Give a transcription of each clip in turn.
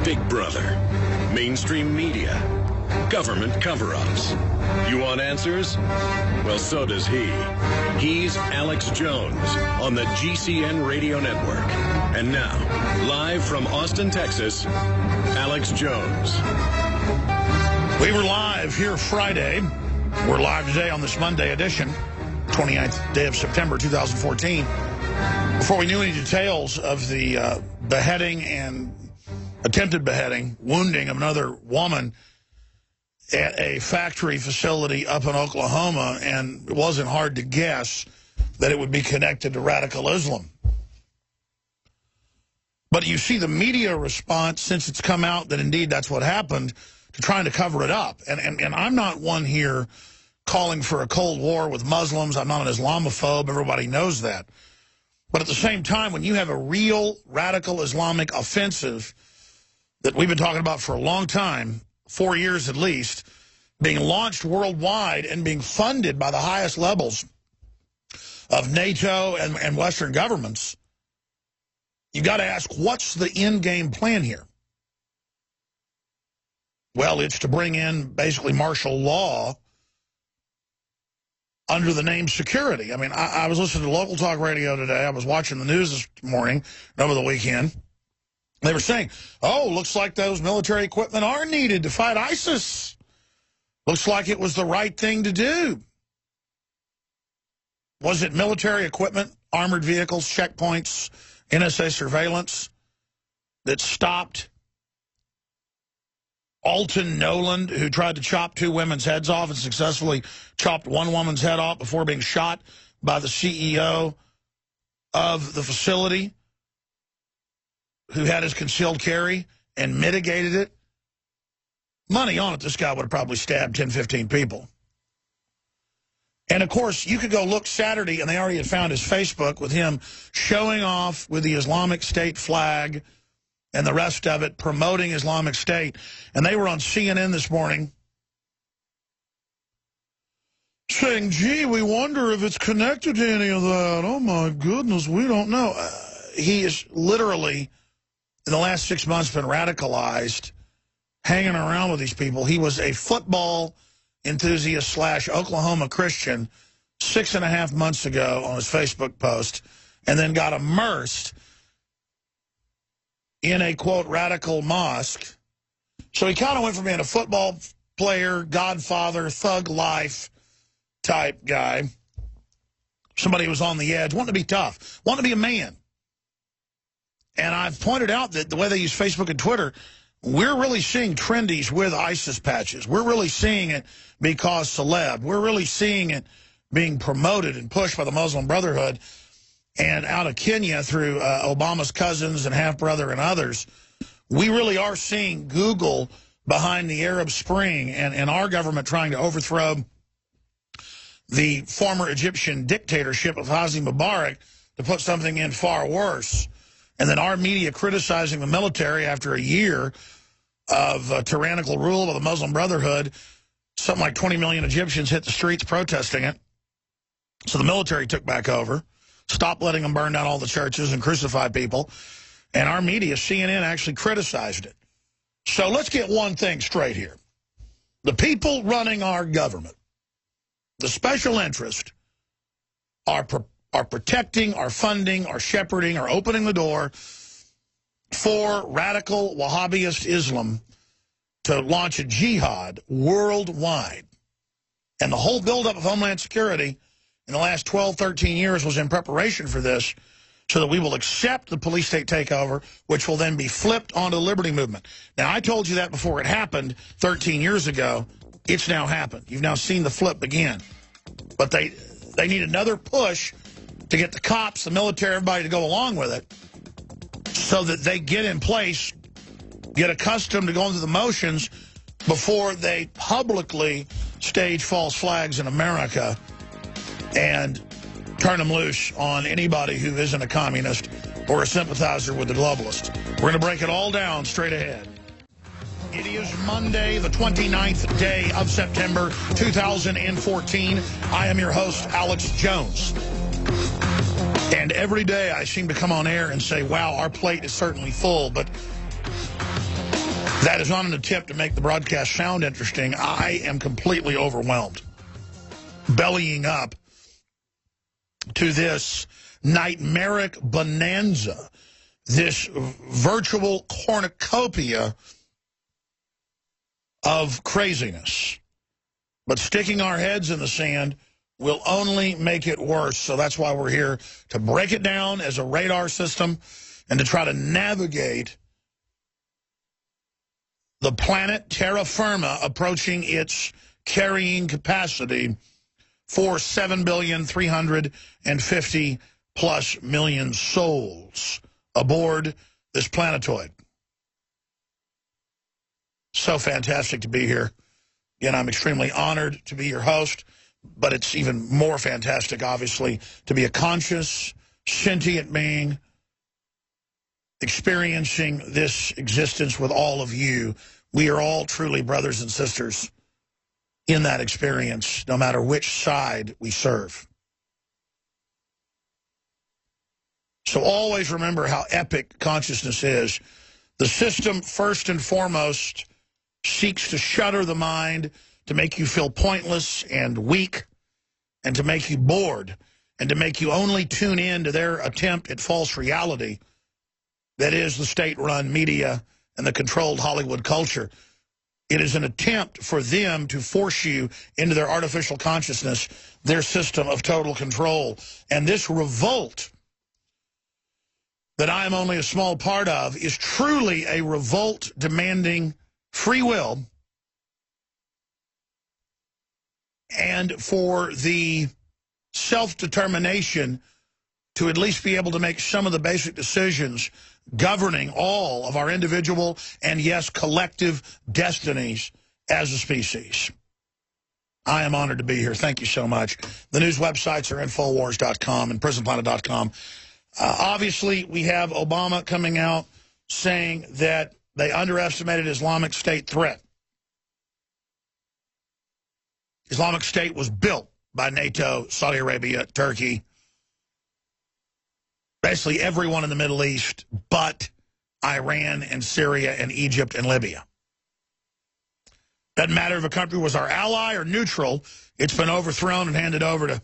Big Brother, mainstream media, government cover-ups. You want answers? Well, so does he. He's Alex Jones on the GCN Radio Network. And now, live from Austin, Texas, Alex Jones. We were live here Friday. We're live today on this Monday edition, 29th day of September 2014. Before we knew any details of the beheading and attempted beheading, wounding of another woman at a factory facility up in Oklahoma, and it wasn't hard to guess that it would be connected to radical Islam. But you see the media response since it's come out that indeed that's what happened, to trying to cover it up. And I'm not one here calling for a Cold War with Muslims. I'm not an Islamophobe. Everybody knows that. But at the same time, when you have a real radical Islamic offensive that we've been talking about for a long time, 4 years at least, being launched worldwide and being funded by the highest levels of NATO and Western governments, you've got to ask, what's the end game plan here? Well, it's to bring in basically martial law under the name security. I mean, I was listening to local talk radio today. I was watching the news this morning over the weekend. They were saying, oh, looks like those military equipment are needed to fight ISIS. Looks like it was the right thing to do. Was it military equipment, armored vehicles, checkpoints, NSA surveillance that stopped Alton Noland, who tried to chop 2 women's heads off and successfully chopped 1 woman's head off before being shot by the CEO of the facility, who had his concealed carry and mitigated it? Money on it, this guy would have probably stabbed 10, 15 people. And, of course, you could go look Saturday, and they already had found his Facebook with him showing off with the Islamic State flag and the rest of it, promoting Islamic State. And they were on CNN this morning saying, gee, we wonder if it's connected to any of that. Oh, my goodness, we don't know. He is literally, in the last 6 months, been radicalized, hanging around with these people. He was a football enthusiast / Oklahoma Christian 6.5 months ago on his Facebook post, and then got immersed in a, quote, radical mosque. So he kind of went from being a football player, godfather, thug life type guy, somebody who was on the edge, wanting to be tough, wanting to be a man. And I've pointed out that the way they use Facebook and Twitter, we're really seeing trendies with ISIS patches. We're really seeing it because celeb. We're really seeing it being promoted and pushed by the Muslim Brotherhood. And out of Kenya through Obama's cousins and half-brother and others, we really are seeing Google behind the Arab Spring and our government trying to overthrow the former Egyptian dictatorship of Hosni Mubarak to put something in far worse. And then our media criticizing the military after a year of tyrannical rule by the Muslim Brotherhood. Something like 20 million Egyptians hit the streets protesting it. So the military took back over. Stop letting them burn down all the churches and crucify people. And our media, CNN, actually criticized it. So let's get one thing straight here. The people running our government, the special interest, are protecting, are funding, are shepherding, are opening the door for radical Wahhabist Islam to launch a jihad worldwide. And the whole buildup of Homeland Security in the last 12, 13 years was in preparation for this, so that we will accept the police state takeover, which will then be flipped onto the liberty movement. Now, I told you that before it happened 13 years ago. It's now happened. You've now seen the flip begin. But they need another push to get the cops, the military, everybody to go along with it, so that they get in place, get accustomed to going through the motions before they publicly stage false flags in America and turn them loose on anybody who isn't a communist or a sympathizer with the globalists. We're going to break it all down straight ahead. It is Monday, the 29th day of September, 2014. I am your host, Alex Jones. And every day I seem to come on air and say, wow, our plate is certainly full. But That is not an attempt to make the broadcast sound interesting. I am completely overwhelmed. Bellying up to this nightmaric bonanza, this virtual cornucopia of craziness. But sticking our heads in the sand will only make it worse. So that's why we're here, to break it down as a radar system and to try to navigate the planet terra firma approaching its carrying capacity for 7,350,000,000+ souls aboard this planetoid. So fantastic to be here. Again, I'm extremely honored to be your host, but it's even more fantastic, obviously, to be a conscious, sentient being experiencing this existence with all of you. We are all truly brothers and sisters in that experience, no matter which side we serve. So always remember how epic consciousness is. The system, first and foremost, seeks to shudder the mind, to make you feel pointless and weak, and to make you bored, and to make you only tune in to their attempt at false reality that is the state-run media and the controlled Hollywood culture. It is an attempt for them to force you into their artificial consciousness, their system of total control. And this revolt that I am only a small part of is truly a revolt demanding free will and for the self-determination to at least be able to make some of the basic decisions governing all of our individual and, yes, collective destinies as a species. I am honored to be here. Thank you so much. The news websites are Infowars.com and PrisonPlanet.com. Obviously, we have Obama coming out saying that they underestimated Islamic State threat. Islamic State was built by NATO, Saudi Arabia, Turkey, basically everyone in the Middle East but Iran and Syria and Egypt and Libya. Doesn't matter if a country was our ally or neutral, it's been overthrown and handed over to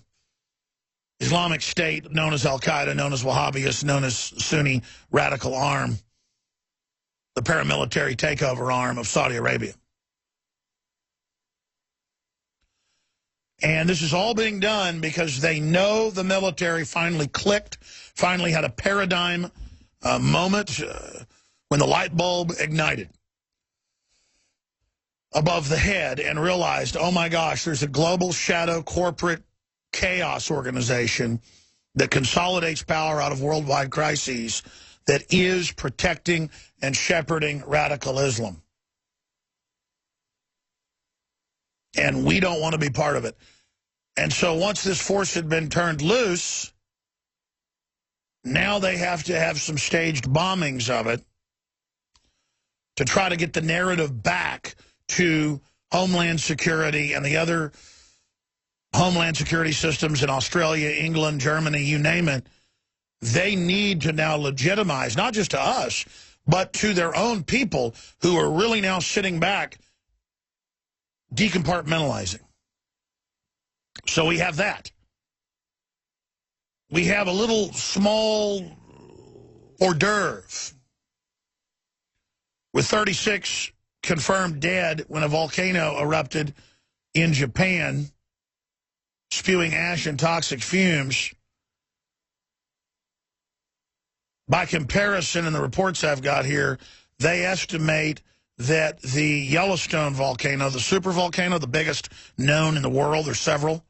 Islamic State, known as Al-Qaeda, known as Wahhabists, known as Sunni radical arm, the paramilitary takeover arm of Saudi Arabia. And this is all being done because they know the military finally clicked, finally had a paradigm moment when the light bulb ignited above the head and realized, oh my gosh, there's a global shadow corporate chaos organization that consolidates power out of worldwide crises that is protecting and shepherding radical Islam. And we don't want to be part of it. And so once this force had been turned loose, now they have to have some staged bombings of it to try to get the narrative back to Homeland Security and the other Homeland Security systems in Australia, England, Germany, you name it. They need to now legitimize, not just to us, but to their own people who are really now sitting back, decompartmentalizing. So we have that. We have a little small hors d'oeuvre with 36 confirmed dead when a volcano erupted in Japan, spewing ash and toxic fumes. By comparison, in the reports I've got here, they estimate that the Yellowstone volcano, the supervolcano, the biggest known in the world, there's several,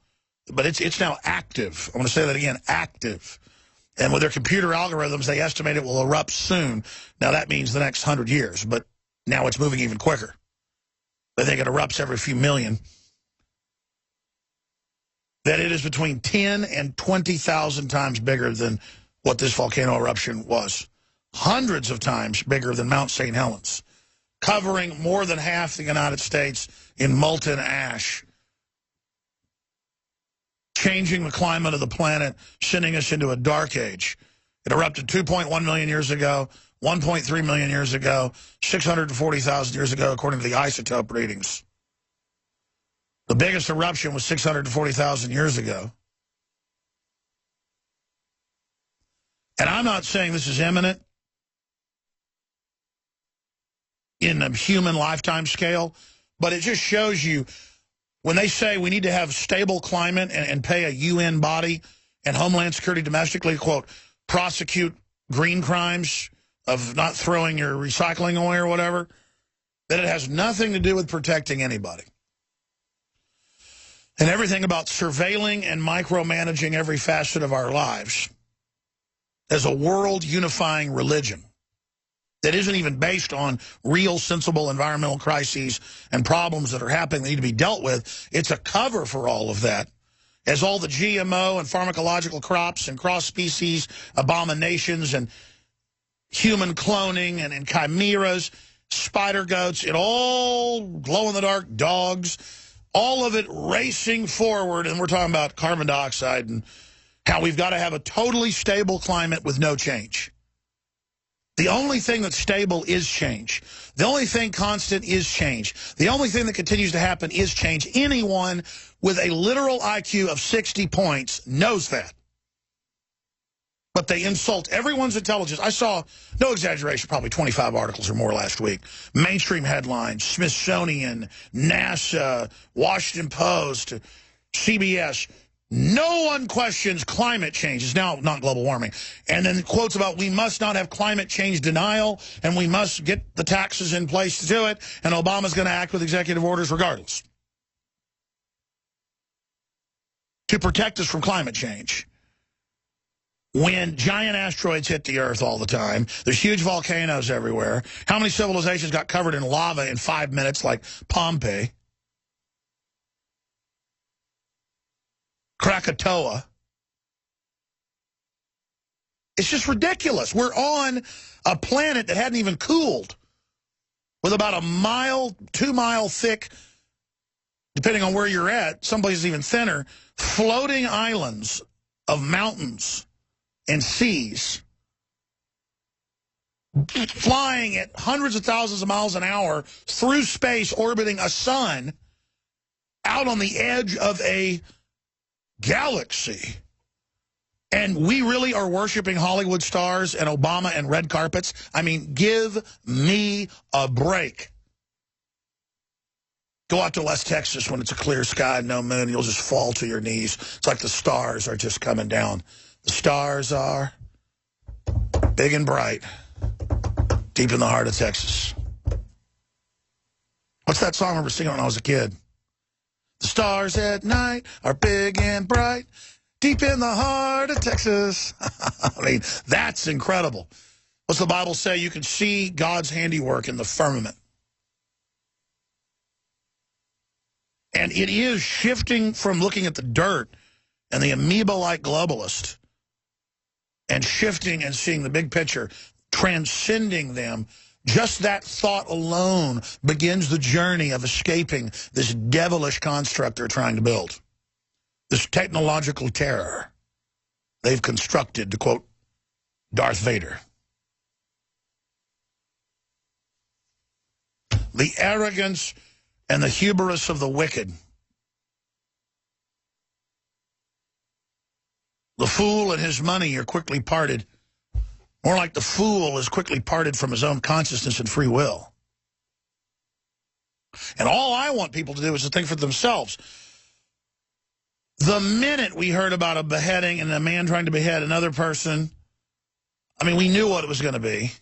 but it's now active. I want to say that again, active. And with their computer algorithms, they estimate it will erupt soon. Now, that means the next 100 years, but now it's moving even quicker. They think it erupts every few million. That it is between 10 and 20,000 times bigger than what this volcano eruption was. Hundreds of times bigger than Mount St. Helens, covering more than half the United States in molten ash, changing the climate of the planet, sending us into a dark age. It erupted 2.1 million years ago. 1.3 million years ago, 640,000 years ago, according to the isotope readings. The biggest eruption was 640,000 years ago. And I'm not saying this is imminent in a human lifetime scale, but it just shows you when they say we need to have stable climate and pay a UN body and Homeland Security domestically, quote, prosecute green crimes of not throwing your recycling away or whatever, that it has nothing to do with protecting anybody. And everything about surveilling and micromanaging every facet of our lives as a world unifying religion that isn't even based on real, sensible environmental crises and problems that are happening that need to be dealt with. It's a cover for all of that, as all the GMO and pharmacological crops and cross-species abominations and human cloning and chimeras, spider goats, it all glow-in-the-dark dogs, all of it racing forward. And we're talking about carbon dioxide and how we've got to have a totally stable climate with no change. The only thing that's stable is change. The only thing constant is change. The only thing that continues to happen is change. Anyone with a literal IQ of 60 points knows that. But they insult everyone's intelligence. I saw, no exaggeration, probably 25 articles or more last week. Mainstream headlines, Smithsonian, NASA, Washington Post, CBS. No one questions climate change. It's now not global warming. And then quotes about we must not have climate change denial and we must get the taxes in place to do it. And Obama's going to act with executive orders regardless to protect us from climate change. When giant asteroids hit the Earth all the time, there's huge volcanoes everywhere. How many civilizations got covered in lava in 5 minutes like Pompeii? Krakatoa. It's just ridiculous. We're on a planet that hadn't even cooled with about a mile, 2 mile thick, depending on where you're at, some places even thinner, floating islands of mountains and seas flying at hundreds of thousands of miles an hour through space, orbiting a sun out on the edge of a galaxy. And we really are worshiping Hollywood stars and Obama and red carpets. I mean, give me a break. Go out to West Texas when it's a clear sky and no moon. You'll just fall to your knees. It's like the stars are just coming down. The stars are big and bright, deep in the heart of Texas. What's that song I remember singing when I was a kid? The stars at night are big and bright, deep in the heart of Texas. I mean, that's incredible. What's the Bible say? You can see God's handiwork in the firmament. And it is shifting from looking at the dirt and the amoeba-like globalist and shifting and seeing the big picture, transcending them. Just that thought alone begins the journey of escaping this devilish construct they're trying to build. This technological terror they've constructed, to quote Darth Vader. The arrogance and the hubris of the wicked. The fool and his money are quickly parted. More like the fool is quickly parted from his own consciousness and free will. And all I want people to do is to think for themselves. The minute we heard about a beheading and a man trying to behead another person, I mean, we knew what it was going to be.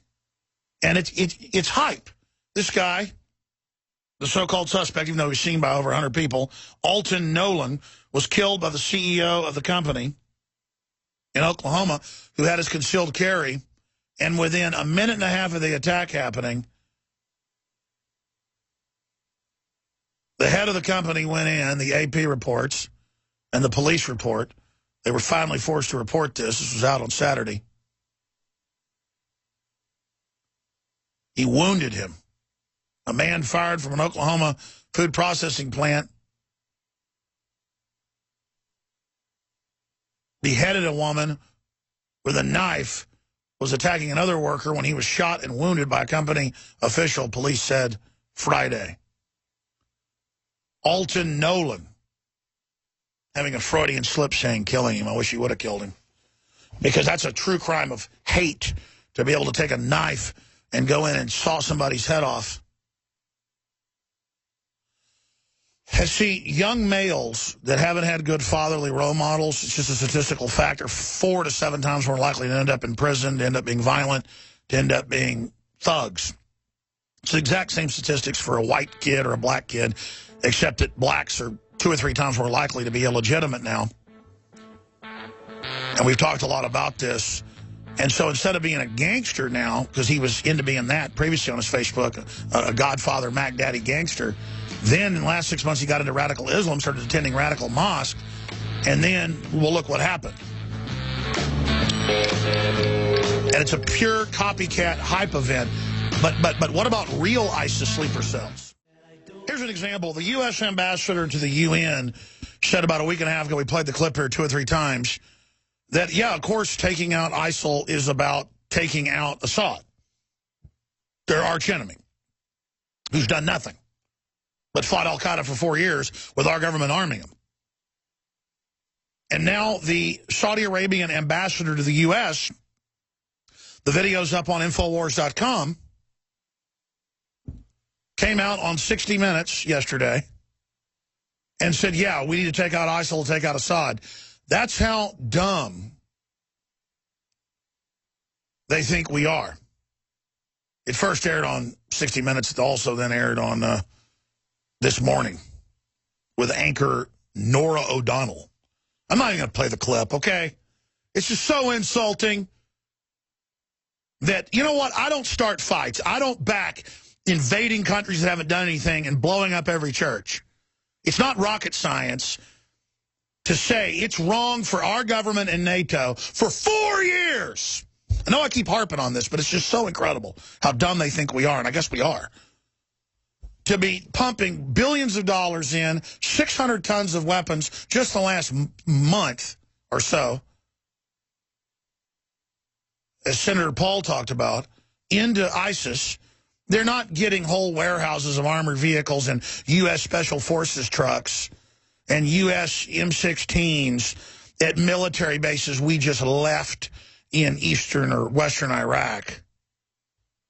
And it's hype. This guy, the so-called suspect, even though he's seen by over 100 people, Alton Nolan, was killed by the CEO of the company in Oklahoma who had his concealed carry. And within a minute and a half of the attack happening, the head of the company went in, the AP reports, and the police report. They were finally forced to report this. This was out on Saturday. He wounded him. A man fired from an Oklahoma food processing plant beheaded a woman with a knife was attacking another worker when he was shot and wounded by a company official, police said Friday. Alton Nolan having a Freudian slip saying killing him. I wish he would have killed him. Because that's a true crime of hate, to be able to take a knife and go in and saw somebody's head off. See, young males that haven't had good fatherly role models, it's just a statistical factor, 4 to 7 times more likely to end up in prison, to end up being violent, to end up being thugs. It's the exact same statistics for a white kid or a black kid, except that blacks are 2 or 3 times more likely to be illegitimate now. And we've talked a lot about this. And so instead of being a gangster now, because he was into being that previously on his Facebook, a Godfather, Mac Daddy gangster, then in the last 6 months he got into radical Islam, started attending radical mosque, and then, well, look what happened. And it's a pure copycat hype event. But what about real ISIS sleeper cells? Here's an example. The U.S. ambassador to the UN said about a week and a half ago, we played the clip here 2 or 3 times, that, yeah, of course, taking out ISIL is about taking out Assad, their arch enemy, who's done nothing but fought al-Qaeda for 4 years with our government arming him. And now the Saudi Arabian ambassador to the U.S., the video's up on Infowars.com, came out on 60 Minutes yesterday and said, yeah, we need to take out ISIL, take out Assad. That's how dumb they think we are. It first aired on 60 Minutes. It also then aired on This Morning with anchor Nora O'Donnell. I'm not even going to play the clip, okay? It's just so insulting that, you know what? I don't start fights. I don't back invading countries that haven't done anything and blowing up every church. It's not rocket science to say it's wrong for our government and NATO for 4 years. I know I keep harping on this, but it's just so incredible how dumb they think we are, and I guess we are. To be pumping billions of dollars in, 600 tons of weapons just the last month or so, as Senator Paul talked about, into ISIS. They're not getting whole warehouses of armored vehicles and U.S. Special Forces trucks and U.S. M16s at military bases we just left in eastern or western Iraq.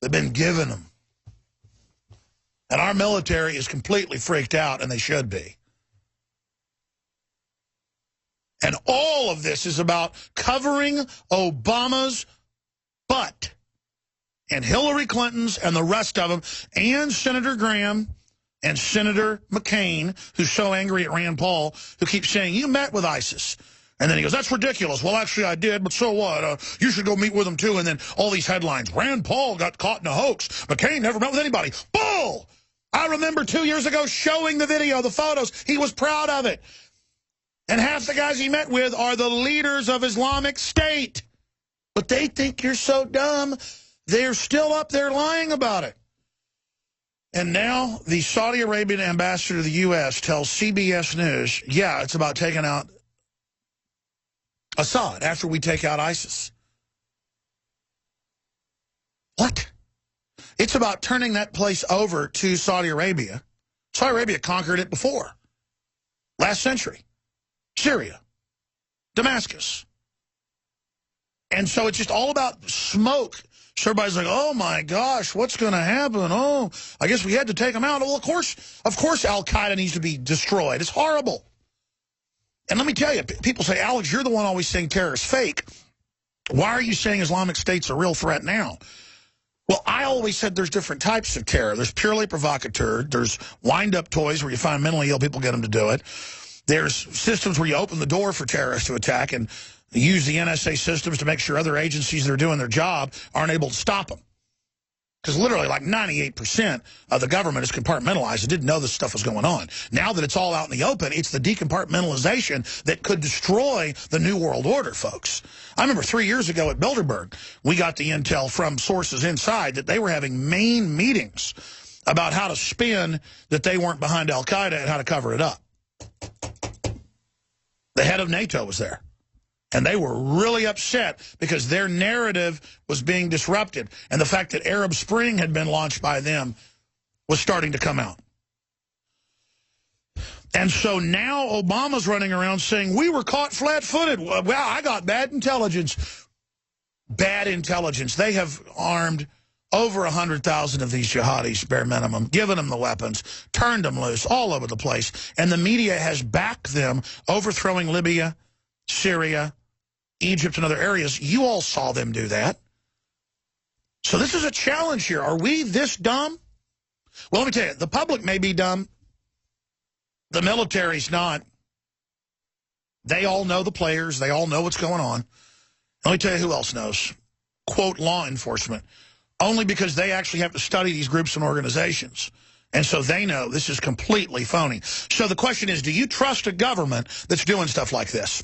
They've been given them. And our military is completely freaked out, and they should be. And all of this is about covering Obama's butt and Hillary Clinton's and the rest of them, and Senator Graham and Senator McCain, who's so angry at Rand Paul, who keeps saying, you met with ISIS. And then he goes, that's ridiculous. Well, actually, I did, but so what? You should go meet with them, too. And then all these headlines. Rand Paul got caught in a hoax. McCain never met with anybody. Bull! I remember 2 years ago showing the video, the photos. He was proud of it. And half the guys he met with are the leaders of Islamic State. But they think you're so dumb, they're still up there lying about it. And now the Saudi Arabian ambassador to the U.S. tells CBS News, yeah, it's about taking out Assad after we take out ISIS. What? It's about turning that place over to Saudi Arabia. Saudi Arabia conquered it before. Last century. Syria. Damascus. And so it's just all about smoke. So everybody's like, oh, my gosh, what's going to happen? Oh, I guess we had to take them out. Well, of course, Al-Qaeda needs to be destroyed. It's horrible. And let me tell you, people say, Alex, you're the one always saying terror is fake. Why are you saying Islamic State's a real threat now? Well, I always said there's different types of terror. There's purely provocateur. There's wind-up toys where you find mentally ill people, get them to do it. There's systems where you open the door for terrorists to attack and use the NSA systems to make sure other agencies that are doing their job aren't able to stop them. Because literally like 98% of the government is compartmentalized. It didn't know this stuff was going on. Now that it's all out in the open, it's the decompartmentalization that could destroy the New World Order, folks. I remember 3 years ago at Bilderberg, we got the intel from sources inside that they were having main meetings about how to spin that they weren't behind Al-Qaeda and how to cover it up. The head of NATO was there. And they were really upset because their narrative was being disrupted. And the fact that Arab Spring had been launched by them was starting to come out. And so now Obama's running around saying, we were caught flat-footed. Well, I got bad intelligence. Bad intelligence. They have armed over 100,000 of these jihadis, bare minimum, given them the weapons, turned them loose all over the place. And the media has backed them, overthrowing Libya, Syria, Egypt, and other areas. You all saw them do that. So this is a challenge here. Are we this dumb? Well, let me tell you, the public may be dumb. The military's not. They all know the players. They all know what's going on. Let me tell you who else knows. Quote, law enforcement. Only because they actually have to study these groups and organizations. And so they know this is completely phony. So the question is, do you trust a government that's doing stuff like this?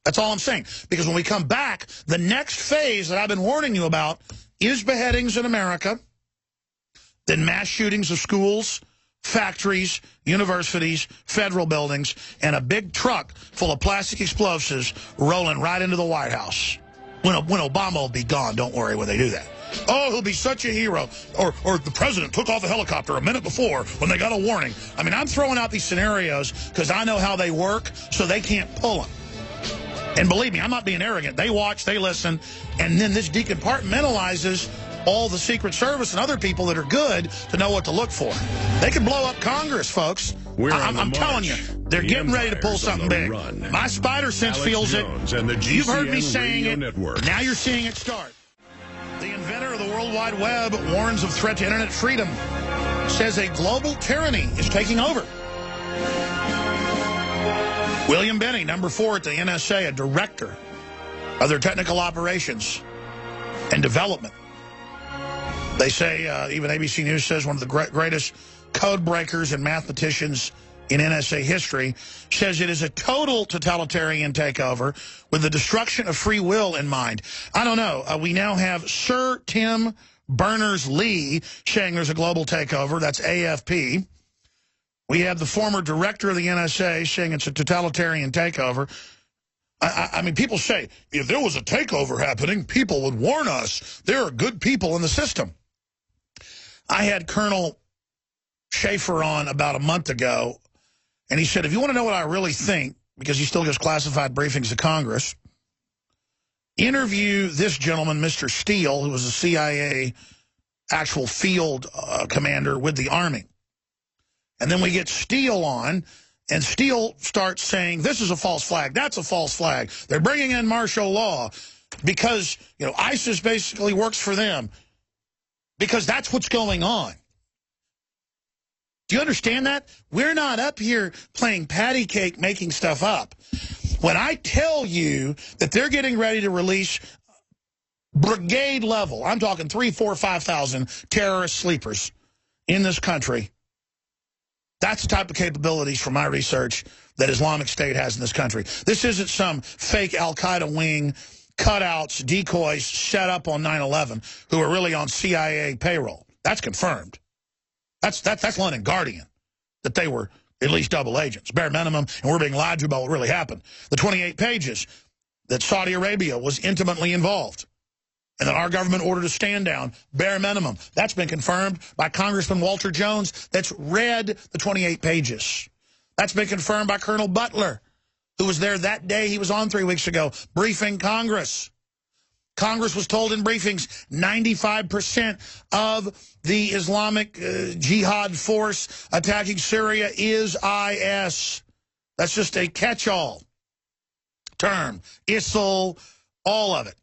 That's all I'm saying. Because when we come back, the next phase that I've been warning you about is beheadings in America, then mass shootings of schools, factories, universities, federal buildings, and a big truck full of plastic explosives rolling right into the White House. When Obama will be gone, don't worry when they do that. Oh, he'll be such a hero. Or the president took off a helicopter a minute before when they got a warning. I mean, I'm throwing out these scenarios because I know how they work, so they can't pull them. And believe me, I'm not being arrogant. They watch, they listen, and then this decompartmentalizes all the Secret Service and other people that are good to know what to look for. They could blow up Congress, folks. I'm telling you, they're getting ready to pull something big. My spider sense feels it. You've heard me saying it. Now you're seeing it start. The inventor of the World Wide Web warns of threat to internet freedom. Says a global tyranny is taking over. William Benny, number 4 at the NSA, a director of their technical operations and development. They say, even ABC News says, one of the greatest code breakers and mathematicians in NSA history, says it is a total totalitarian takeover with the destruction of free will in mind. I don't know. We now have Sir Tim Berners-Lee saying there's a global takeover. That's AFP. We have the former director of the NSA saying it's a totalitarian takeover. I mean, people say, if there was a takeover happening, people would warn us. There are good people in the system. I had Colonel Schaefer on about a month ago, and he said, if you want to know what I really think, because he still gives classified briefings to Congress, interview this gentleman, Mr. Steele, who was a CIA actual field commander with the Army. And then we get Steele on, and Steele starts saying, this is a false flag, that's a false flag. They're bringing in martial law because, you know, ISIS basically works for them. Because that's what's going on. Do you understand that? We're not up here playing patty cake, making stuff up. When I tell you that they're getting ready to release brigade level, I'm talking 3,000, 4,000, 5,000 terrorist sleepers in this country, that's the type of capabilities from my research that Islamic State has in this country. This isn't some fake Al-Qaeda wing, cutouts, decoys set up on 9/11 who are really on CIA payroll. That's confirmed. That's London Guardian, that they were at least double agents, bare minimum, and we're being lied to about what really happened. The 28 pages that Saudi Arabia was intimately involved, and that our government ordered a stand down, bare minimum. That's been confirmed by Congressman Walter Jones that's read the 28 pages. That's been confirmed by Colonel Butler, who was there that day he was on 3 weeks ago, briefing Congress. Congress was told in briefings 95% of the Islamic Jihad force attacking Syria is IS. That's just a catch-all term. ISIL, all of it.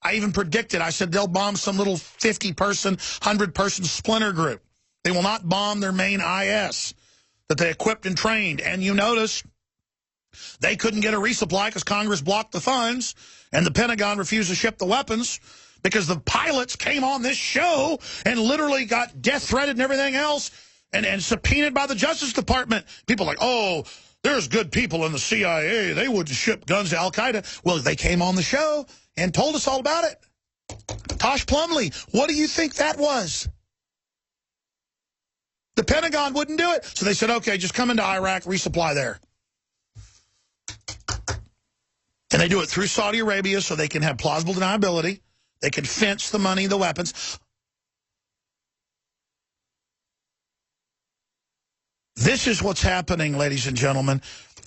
I even predicted, I said they'll bomb some little 50-person, 100-person splinter group. They will not bomb their main IS that they equipped and trained. And you notice they couldn't get a resupply because Congress blocked the funds, and the Pentagon refused to ship the weapons because the pilots came on this show and literally got death-threatened and everything else and subpoenaed by the Justice Department. People are like, oh, there's good people in the CIA. They wouldn't ship guns to Al-Qaeda. Well, they came on the show and told us all about it. Tosh Plumlee, what do you think that was? The Pentagon wouldn't do it. So they said, okay, just come into Iraq, resupply there. And they do it through Saudi Arabia so they can have plausible deniability. They can fence the money, the weapons. This is what's happening, ladies and gentlemen.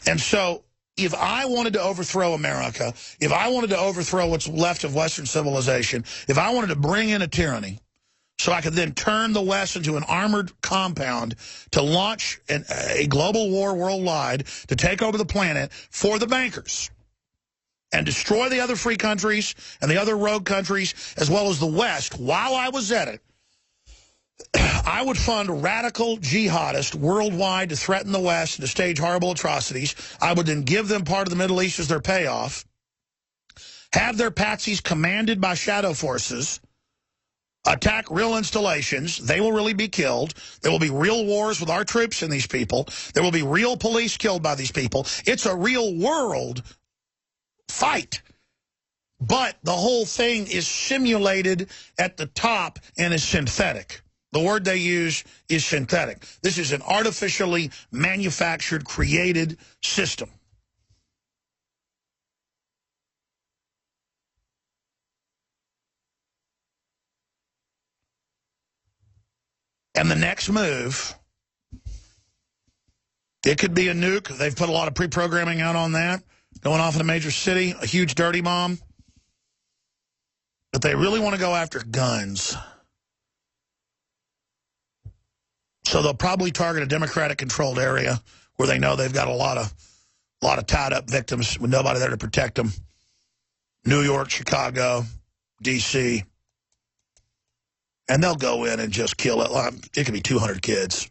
And so if I wanted to overthrow America, if I wanted to overthrow what's left of Western civilization, if I wanted to bring in a tyranny so I could then turn the West into an armored compound to launch a global war worldwide to take over the planet for the bankers and destroy the other free countries and the other rogue countries as well as the West while I was at it, I would fund radical jihadists worldwide to threaten the West and to stage horrible atrocities. I would then give them part of the Middle East as their payoff, have their patsies commanded by shadow forces, attack real installations. They will really be killed. There will be real wars with our troops and these people. There will be real police killed by these people. It's a real world fight. But the whole thing is simulated at the top and is synthetic. The word they use is synthetic. This is an artificially manufactured, created system. And the next move, it could be a nuke. They've put a lot of pre-programming out on that, going off in a major city, a huge dirty bomb. But they really want to go after guns. So they'll probably target a Democratic-controlled area where they know they've got a lot of tied-up victims with nobody there to protect them. New York, Chicago, D.C. And they'll go in and just kill it. It could be 200 kids.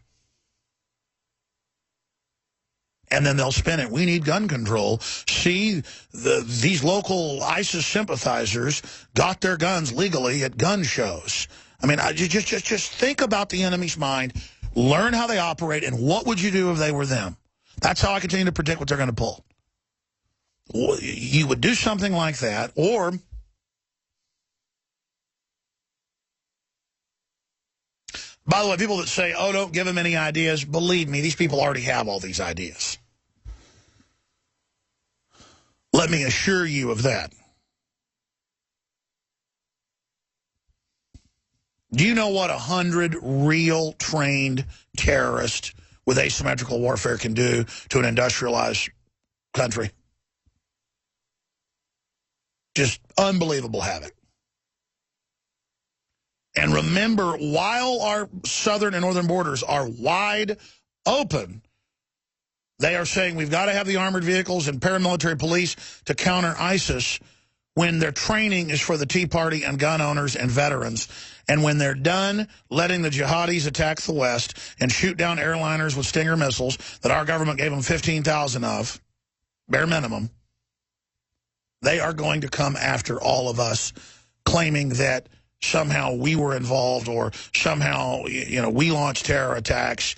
And then they'll spin it. We need gun control. See, these local ISIS sympathizers got their guns legally at gun shows. I mean, just think about the enemy's mind. Learn how they operate, and what would you do if they were them? That's how I continue to predict what they're going to pull. You would do something like that, or by the way, people that say, oh, don't give them any ideas, believe me, these people already have all these ideas. Let me assure you of that. Do you know what 100 real trained terrorists with asymmetrical warfare can do to an industrialized country? Just unbelievable havoc. And remember, while our southern and northern borders are wide open, they are saying we've got to have the armored vehicles and paramilitary police to counter ISIS when their training is for the Tea Party and gun owners and veterans. And when they're done letting the jihadis attack the West and shoot down airliners with Stinger missiles that our government gave them 15,000 of, bare minimum, they are going to come after all of us, claiming that somehow we were involved or somehow, you know, we launched terror attacks.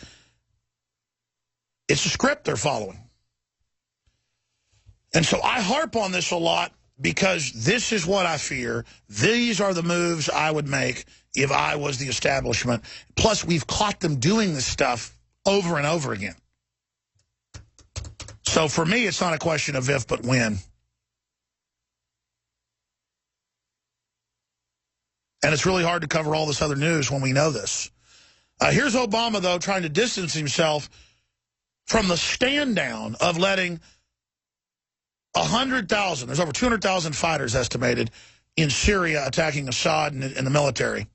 It's a script they're following. And so I harp on this a lot because this is what I fear. These are the moves I would make if I was the establishment. Plus, we've caught them doing this stuff over and over again. So for me, it's not a question of if, but when. And it's really hard to cover all this other news when we know this. Here's Obama, though, trying to distance himself from the stand-down of letting 100,000, there's over 200,000 fighters estimated in Syria attacking Assad and the military.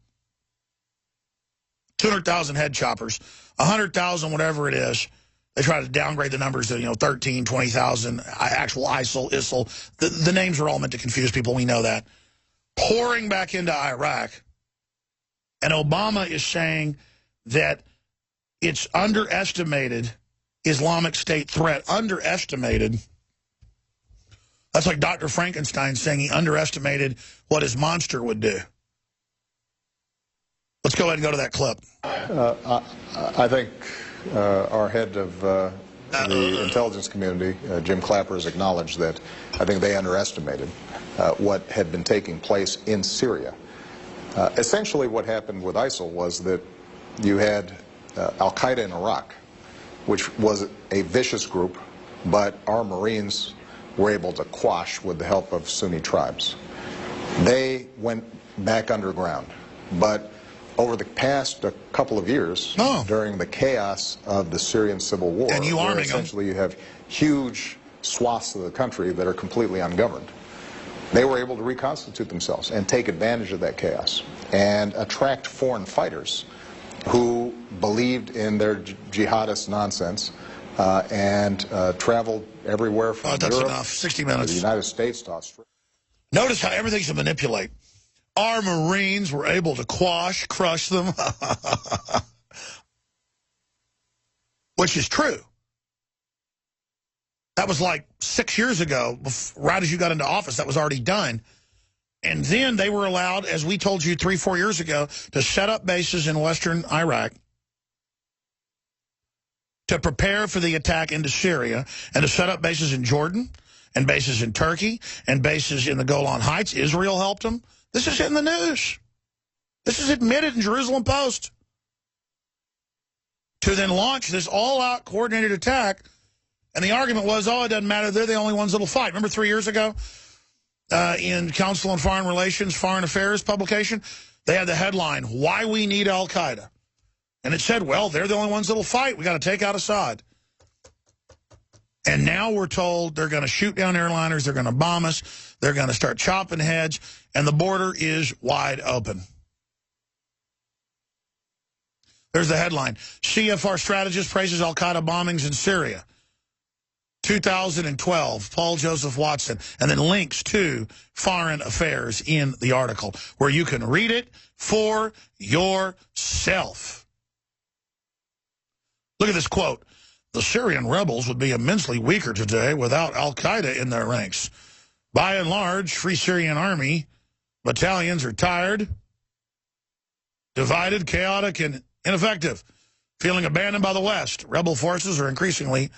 200,000 head choppers, 100,000, whatever it is. They try to downgrade the numbers to, 13, 20,000, actual ISIL. The names are all meant to confuse people. We know that. Pouring back into Iraq. And Obama is saying that it's underestimated, Islamic State threat, underestimated. That's like Dr. Frankenstein saying he underestimated what his monster would do. Let's go ahead and go to that clip. I think our head of the intelligence community, Jim Clapper, has acknowledged that I think they underestimated what had been taking place in Syria. Essentially what happened with ISIL was that you had Al-Qaeda in Iraq, which was a vicious group, but our Marines were able to quash with the help of Sunni tribes. They went back underground, but over the past couple of years, during the chaos of the Syrian civil war, and you arming essentially you have huge swaths of the country that are completely ungoverned. They were able to reconstitute themselves and take advantage of that chaos and attract foreign fighters who believed in their jihadist nonsense and traveled everywhere from that's Europe enough. 60 minutes. to the United States to Australia. Notice how everything's to manipulate. Our Marines were able to crush them, which is true. That was like 6 years ago, right as you got into office. That was already done. And then they were allowed, as we told you 3-4 years ago, to set up bases in western Iraq, to prepare for the attack into Syria, and to set up bases in Jordan, and bases in Turkey, and bases in the Golan Heights. Israel helped them. This is in the news. This is admitted in Jerusalem Post. To then launch this all-out coordinated attack. And the argument was, oh, it doesn't matter. They're the only ones that'll fight. Remember 3 years ago in Council on Foreign Relations, Foreign Affairs publication, they had the headline, Why We Need Al-Qaeda. And it said, well, they're the only ones that'll fight. We got to take out Assad. And now we're told they're going to shoot down airliners. They're going to bomb us. They're going to start chopping heads. And the border is wide open. There's the headline. CFR strategist praises Al-Qaeda bombings in Syria. 2012, Paul Joseph Watson, and then links to Foreign Affairs in the article, where you can read it for yourself. Look at this quote. The Syrian rebels would be immensely weaker today without Al-Qaeda in their ranks. By and large, Free Syrian Army battalions are tired, divided, chaotic, and ineffective. Feeling abandoned by the West, rebel forces are increasingly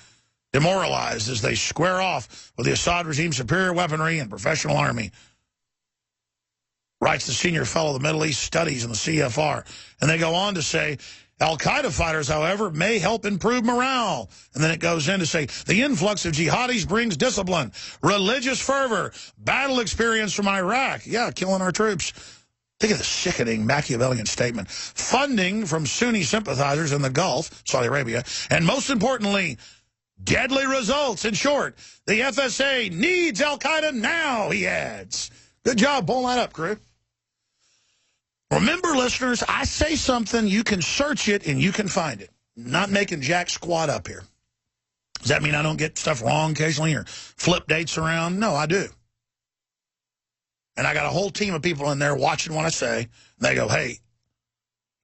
demoralized as they square off with the Assad regime's superior weaponry and professional army, writes the senior fellow of the Middle East Studies in the CFR. And they go on to say, Al-Qaeda fighters, however, may help improve morale. And then it goes in to say, the influx of jihadis brings discipline, religious fervor, battle experience from Iraq. Yeah, killing our troops. Think of the sickening Machiavellian statement. Funding from Sunni sympathizers in the Gulf, Saudi Arabia, and most importantly, deadly results. In short, the FSA needs Al-Qaeda now, he adds. Good job pulling that up, crew. Remember, listeners, I say something, you can search it, and you can find it. I'm not making jack squat up here. Does that mean I don't get stuff wrong occasionally or flip dates around? No, I do. And I got a whole team of people in there watching what I say. And they go, hey,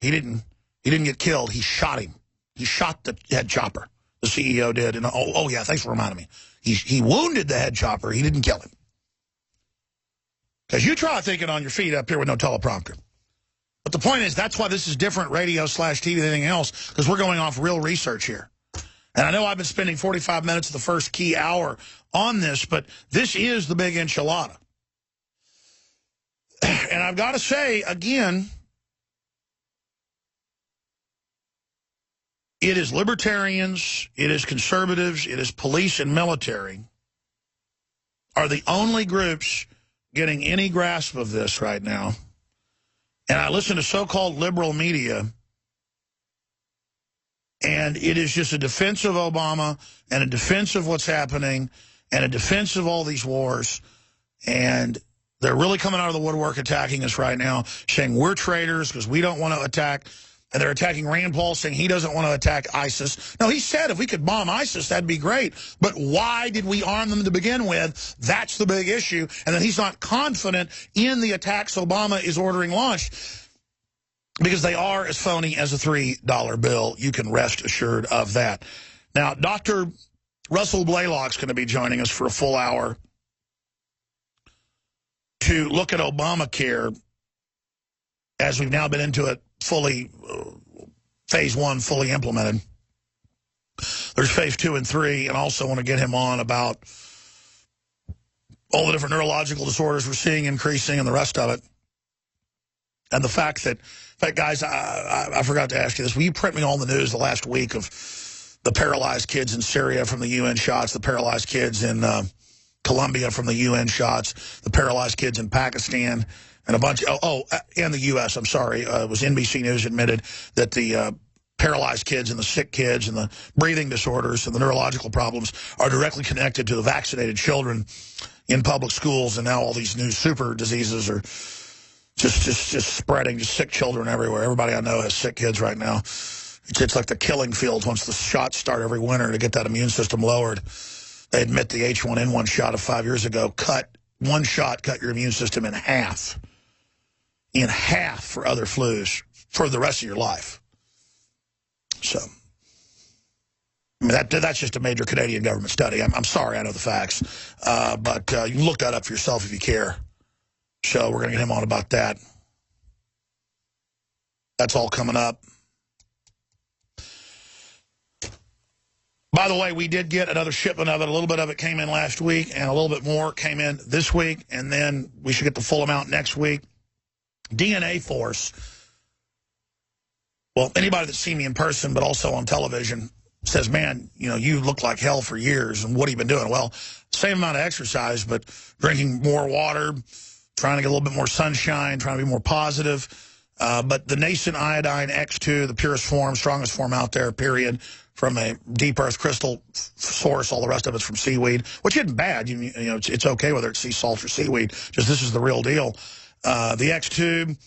he didn't get killed. He shot him. He shot the head chopper. The CEO did. And oh yeah, thanks for reminding me. He wounded the head chopper. He didn't kill him. Because you try thinking on your feet up here with no teleprompter. But the point is, that's why this is different radio/TV than anything else, because we're going off real research here. And I know I've been spending 45 minutes of the first key hour on this, but this is the big enchilada. And I've got to say, again, it is libertarians, it is conservatives, it is police and military are the only groups getting any grasp of this right now. And I listen to so-called liberal media, and it is just a defense of Obama and a defense of what's happening and a defense of all these wars. And they're really coming out of the woodwork attacking us right now, saying we're traitors because we don't want to attack. And they're attacking Rand Paul, saying he doesn't want to attack ISIS. No, he said if we could bomb ISIS, that'd be great. But why did we arm them to begin with? That's the big issue. And then he's not confident in the attacks Obama is ordering launched because they are as phony as a $3 bill. You can rest assured of that. Now, Dr. Russell Blaylock's going to be joining us for a full hour to look at Obamacare as we've now been into it fully, phase 1 fully implemented. There's phase 2 and 3, and also want to get him on about all the different neurological disorders we're seeing increasing and the rest of it. And the fact that, in fact, guys, I forgot to ask you this. Will you print me all the news the last week of the paralyzed kids in Syria from the UN shots, the paralyzed kids in Colombia from the UN shots, the paralyzed kids in Pakistan, and a bunch of, and the U.S., I'm sorry. It was NBC News admitted that the paralyzed kids and the sick kids and the breathing disorders and the neurological problems are directly connected to the vaccinated children in public schools, and now all these new super diseases are just spreading, just sick children everywhere. Everybody I know has sick kids right now. It's like the killing fields once the shots start every winter to get that immune system lowered. They admit the H1N1 shot of 5 years ago one shot cut your immune system in half for other flus for the rest of your life. So, I mean, that's just a major Canadian government study. I'm sorry, I know the facts, but you can look that up for yourself if you care. So we're going to get him on about that. That's all coming up. By the way, we did get another shipment of it. A little bit of it came in last week, and a little bit more came in this week, and then we should get the full amount next week. DNA Force. Well, anybody that's seen me in person, but also on television, says, man, you know, you look like hell for years, and what have you been doing? Well, same amount of exercise, but drinking more water, trying to get a little bit more sunshine, trying to be more positive. But the nascent iodine X2, the purest form, strongest form out there, period, from a deep earth crystal source. All the rest of it's from seaweed, which isn't bad. You know, it's okay whether it's sea salt or seaweed. Just this is the real deal. The X2,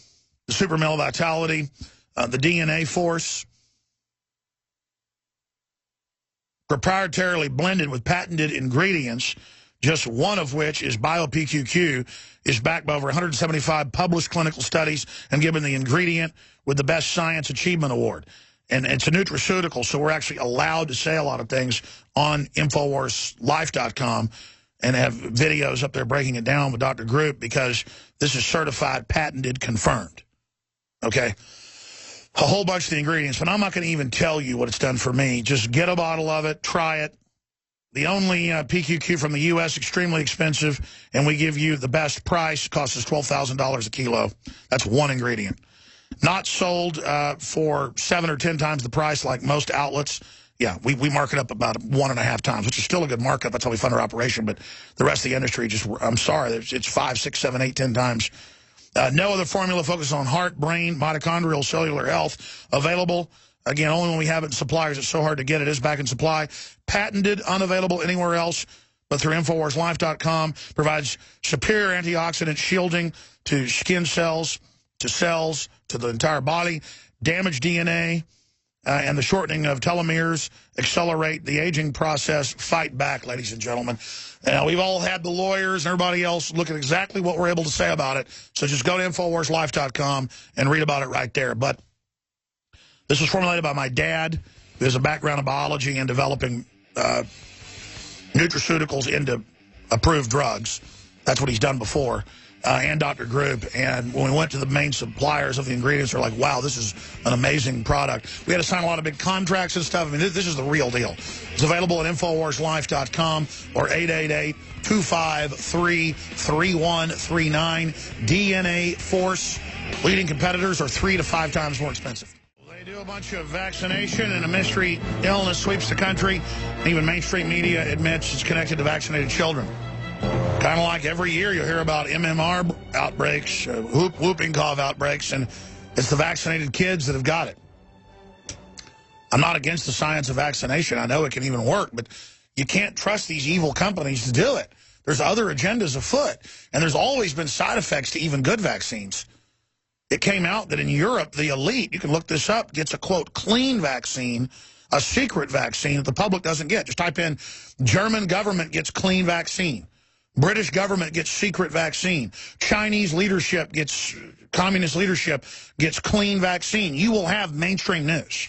the Super Male Vitality, the DNA Force, proprietarily blended with patented ingredients, just one of which is BioPQQ, is backed by over 175 published clinical studies and given the ingredient with the Best Science Achievement Award. And it's a nutraceutical, so we're actually allowed to say a lot of things on InfoWarsLife.com and have videos up there breaking it down with Dr. Group, because this is certified, patented, confirmed. Okay? A whole bunch of the ingredients, but I'm not going to even tell you what it's done for me. Just get a bottle of it, try it. The only PQQ from the U.S., extremely expensive, and we give you the best price. Costs us $12,000 a kilo. That's one ingredient. Not sold for 7 or 10 times the price like most outlets. Yeah, we mark it up about 1.5 times, which is still a good markup. That's how we fund our operation. But the rest of the industry just, I'm sorry, it's 5, 6, 7, 8, 10 times. No other formula focuses on heart, brain, mitochondrial, cellular health. Available, again, only when we have it in suppliers. It's so hard to get. It is back in supply. Patented, unavailable anywhere else, but through InfoWarsLife.com. Provides superior antioxidant shielding to skin cells, to the entire body. Damaged DNA and the shortening of telomeres accelerate the aging process. Fight back, ladies and gentlemen. We've all had the lawyers and everybody else look at exactly what we're able to say about it. So just go to InfoWarsLife.com and read about it right there. But this was formulated by my dad, who has a background in biology and developing nutraceuticals into approved drugs. That's what he's done before. And Dr. Group. And when we went to the main suppliers of the ingredients, they're like, wow, this is an amazing product. We had to sign a lot of big contracts and stuff. I mean, this is the real deal. It's available at InfoWarsLife.com or 888-253-3139. DNA Force. Leading competitors are 3 to 5 times more expensive. They do a bunch of vaccination, and a mystery illness sweeps the country. Even mainstream media admits it's connected to vaccinated children. Kind of like every year you'll hear about MMR outbreaks, whooping cough outbreaks, and it's the vaccinated kids that have got it. I'm not against the science of vaccination. I know it can even work, but you can't trust these evil companies to do it. There's other agendas afoot, and there's always been side effects to even good vaccines. It came out that in Europe, the elite, you can look this up, gets a, quote, clean vaccine, a secret vaccine that the public doesn't get. Just type in, German government gets clean vaccine. British government gets secret vaccine. Chinese leadership gets, communist leadership gets clean vaccine. You will have mainstream news.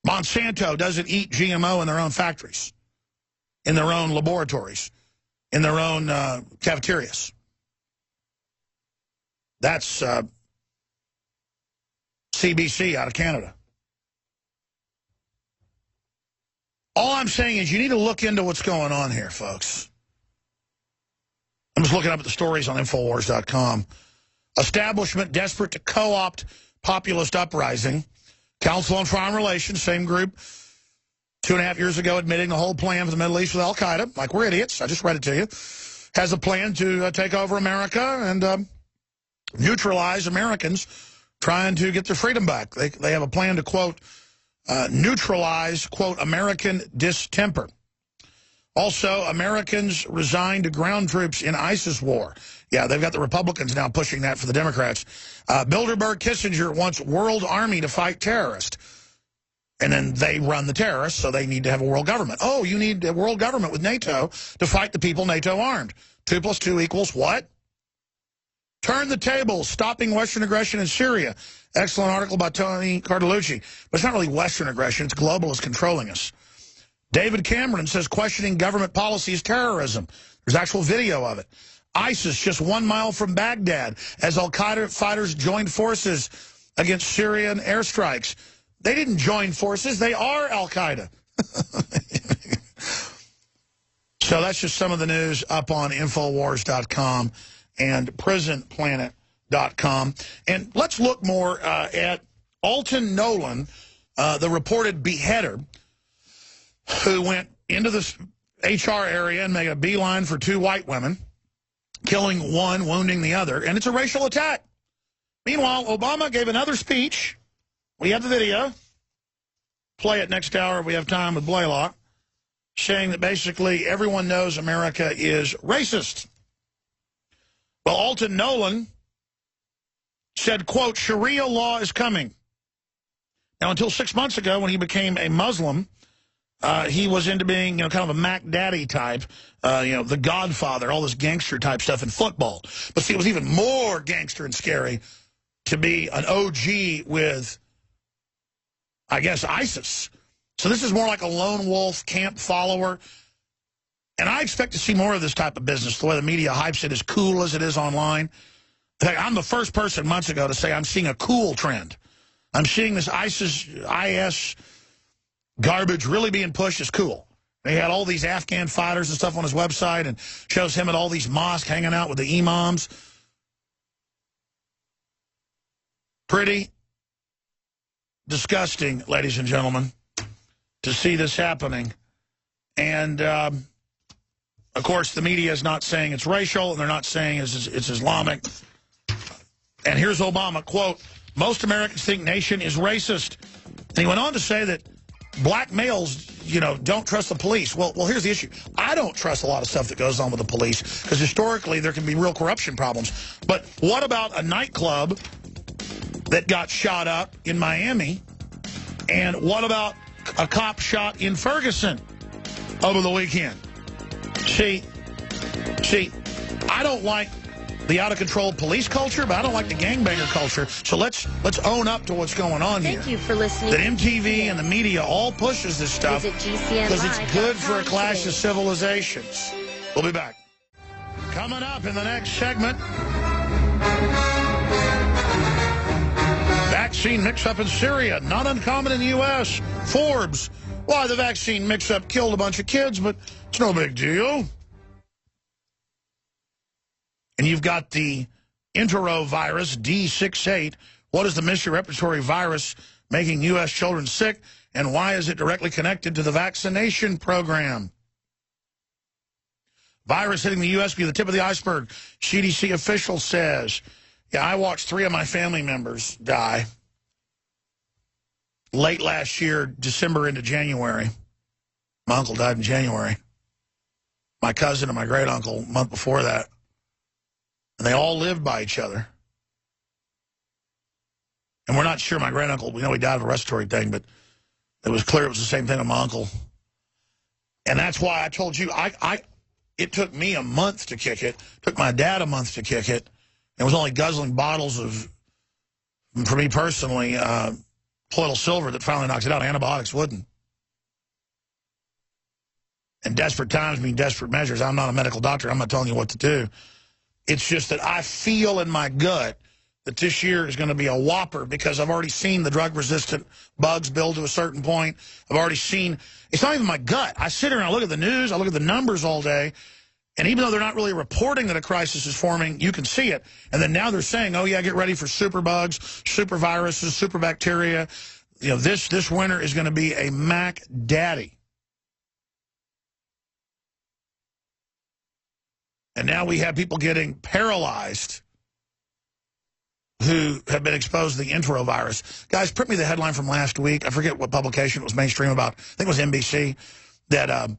Monsanto doesn't eat GMO in their own factories, in their own laboratories, in their own cafeterias. That's CBC out of Canada. All I'm saying is you need to look into what's going on here, folks. I'm just looking up at the stories on Infowars.com. Establishment desperate to co-opt populist uprising. Council on Foreign Relations, same group, 2.5 years ago admitting the whole plan for the Middle East with al-Qaeda, like we're idiots, I just read it to you, has a plan to take over America and neutralize Americans trying to get their freedom back. They have a plan to, quote, neutralize, quote, American distemper. Also, Americans resigned to ground troops in ISIS war. Yeah, they've got the Republicans now pushing that for the Democrats. Bilderberg Kissinger wants world army to fight terrorists. And then they run the terrorists, so they need to have a world government. Oh, you need a world government with NATO to fight the people NATO armed. 2 + 2 = what? Turn the tables, stopping Western aggression in Syria. Excellent article by Tony Cardalucci. But it's not really Western aggression, it's globalists controlling us. David Cameron says questioning government policy is terrorism. There's actual video of it. ISIS just 1 mile from Baghdad as al-Qaeda fighters joined forces against Syrian airstrikes. They didn't join forces. They are al-Qaeda. So that's just some of the news up on Infowars.com and PrisonPlanet.com. And let's look more at Alton Nolan, the reported beheader, who went into this HR area and made a beeline for 2 white women, killing one, wounding the other, and it's a racial attack. Meanwhile, Obama gave another speech. We have the video. Play it next hour if we have time with Blaylock, saying that basically everyone knows America is racist. Well, Alton Nolan said, quote, Sharia law is coming. Now, until 6 months ago when he became a Muslim, he was into being, kind of a Mac Daddy type, the Godfather, all this gangster type stuff in football. But see, it was even more gangster and scary to be an OG with, I guess, ISIS. So this is more like a lone wolf camp follower. And I expect to see more of this type of business, the way the media hypes it, as cool as it is online. In fact, I'm the first person months ago to say I'm seeing a cool trend. I'm seeing this IS garbage really being pushed as cool. He had all these Afghan fighters and stuff on his website and shows him at all these mosques hanging out with the imams. Pretty disgusting, ladies and gentlemen, to see this happening. And, of course, the media is not saying it's racial, and they're not saying it's Islamic. And here's Obama, quote, most Americans think nation is racist. And he went on to say that black males, don't trust the police. Well, here's the issue. I don't trust a lot of stuff that goes on with the police because historically there can be real corruption problems. But what about a nightclub that got shot up in Miami? And what about a cop shot in Ferguson over the weekend? See, I don't like the out-of-control police culture, but I don't like the gangbanger culture. So let's own up to what's going on here. Thank you for listening. That MTV and the media all pushes this stuff because it's good for a clash of civilizations. We'll be back. Coming up in the next segment, vaccine mix-up in Syria, not uncommon in the U.S. Forbes, why the vaccine mix-up killed a bunch of kids, but it's no big deal. And you've got the enterovirus, D68. What is the mystery respiratory virus making U.S. children sick, and why is it directly connected to the vaccination program? Virus hitting the U.S. be the tip of the iceberg, CDC official says. Yeah, I watched 3 of my family members die late last year, December into January. My uncle died in January. My cousin and my great-uncle a month before that. And they all lived by each other. And we're not sure my great-uncle, we know he died of a respiratory thing, but it was clear it was the same thing with my uncle. And that's why I told you, it took me a month to kick it. It took my dad a month to kick it. It was only guzzling bottles of, for me personally, colloidal silver that finally knocks it out. Antibiotics wouldn't. And desperate times mean desperate measures. I'm not a medical doctor. I'm not telling you what to do. It's just that I feel in my gut that this year is going to be a whopper because I've already seen the drug-resistant bugs build to a certain point. I've already seen, it's not even my gut. I sit here and I look at the news, I look at the numbers all day, and even though they're not really reporting that a crisis is forming, you can see it. And then now they're saying, oh, yeah, get ready for super bugs, super viruses, super bacteria. you know, this winter is going to be a Mac Daddy. And now we have people getting paralyzed who have been exposed to the enterovirus. Guys, print me the headline from last week. I forget what publication it was mainstream about. I think it was NBC. That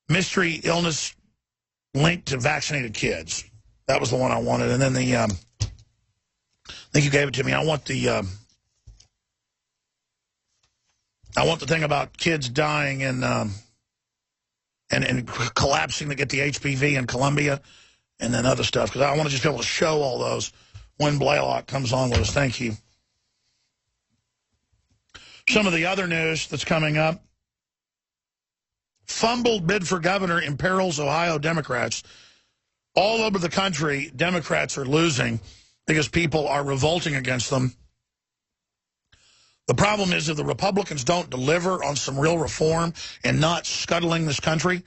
mystery illness linked to vaccinated kids. That was the one I wanted. And then the, I think you gave it to me. I want the thing about kids dying and collapsing to get the HPV in Colombia, and then other stuff, because I want to just be able to show all those when Blaylock comes on with us. Thank you. Some of the other news that's coming up. Fumbled bid for governor imperils Ohio Democrats. All over the country, Democrats are losing because people are revolting against them. The problem is if the Republicans don't deliver on some real reform and not scuttling this country,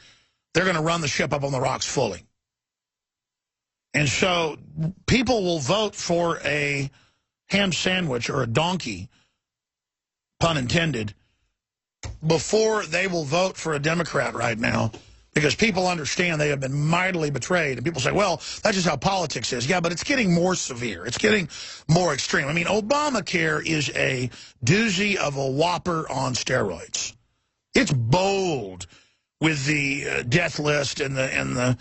they're going to run the ship up on the rocks fully. And so people will vote for a ham sandwich or a donkey, pun intended, before they will vote for a Democrat right now, because people understand they have been mightily betrayed. And people say, well, that's just how politics is. Yeah, but it's getting more severe. It's getting more extreme. I mean, Obamacare is a doozy of a whopper on steroids. It's bold with the death list and the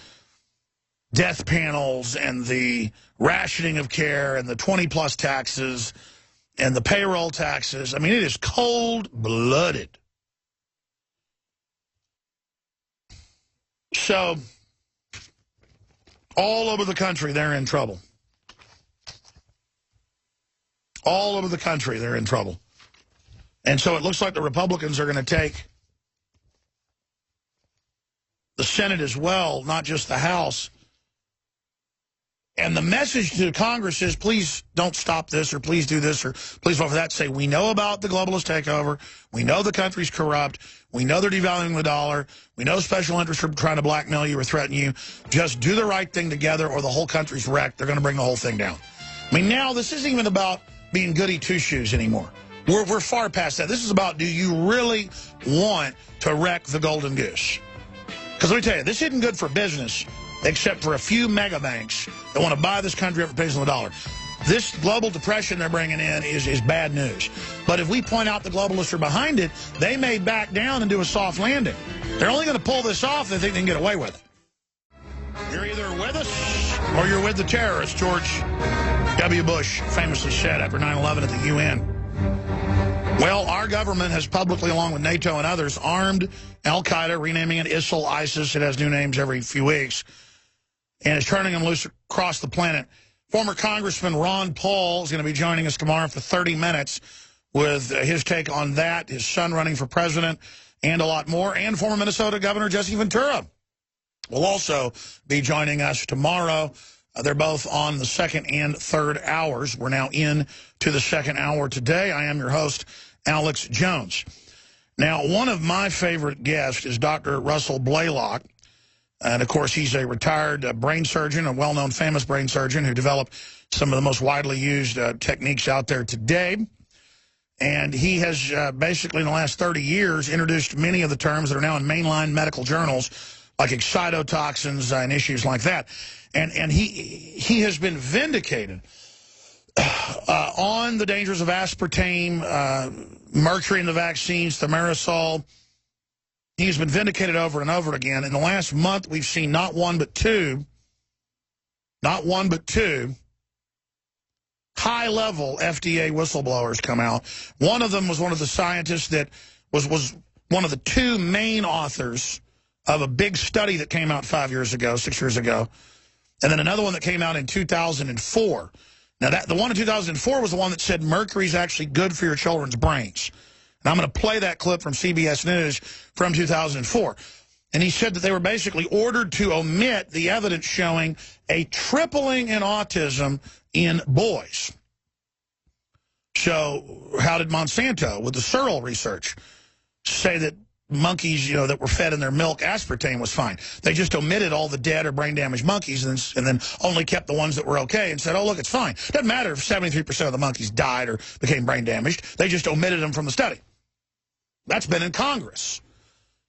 death panels and the rationing of care and the 20-plus taxes and the payroll taxes. I mean, it is cold-blooded. So, all over the country, they're in trouble. All over the country, they're in trouble. And so it looks like the Republicans are going to take the Senate as well, not just the House. And the message to Congress is, please don't stop this, or please do this, or please vote for that. Say, we know about the globalist takeover. We know the country's corrupt. We know they're devaluing the dollar. We know special interests are trying to blackmail you or threaten you. Just do the right thing together or the whole country's wrecked. They're going to bring the whole thing down. I mean, now this isn't even about being goody two-shoes anymore. We're far past that. This is about, do you really want to wreck the golden goose? Because let me tell you, this isn't good for business, except for a few mega banks that want to buy this country up for pennies on the dollar. This global depression they're bringing in is bad news. But if we point out the globalists are behind it, they may back down and do a soft landing. They're only going to pull this off if they think they can get away with it. You're either with us or you're with the terrorists, George W. Bush famously said after 9/11 at the UN. Well, our government has publicly, along with NATO and others, armed al-Qaeda, renaming it ISIL, ISIS. It has new names every few weeks, and is turning them loose across the planet. Former Congressman Ron Paul is going to be joining us tomorrow for 30 minutes with his take on that, his son running for president, and a lot more. And former Minnesota Governor Jesse Ventura will also be joining us tomorrow. They're both on the second and third hours. We're now in to the second hour today. I am your host, Alex Jones. Now, one of my favorite guests is Dr. Russell Blaylock. And, of course, he's a retired brain surgeon, a well-known famous brain surgeon who developed some of the most widely used techniques out there today. And he has basically in the last 30 years introduced many of the terms that are now in mainline medical journals, like excitotoxins and issues like that. And he has been vindicated on the dangers of aspartame, mercury in the vaccines, thimerosal. He's been vindicated over and over again. In the last month, we've seen not one but two high-level FDA whistleblowers come out. One of them was one of the scientists that was one of the two main authors of a big study that came out 6 years ago. And then another one that came out in 2004. Now, the one in 2004 was the one that said mercury's actually good for your children's brains. And I'm going to play that clip from CBS News from 2004. And he said that they were basically ordered to omit the evidence showing a tripling in autism in boys. So how did Monsanto, with the Searle research, say that monkeys, that were fed in their milk aspartame was fine. They just omitted all the dead or brain-damaged monkeys and then only kept the ones that were okay and said, oh, look, it's fine. Doesn't matter if 73% of the monkeys died or became brain-damaged. They just omitted them from the study. That's been in Congress.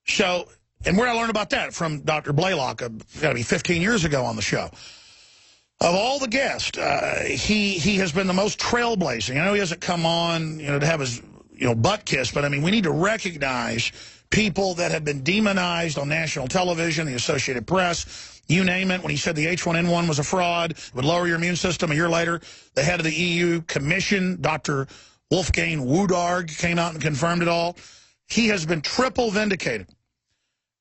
So, and where I learned about that? From Dr. Blaylock, got to be 15 years ago on the show. Of all the guests, he has been the most trailblazing. I know he hasn't come on, to have his, butt kissed, but I mean, we need to recognize people that have been demonized on national television, the Associated Press, you name it. When he said the H1N1 was a fraud, it would lower your immune system. A year later, the head of the EU Commission, Dr. Wolfgang Wodarg, came out and confirmed it all. He has been triple vindicated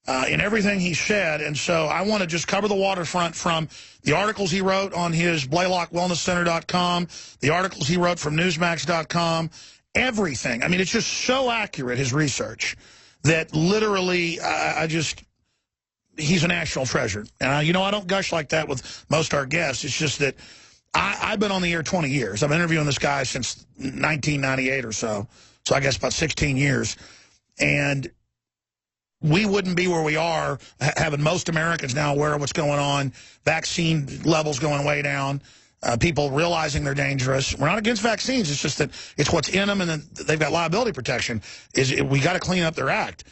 in everything he said, and so I want to just cover the waterfront from the articles he wrote on his BlaylockWellnessCenter.com, the articles he wrote from Newsmax.com, everything. I mean, it's just so accurate, his research, that literally he's a national treasure. And, I don't gush like that with most of our guests. It's just that I've been on the air 20 years. I've been interviewing this guy since 1998 or so I guess about 16 years. And we wouldn't be where we are having most Americans now aware of what's going on, vaccine levels going way down, people realizing they're dangerous. We're not against vaccines. It's just that it's what's in them, and then they've got liability protection. We got to clean up their act.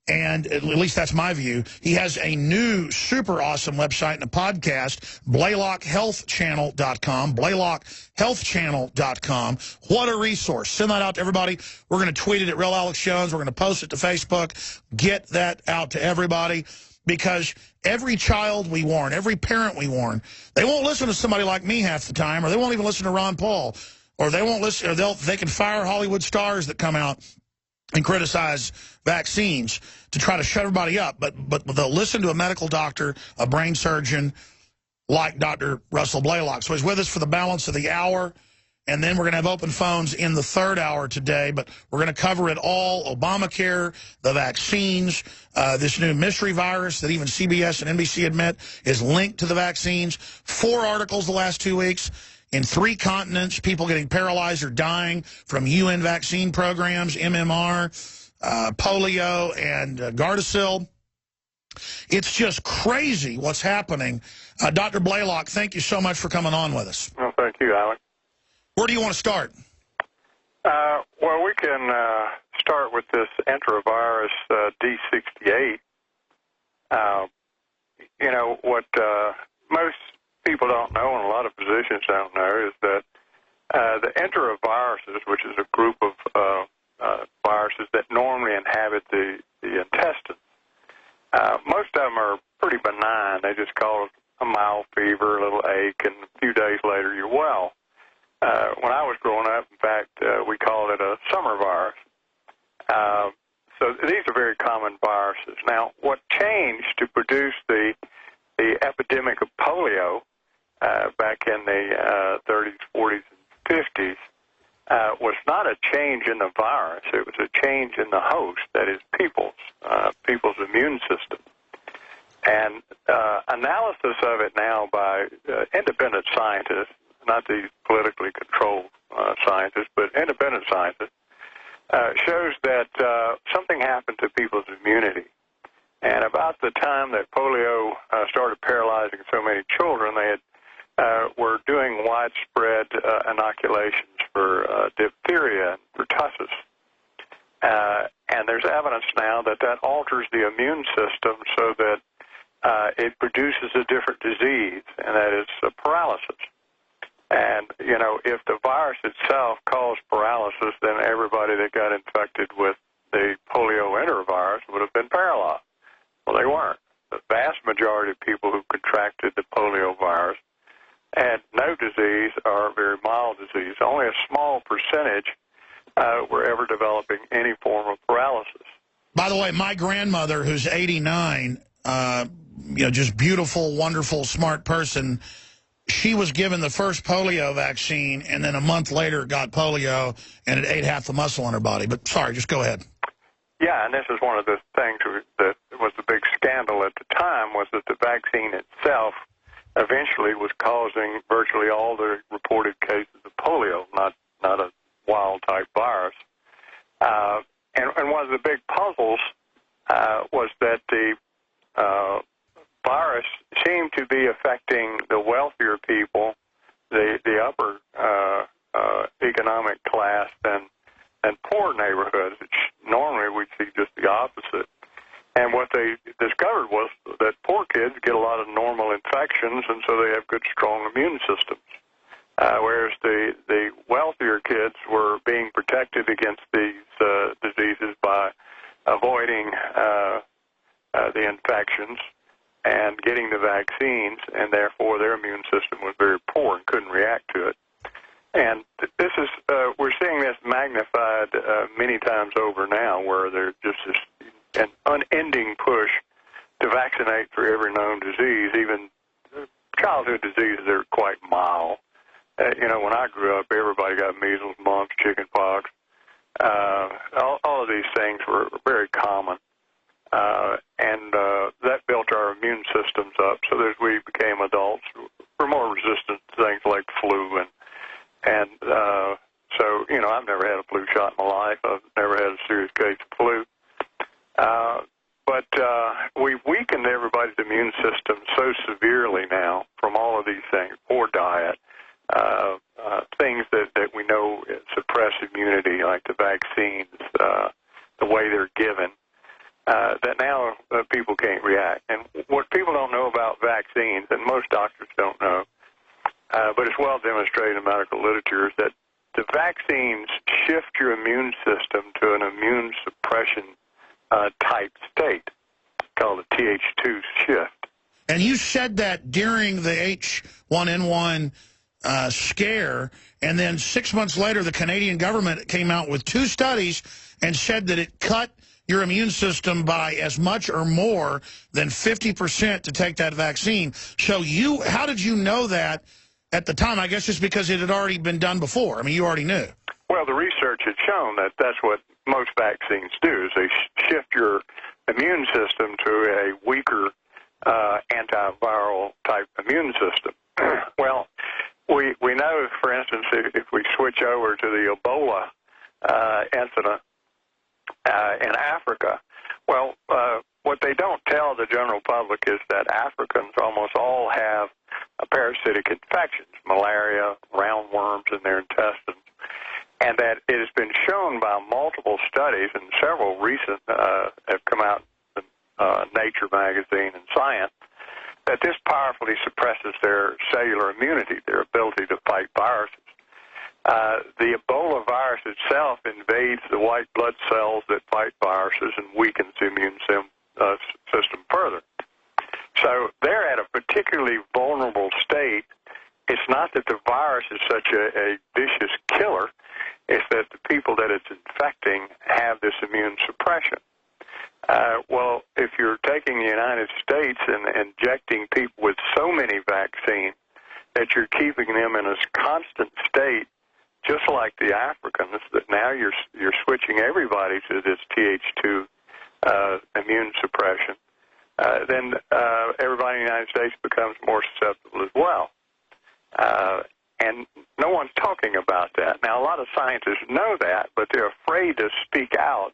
And at least that's my view. He has a new super awesome website and a podcast, BlaylockHealthChannel.com, BlaylockHealthChannel.com. What a resource. Send that out to everybody. We're going to tweet it at Real Alex Jones. We're going to post it to Facebook. Get that out to everybody, because every child we warn, every parent we warn, they won't listen to somebody like me half the time, or they won't even listen to Ron Paul, or they won't listen, or they can fire Hollywood stars that come out and criticize vaccines to try to shut everybody up. But they'll listen to a medical doctor, a brain surgeon, like Dr. Russell Blaylock. So he's with us for the balance of the hour, and then we're going to have open phones in the third hour today. But we're going to cover it all: Obamacare, the vaccines, this new mystery virus that even CBS and NBC admit is linked to the vaccines. 4 articles the last 2 weeks. In 3 continents, people getting paralyzed or dying from UN vaccine programs, MMR, polio, and Gardasil. It's just crazy what's happening. Dr. Blaylock, thank you so much for coming on with us. Well, thank you, Alex. Where do you want to start? Well, we can start with this enterovirus D68. What most people don't know, and a lot of physicians don't know, is that the enteroviruses, which is a group of viruses that normally inhabit the intestines, most of them are pretty benign. They just cause a mild fever, a little ache, and a few days later you're well. When I was growing up, in fact, we called it a summer virus. So these are very common viruses. Now, what changed to produce the epidemic of polio back in the 30s, 40s, and 50s was not a change in the virus. It was a change in the host, that is people's immune system. And analysis of it now by independent scientists, not these politically controlled scientists, but independent scientists, shows that something happened to people's immunity. And about the time that polio started paralyzing so many children, they had were doing widespread inoculations for diphtheria and pertussis. And there's evidence now that alters the immune system so that it produces a different disease, and that is paralysis. And, if the virus itself caused paralysis, then everybody that got infected with the polio enterovirus would have been paralyzed. Well, they weren't. The vast majority of people who contracted the polio virus had no disease or very mild disease. Only a small percentage were ever developing any form of paralysis. By the way, my grandmother, who's 89, just beautiful, wonderful, smart person, she was given the first polio vaccine, and then a month later got polio, and it ate half the muscle in her body. But sorry, just go ahead. Yeah, and this is one of the things that was the big scandal at the time, was that the vaccine itself eventually was causing virtually all the reported cases of polio, not a wild-type virus. And one of the big puzzles was that the virus seemed to be affecting the wealthier people, the upper economic class, and poor neighborhoods, which normally we'd see just the opposite. And what they discovered was that poor kids get a lot of normal infections, and so they have good, strong immune systems. Whereas the wealthier kids were being protected against these diseases by avoiding the infections and getting the vaccines, and therefore their immune system was very poor and couldn't react to it. And this is we're seeing this magnified many times over now, where there's just an unending push to vaccinate for every known disease, even childhood diseases that are quite mild. When I grew up, everybody got measles, mumps, chicken pox. All of these things were very common. And that built our immune systems up so that as we became adults, we're more resistant to things like flu. And so, I've never had a flu shot in my life. I've never had a serious case of flu. But we've weakened everybody's immune system so severely now from all of these things, poor diet, things that we know suppress immunity, like the vaccines, the way they're given, that now people can't react. And what people don't know about vaccines, and most doctors don't know, but it's well demonstrated in medical literature, is that the vaccines shift your immune system to an immune suppression type state called the Th2 shift. And you said that during the H1N1 scare, and then 6 months later the Canadian government came out with 2 studies and said that it cut your immune system by as much or more than 50% to take that vaccine. So how did you know that at the time? I guess just because it had already been done before. I mean, you already knew. Well, the research had shown that that's what most vaccines do, is they shift your immune system to a weaker antiviral type immune system. Well, we know, for instance, if we switch over to the Ebola incident in Africa, well, what they don't tell the general public is that Africans almost all have parasitic infections, malaria, roundworms in their intestines, and that it has been shown by multiple studies, and several recent have come out in Nature magazine and Science, that this powerfully suppresses their cellular immunity, their ability to fight viruses. The Ebola virus itself invades the white blood cells that fight viruses and weakens the immune system further. So they're at a particularly vulnerable state. It's not that the virus is such a vicious killer. It's that the people that it's infecting have this immune suppression. Well, if you're taking the United States and injecting people with so many vaccines that you're keeping them in a constant state, just like the Africans, that now you're switching everybody to this Th2 immune suppression, then everybody in the United States becomes more susceptible as well. And no one's talking about that. Now, a lot of scientists know that, but they're afraid to speak out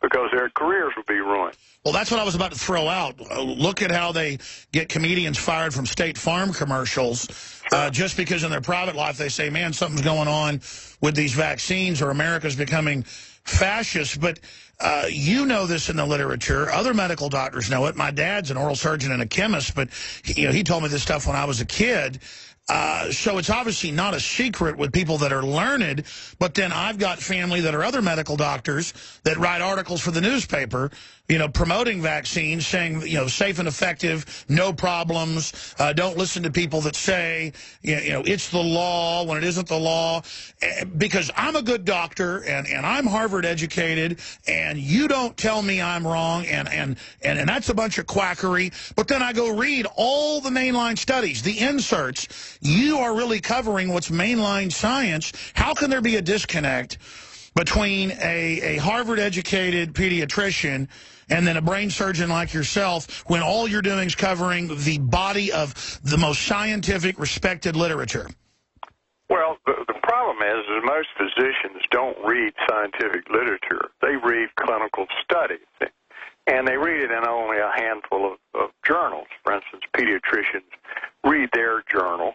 because their careers will be ruined. Well, that's what I was about to throw out. Look at how they get comedians fired from State Farm commercials just because in their private life they say, man, something's going on with these vaccines or America's becoming fascist. But you know this in the literature. Other medical doctors know it. My dad's an oral surgeon and a chemist, but he told me this stuff when I was a kid. So it's obviously not a secret with people that are learned, but then I've got family that are other medical doctors that write articles for the newspaper, promoting vaccines, saying, safe and effective, no problems, don't listen to people that say, it's the law when it isn't the law, because I'm a good doctor and I'm Harvard educated and you don't tell me I'm wrong and that's a bunch of quackery. But then I go read all the mainline studies, the inserts. You are really covering what's mainline science. How can there be a disconnect between a Harvard-educated pediatrician and then a brain surgeon like yourself when all you're doing is covering the body of the most scientific, respected literature? Well, the problem is most physicians don't read scientific literature. They read clinical studies. and they read it in only a handful of journals. For instance, pediatricians read their journal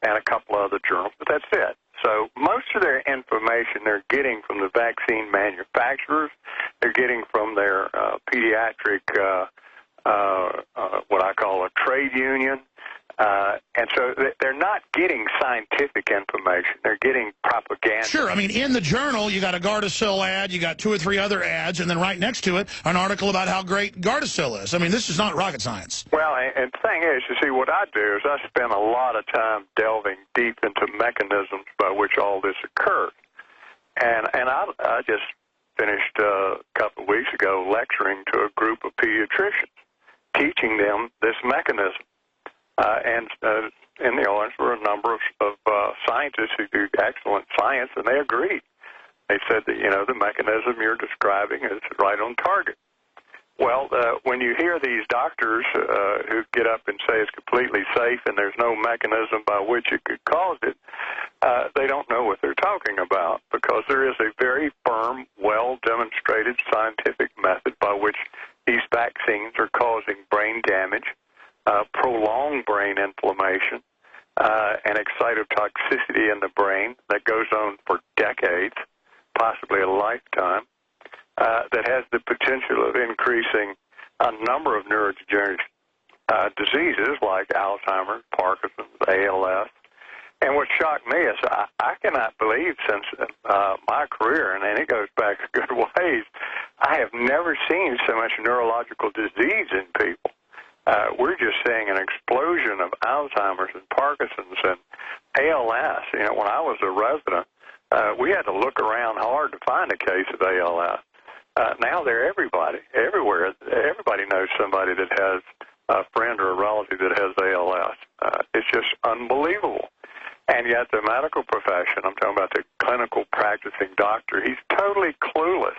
and a couple other journals, but that's it. So most of their information they're getting from the vaccine manufacturers. They're getting from their pediatric, what I call a trade union. And so they're not getting scientific information. They're getting propaganda. Sure. I mean, in the journal, you got a Gardasil ad, you got 2 or 3 other ads, and then right next to it, an article about how great Gardasil is. I mean, this is not rocket science. Well, and the thing is, you see, what I do is I spend a lot of time delving deep into mechanisms by which all this occurs. And I just finished a couple of weeks ago lecturing to a group of pediatricians, teaching them this mechanism. And in the audience were a number of scientists who do excellent science, and they agreed. They said that, the mechanism you're describing is right on target. Well, when you hear these doctors who get up and say it's completely safe and there's no mechanism by which it could cause it, they don't know what they're talking about, because there is a very firm, well-demonstrated scientific method by which these vaccines are causing brain damage, prolonged brain inflammation, and excitotoxicity in the brain that goes on for decades, possibly a lifetime, that has the potential of increasing a number of neurodegenerative diseases like Alzheimer's, Parkinson's, ALS. And what shocked me is I cannot believe, since my career, and it goes back a good ways, I have never seen so much neurological disease in people. We're just seeing an explosion of Alzheimer's and Parkinson's and ALS. When I was a resident, we had to look around hard to find a case of ALS. Now they're everywhere. Everybody knows somebody that has a friend or a relative that has ALS. It's just unbelievable. And yet the medical profession, I'm talking about the clinical practicing doctor, he's totally clueless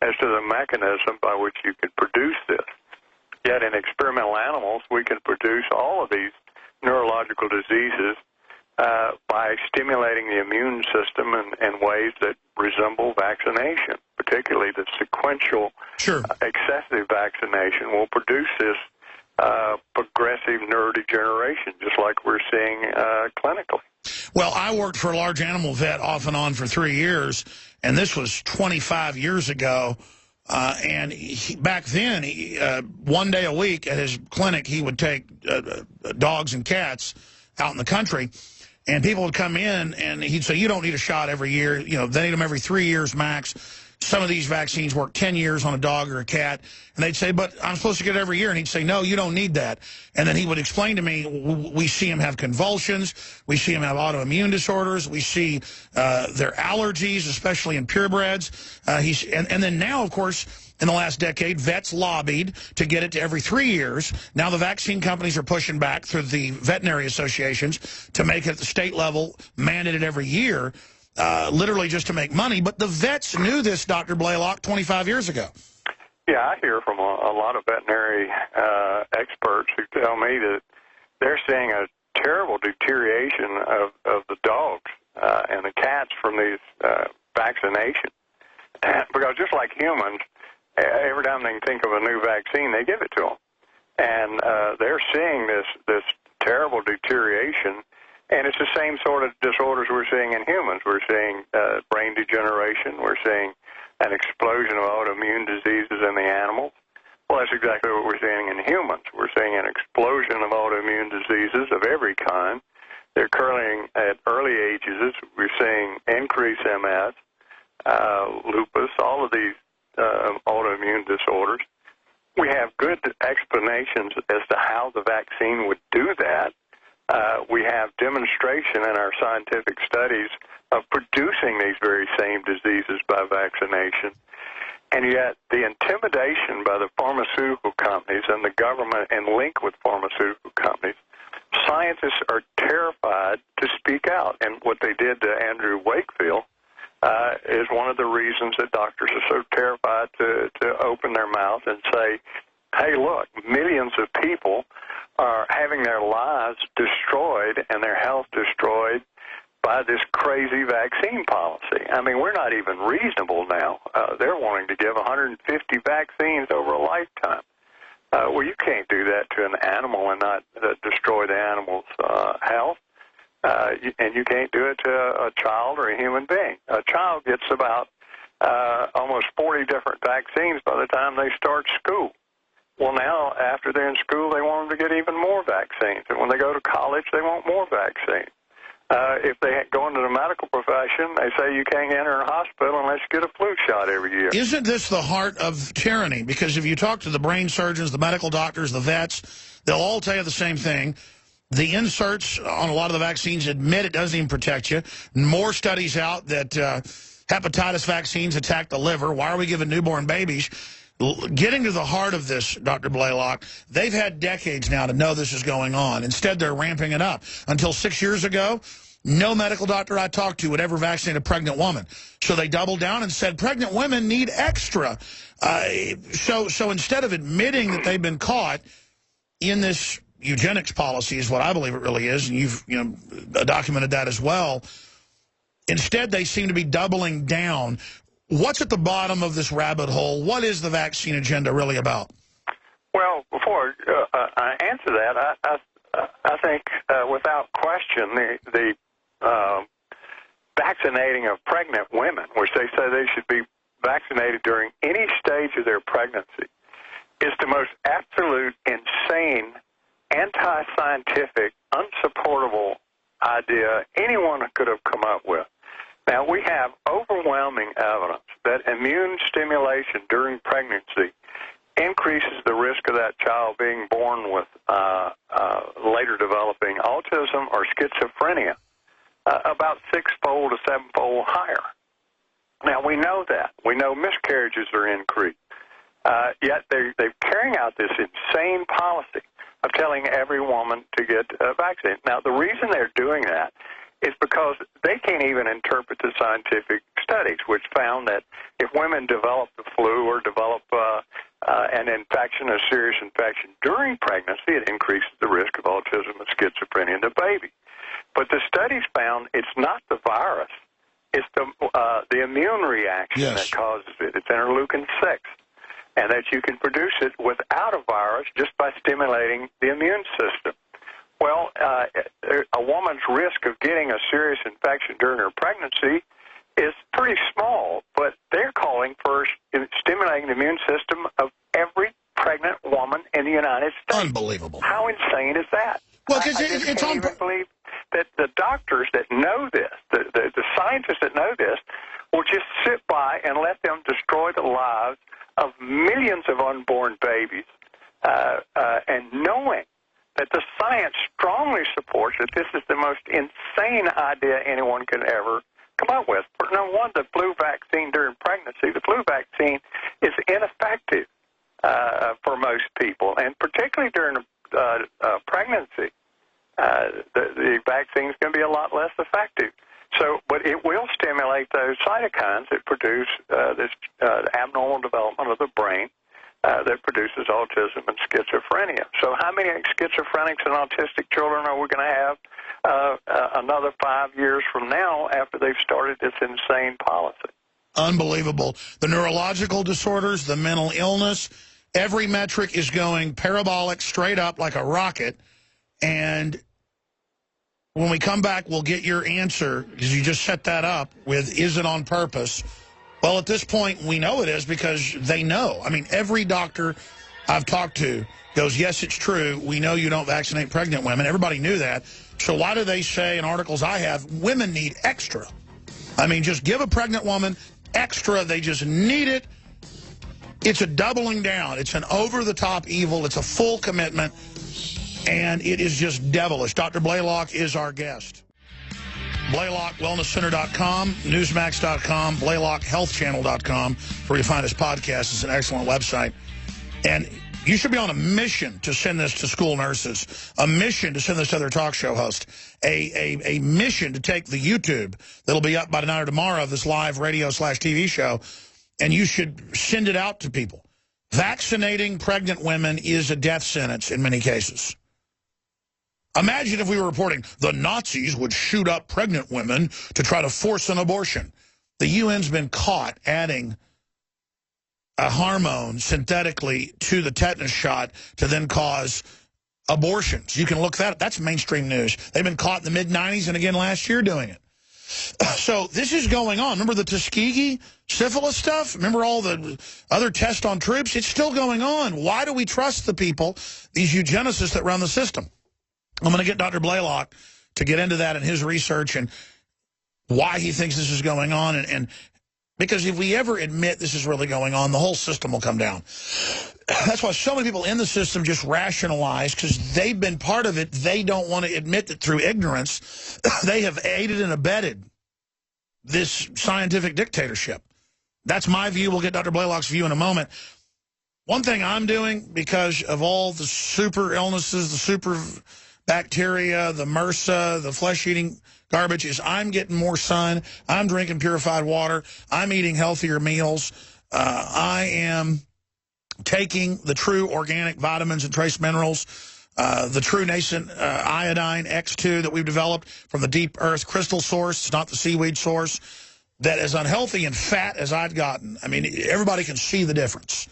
as to the mechanism by which you can produce this. Yet in experimental animals, we can produce all of these neurological diseases by stimulating the immune system in ways that resemble vaccination, particularly the sequential excessive vaccination will produce this progressive neurodegeneration, just like we're seeing clinically. Well, I worked for a large animal vet off and on for 3 years, and this was 25 years ago. And back then, 1 day a week at his clinic, he would take dogs and cats out in the country, and people would come in, and he'd say, you don't need a shot every year. They need them every 3 years max. Some of these vaccines work 10 years on a dog or a cat. And they'd say, but I'm supposed to get it every year. And he'd say, no, you don't need that. And then he would explain to me, we see him have convulsions. We see him have autoimmune disorders. We see their allergies, especially in purebreds. And then now, of course, in the last decade, vets lobbied to get it to every 3 years. Now the vaccine companies are pushing back through the veterinary associations to make it at the state level, mandated every year. Literally just to make money. But the vets knew this, Dr. Blaylock, 25 years ago. Yeah, I hear from a lot of veterinary experts who tell me that they're seeing a terrible deterioration of the dogs and the cats from these vaccinations. Because just like humans, every time they can think of a new vaccine, they give it to them. And they're seeing this terrible deterioration. And it's the same sort of disorders we're seeing in humans. We're seeing brain degeneration. We're seeing an explosion of autoimmune diseases in the animals. Well, that's exactly what we're seeing in humans. We're seeing an explosion of autoimmune diseases of every kind. They're occurring at early ages. We're seeing increased MS, lupus, all of these autoimmune disorders. We have good explanations as to how the vaccine would do that. We have demonstration in our scientific studies of producing these very same diseases by vaccination. And yet the intimidation by the pharmaceutical companies and the government in link with pharmaceutical companies, scientists are terrified to speak out. And what they did to Andrew Wakefield is one of the reasons that doctors are so terrified to open their mouth and say, hey, look, millions of people are having their lives destroyed and their health destroyed by this crazy vaccine policy. I mean, we're not even reasonable now. They're wanting to give 150 vaccines over a lifetime. Well, you can't do that to an animal and not destroy the animal's health. And you can't do it to a child or a human being. A child gets about almost 40 different vaccines by the time they start school. Well, now, after they're in school, they want them to get even more vaccines. And when they go to college, they want more vaccines. If they go into the medical profession, they say you can't enter a hospital unless you get a flu shot every year. Isn't this the heart of tyranny? Because if you talk to the brain surgeons, the medical doctors, the vets, they'll all tell you the same thing. The inserts on a lot of the vaccines admit it doesn't even protect you. More studies out that hepatitis vaccines attack the liver. Why are we giving newborn babies? Getting to the heart of this, Dr. Blaylock, they've had decades now to know this is going on. Instead, they're ramping it up. Until 6 years ago, no medical doctor I talked to would ever vaccinate a pregnant woman. So they doubled down and said pregnant women need extra. So instead of admitting that they've been caught in this eugenics policy is what I believe it really is, and you've documented that as well, instead they seem to be doubling down. What's at the bottom of this rabbit hole? What is the vaccine agenda really about? Well, before I answer that, I think without question the vaccinating of pregnant women, which they say they should be vaccinated during any stage of their pregnancy, is the most absolute, insane, anti-scientific, unsupportable idea anyone could have come up with. Now, we have overwhelming evidence that immune stimulation during pregnancy increases the risk of that child being born with later developing autism or schizophrenia about 6-fold to 7-fold higher. Now, we know that. We know miscarriages are increased. Yet they're carrying out this insane policy of telling every woman to get a vaccine. Now, the reason they're doing that is because they can't even interpret the scientific studies, which found that if women develop the flu or develop an infection, a serious infection during pregnancy, it increases the risk of autism and schizophrenia in the baby. But the studies found it's not the virus, it's the immune reaction that causes it. It's interleukin-6, and that you can produce it without a virus just by stimulating the immune system. Well, a woman's risk of getting a serious infection during her pregnancy is pretty small, but they're calling for stimulating the immune system of every pregnant woman in the United States. Unbelievable. How insane is that? Well, because I just can't even believe that the doctors that know this, the scientists that know this, will just sit by and let them destroy the lives of millions of unborn babies, and knowing that the science strongly supports that this is the most insane idea anyone can ever come up with. For number one, the flu vaccine during pregnancy, the flu vaccine is ineffective for most people, and particularly during pregnancy, the vaccine is going to be a lot less effective. So, but it will stimulate those cytokines that produce this abnormal development of the brain that produces autism and schizophrenia. So how many schizophrenics and autistic children are we going to have another 5 years from now after they've started this insane policy? Unbelievable. The neurological disorders, the mental illness, every metric is going parabolic, straight up like a rocket. And when we come back, we'll get your answer, because you just set that up with, is it on purpose? Well, at this point, we know it is because they know. I mean, every doctor I've talked to goes, yes, it's true. We know you don't vaccinate pregnant women. Everybody knew that. So why do they say in articles I have, women need extra? I mean, just give a pregnant woman extra. They just need it. It's a doubling down. It's an over-the-top evil. It's a full commitment. And it is just devilish. Dr. Blaylock is our guest. BlaylockWellnessCenter.com, Newsmax.com, BlaylockHealthChannel.com, where you find his podcast. It's an excellent website. And you should be on a mission to send this to school nurses, a mission to send this to other talk show hosts, a mission to take the YouTube that'll be up by tonight or tomorrow of this live radio/TV show, and you should send it out to people. Vaccinating pregnant women is a death sentence in many cases. Imagine if we were reporting the Nazis would shoot up pregnant women to try to force an abortion. The UN's been caught adding a hormone synthetically to the tetanus shot to then cause abortions. You can look that up. That's mainstream news. They've been caught in the mid-90s and again last year doing it. So this is going on. Remember the Tuskegee syphilis stuff? Remember all the other tests on troops? It's still going on. Why do we trust the people, these eugenicists that run the system? I'm going to get Dr. Blaylock to get into that and his research and why he thinks this is going on. And because if we ever admit this is really going on, the whole system will come down. That's why so many people in the system just rationalize, because they've been part of it. They don't want to admit that through ignorance, they have aided and abetted this scientific dictatorship. That's my view. We'll get Dr. Blaylock's view in a moment. One thing I'm doing, because of all the super illnesses, the super bacteria, the MRSA, the flesh-eating garbage, is I'm getting more sun. I'm drinking purified water. I'm eating healthier meals. I am taking the true organic vitamins and trace minerals, the true nascent iodine X2 that we've developed from the deep earth crystal source. It's not the seaweed source. That as unhealthy and fat as I'd gotten. I mean, everybody can see the difference.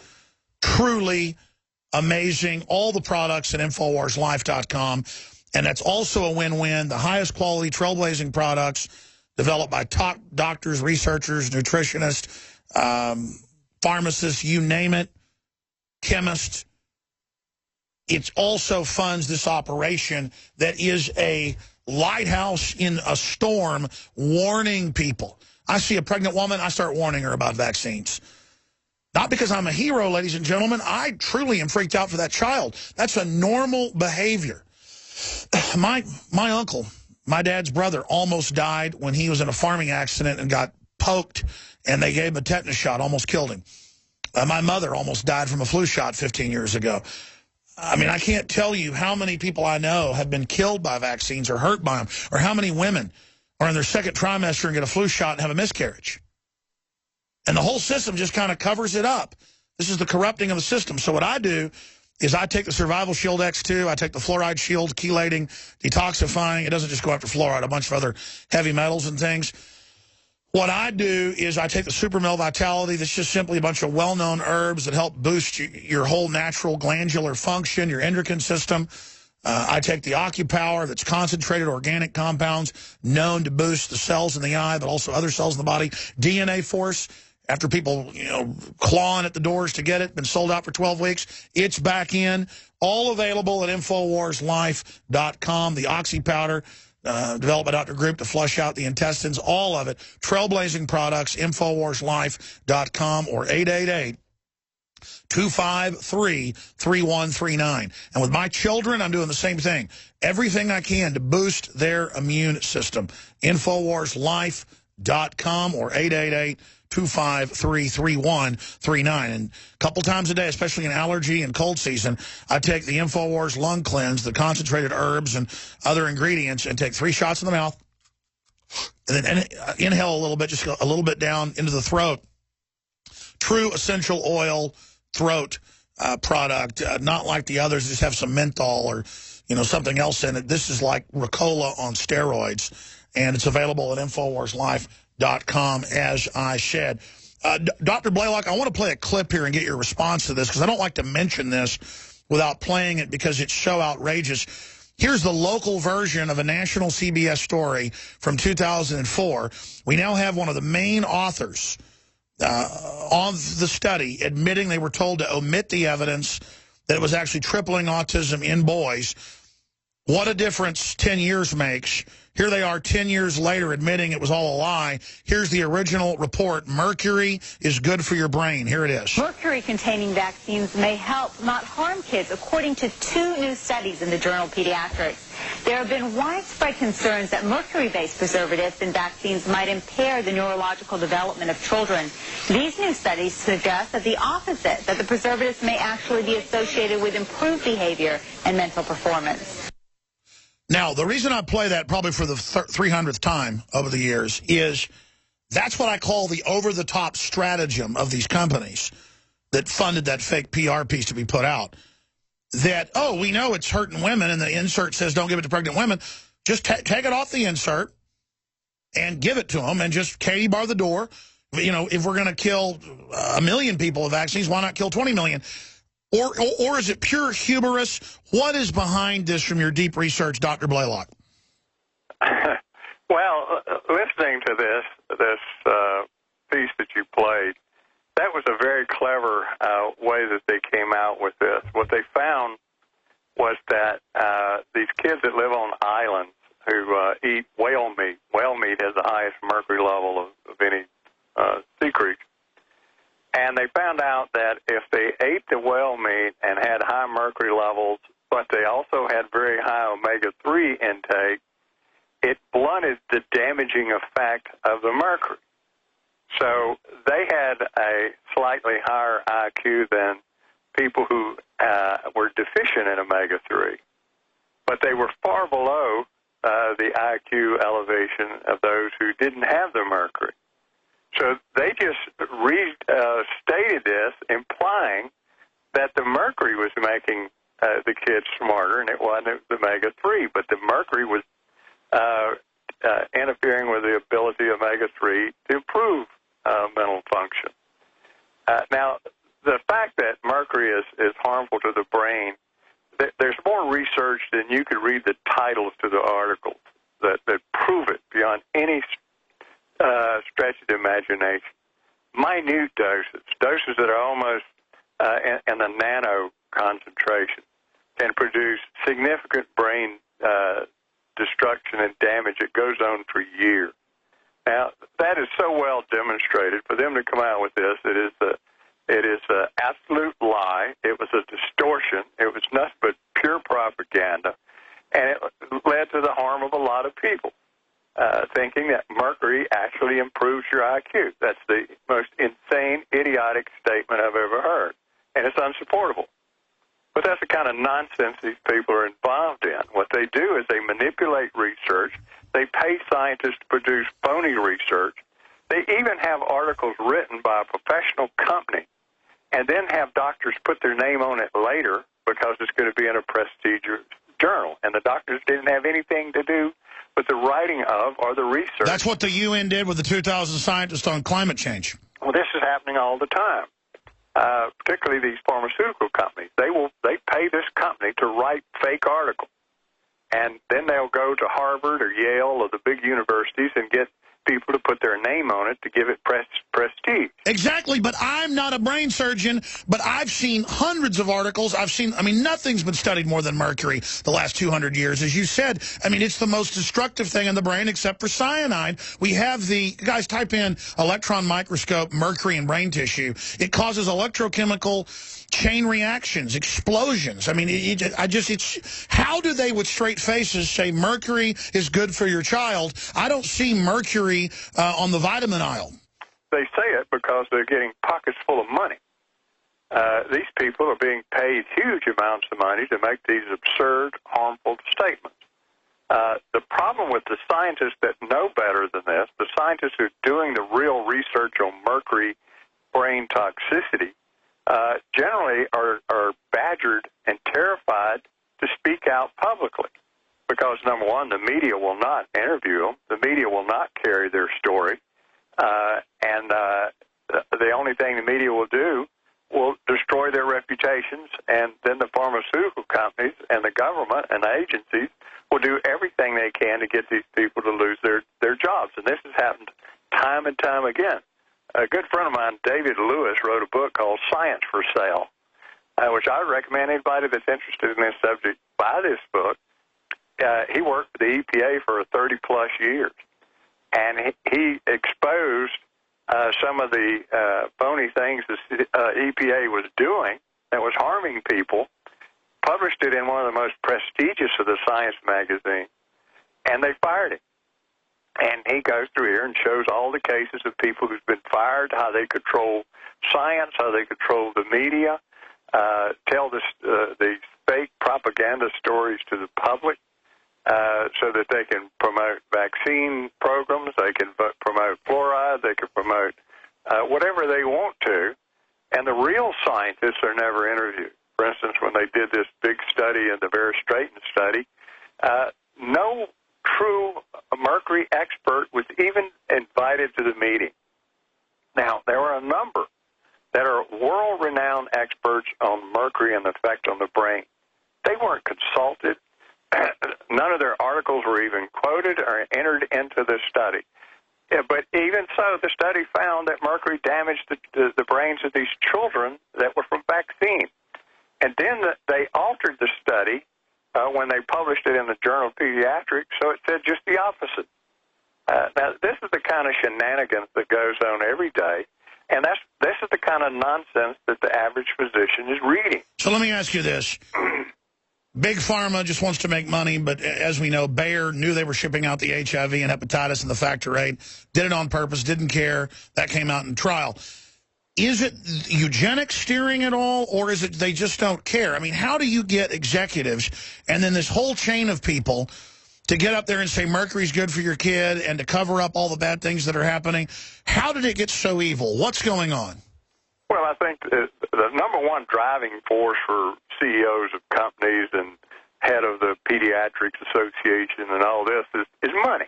Truly amazing. All the products at InfoWarsLife.com. And that's also a win-win. The highest quality trailblazing products developed by top doctors, researchers, nutritionists, pharmacists, you name it, chemists. It also funds this operation that is a lighthouse in a storm warning people. I see a pregnant woman, I start warning her about vaccines. Not because I'm a hero, ladies and gentlemen. I truly am freaked out for that child. That's a normal behavior. My uncle, my dad's brother, almost died when he was in a farming accident and got poked, and they gave him a tetanus shot, almost killed him. My mother almost died from a flu shot 15 years ago. I mean, I can't tell you how many people I know have been killed by vaccines or hurt by them, or how many women are in their second trimester and get a flu shot and have a miscarriage. And the whole system just kind of covers it up. This is the corrupting of the system. So what I do is I take the Survival Shield X2, I take the Fluoride Shield, chelating, detoxifying. It doesn't just go after fluoride, a bunch of other heavy metals and things. What I do is I take the Super Male Vitality. That's just simply a bunch of well-known herbs that help boost your whole natural glandular function, your endocrine system. I take the OcuPower, that's concentrated organic compounds known to boost the cells in the eye, but also other cells in the body. DNA Force, after people, clawing at the doors to get it, been sold out for 12 weeks. It's back in. All available at InfoWarsLife.com. The Oxy Powder, developed by Dr. Group to flush out the intestines, all of it. Trailblazing products, InfoWarsLife.com or 888-253-3139. And with my children, I'm doing the same thing. Everything I can to boost their immune system. InfoWarsLife.com or 888-253-3139. And a couple times a day, especially in allergy and cold season, I take the InfoWars Lung Cleanse, the concentrated herbs and other ingredients, and take 3 shots in the mouth. And then inhale a little bit, just a little bit down into the throat. True essential oil throat product, not like the others just have some menthol or something else in it. This is like Ricola on steroids, and it's available at InfoWarsLife.com, as I said. Dr. Blaylock, I want to play a clip here and get your response to this, because I don't like to mention this without playing it because it's so outrageous. Here's the local version of a national CBS story from 2004. We now have one of the main authors on the study admitting they were told to omit the evidence that it was actually tripling autism in boys. What a difference 10 years makes. Here they are 10 years later admitting it was all a lie. Here's the original report. Mercury is good for your brain. Here it is. Mercury-containing vaccines may help, not harm kids, according to 2 new studies in the journal Pediatrics. There have been widespread concerns that mercury-based preservatives in vaccines might impair the neurological development of children. These new studies suggest that the opposite, that the preservatives may actually be associated with improved behavior and mental performance. Now, the reason I play that probably for the 300th time over the years is that's what I call the over-the-top stratagem of these companies that funded that fake PR piece to be put out. that, oh, we know it's hurting women, and the insert says don't give it to pregnant women. Just take it off the insert and give it to them, and just Katie bar the door. You know, if we're going to kill 1 million people with vaccines, why not kill 20 million? Or is it pure hubris? What is behind this from your deep research, Dr. Blaylock? Well, listening to this piece that you played, that was a very clever way that they came out with this. What they found was that these kids that live on islands who eat whale meat has the highest mercury level of any sea creature. And they found out that if they ate the whale meat and had high mercury levels, but they also had very high omega-3 intake, it blunted the damaging effect of the mercury. So they had a slightly higher IQ than people who were deficient in omega-3. But they were far below the IQ elevation of those who didn't have the mercury. So they just restated this, implying that the mercury was making the kids smarter, and it wasn't the omega-3, but the mercury was interfering with the ability of omega-3 to improve mental function. Now, the fact that mercury is harmful to the brain, there's more research than you could read the titles to the articles that prove it beyond any stretch of the imagination. Minute doses that are almost in the nano concentration, can produce significant brain destruction and damage that goes on for years. Now, that is so well demonstrated. For them to come out with this, it is an absolute lie. It was a distortion. It was nothing but pure propaganda, and it led to the harm of a lot of people, thinking that mercury actually improves your IQ. That's the most insane, idiotic statement I've ever heard, and it's unsupportable. But that's the kind of nonsense these people are involved in. What they do is they manipulate research. They pay scientists to produce phony research. They even have articles written by a professional company and then have doctors put their name on it later because it's going to be in a prestigious journal. And the doctors didn't have anything to do with the writing of or the research. That's what the UN did with the 2,000 scientists on climate change. Well, this is happening all the time. Particularly these pharmaceutical companies. They pay this company to write fake articles. And then they'll go to Harvard or Yale or the big universities and get people to put their name on it to give it prestige. Exactly, but I'm not a brain surgeon, but I've seen hundreds of articles. Nothing's been studied more than mercury the last 200 years. As you said, it's the most destructive thing in the brain except for cyanide. We have guys type in electron microscope, mercury in brain tissue. It causes electrochemical chain reactions, explosions. How do they with straight faces say mercury is good for your child? I don't see mercury on the vitamin aisle. They say it because they're getting pockets full of money. These people are being paid huge amounts of money to make these absurd, harmful statements. The problem with the scientists that know better than this, the scientists who are doing the real research on mercury brain toxicity, generally are badgered and terrified to speak out publicly. Because, number one, the media will not interview them. The media will not carry their story. And the only thing the media will do will destroy their reputations, and then the pharmaceutical companies and the government and the agencies will do everything they can to get these people to lose their jobs. And this has happened time and time again. A good friend of mine, David Lewis, wrote a book called Science for Sale, which I recommend anybody that's interested in this subject buy this book. He worked for the EPA for 30-plus years, and he exposed some of the phony things the EPA was doing that was harming people, published it in one of the most prestigious of the science magazines, and they fired him. And he goes through here and shows all the cases of people who've been fired, how they control science, how they control the media, tell these fake propaganda stories to the public, so that they can promote vaccine programs, they can promote fluoride, they can promote whatever they want to, and the real scientists are never interviewed. For instance, when they did this big study and the Vera Straiten study, no true mercury expert was even invited to the meeting. Now, there were a number that are world-renowned experts on mercury and the effect on the brain. They weren't consulted. None of their articles were even quoted or entered into the study. Yeah, but even so, the study found that mercury damaged the brains of these children that were from vaccine. And then they altered the study when they published it in the Journal of Pediatrics, so it said just the opposite. Now, this is the kind of shenanigans that goes on every day, and this is the kind of nonsense that the average physician is reading. So let me ask you this. Big Pharma just wants to make money, but as we know, Bayer knew they were shipping out the HIV and hepatitis and the factor VIII, did it on purpose, didn't care. That came out in trial. Is it eugenics steering it all, or is it they just don't care? I mean, how do you get executives and then this whole chain of people to get up there and say mercury's good for your kid and to cover up all the bad things that are happening? How did it get so evil? What's going on? Well, I think the number one driving force for CEOs of companies and head of the Pediatrics Association and all this is money.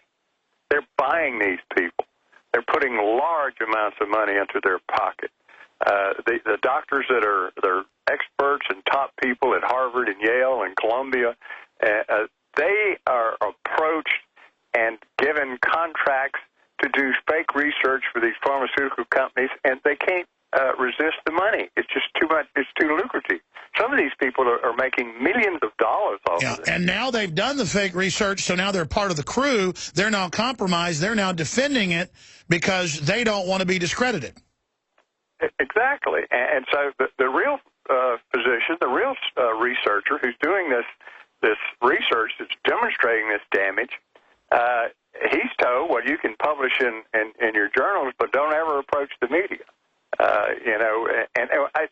They're buying these people. They're putting large amounts of money into their pocket. The doctors that are they're experts and top people at Harvard and Yale and Columbia, they are approached and given contracts to do fake research for these pharmaceutical companies, and they can't resist the money. It's just too much. It's too lucrative. Some of these people are making millions of dollars off of it. And now they've done the fake research, so now they're part of the crew. They're now compromised. They're now defending it because they don't want to be discredited. Exactly. And so the real physician, the real researcher who's doing this research that's demonstrating this damage, he's told, well, you can publish in your journals, but don't ever approach the media.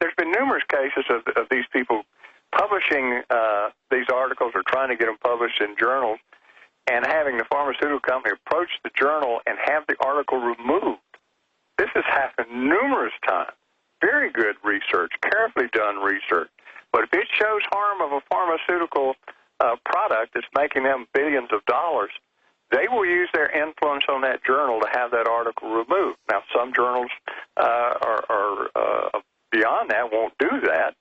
There's been numerous cases of these people publishing these articles or trying to get them published in journals and having the pharmaceutical company approach the journal and have the article removed. This has happened numerous times. Very good research, carefully done research. But if it shows harm of a pharmaceutical product that's making them billions of dollars, they will use their influence on that journal to have that article removed. Now, some journals are beyond that, won't do that,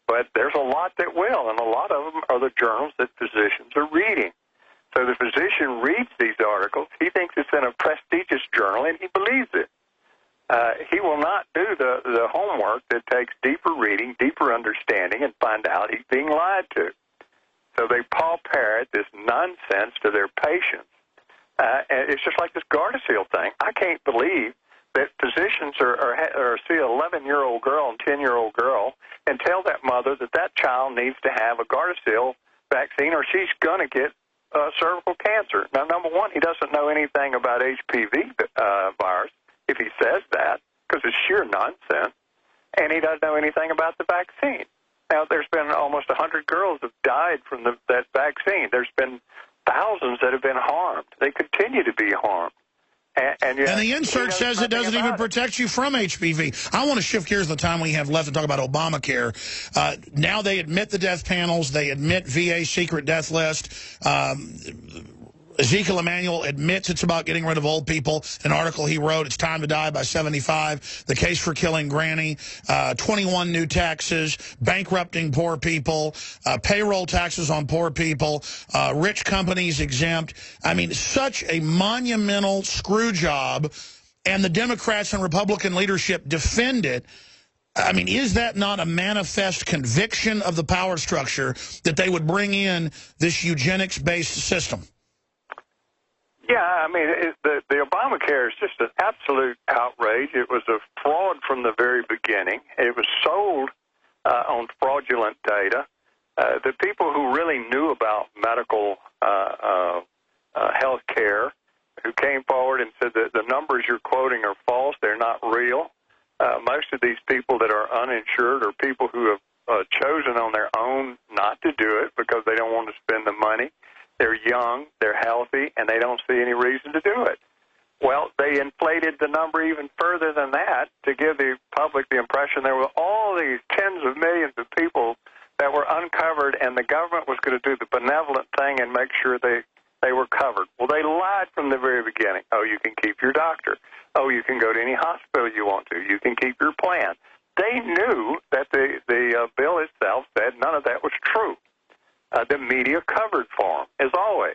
but there's a lot that will, and a lot of them are the journals that physicians are reading. So the physician reads these articles, he thinks it's in a prestigious journal, and he believes it. He will not do the homework that takes deeper reading, deeper understanding, and find out he's being lied to. So they paw parrot this nonsense to their patients. And it's just like this Gardasil thing. I can't believe that physicians see an 11-year-old girl and 10-year-old girl and tell that mother that child needs to have a Gardasil vaccine or she's going to get cervical cancer. Now, number one, he doesn't know anything about HPV virus if he says that, because it's sheer nonsense, and he doesn't know anything about the vaccine. Now, there's been almost 100 girls have died from that vaccine. There's been thousands that have been harmed. They continue to be harmed. And the insert says it doesn't even protect you from HPV. I want to shift gears the time we have left to talk about Obamacare. Now they admit the death panels. They admit VA secret death list. Ezekiel Emanuel admits it's about getting rid of old people. An article he wrote, It's Time to Die by 75, The Case for Killing Granny, 21 new taxes, bankrupting poor people, payroll taxes on poor people, rich companies exempt. I mean, such a monumental screw job, and the Democrats and Republican leadership defend it. I mean, is that not a manifest conviction of the power structure that they would bring in this eugenics-based system? Yeah, I mean, the Obamacare is just an absolute outrage. It was a fraud from the very beginning. It was sold on fraudulent data. The people who really knew about medical health care, who came forward and said that the numbers you're quoting are false, they're not real. Most of these people that are uninsured are people who have chosen on their own not to do it because they don't want to spend the money. They're young, they're healthy, and they don't see any reason to do it. Well, they inflated the number even further than that to give the public the impression there were all these tens of millions of people that were uncovered, and the government was going to do the benevolent thing and make sure they were covered. Well, they lied from the very beginning. Oh, you can keep your doctor. Oh, you can go to any hospital you want to. You can keep your plan. They knew that the bill itself said none of that was true. The media covered for them, as always.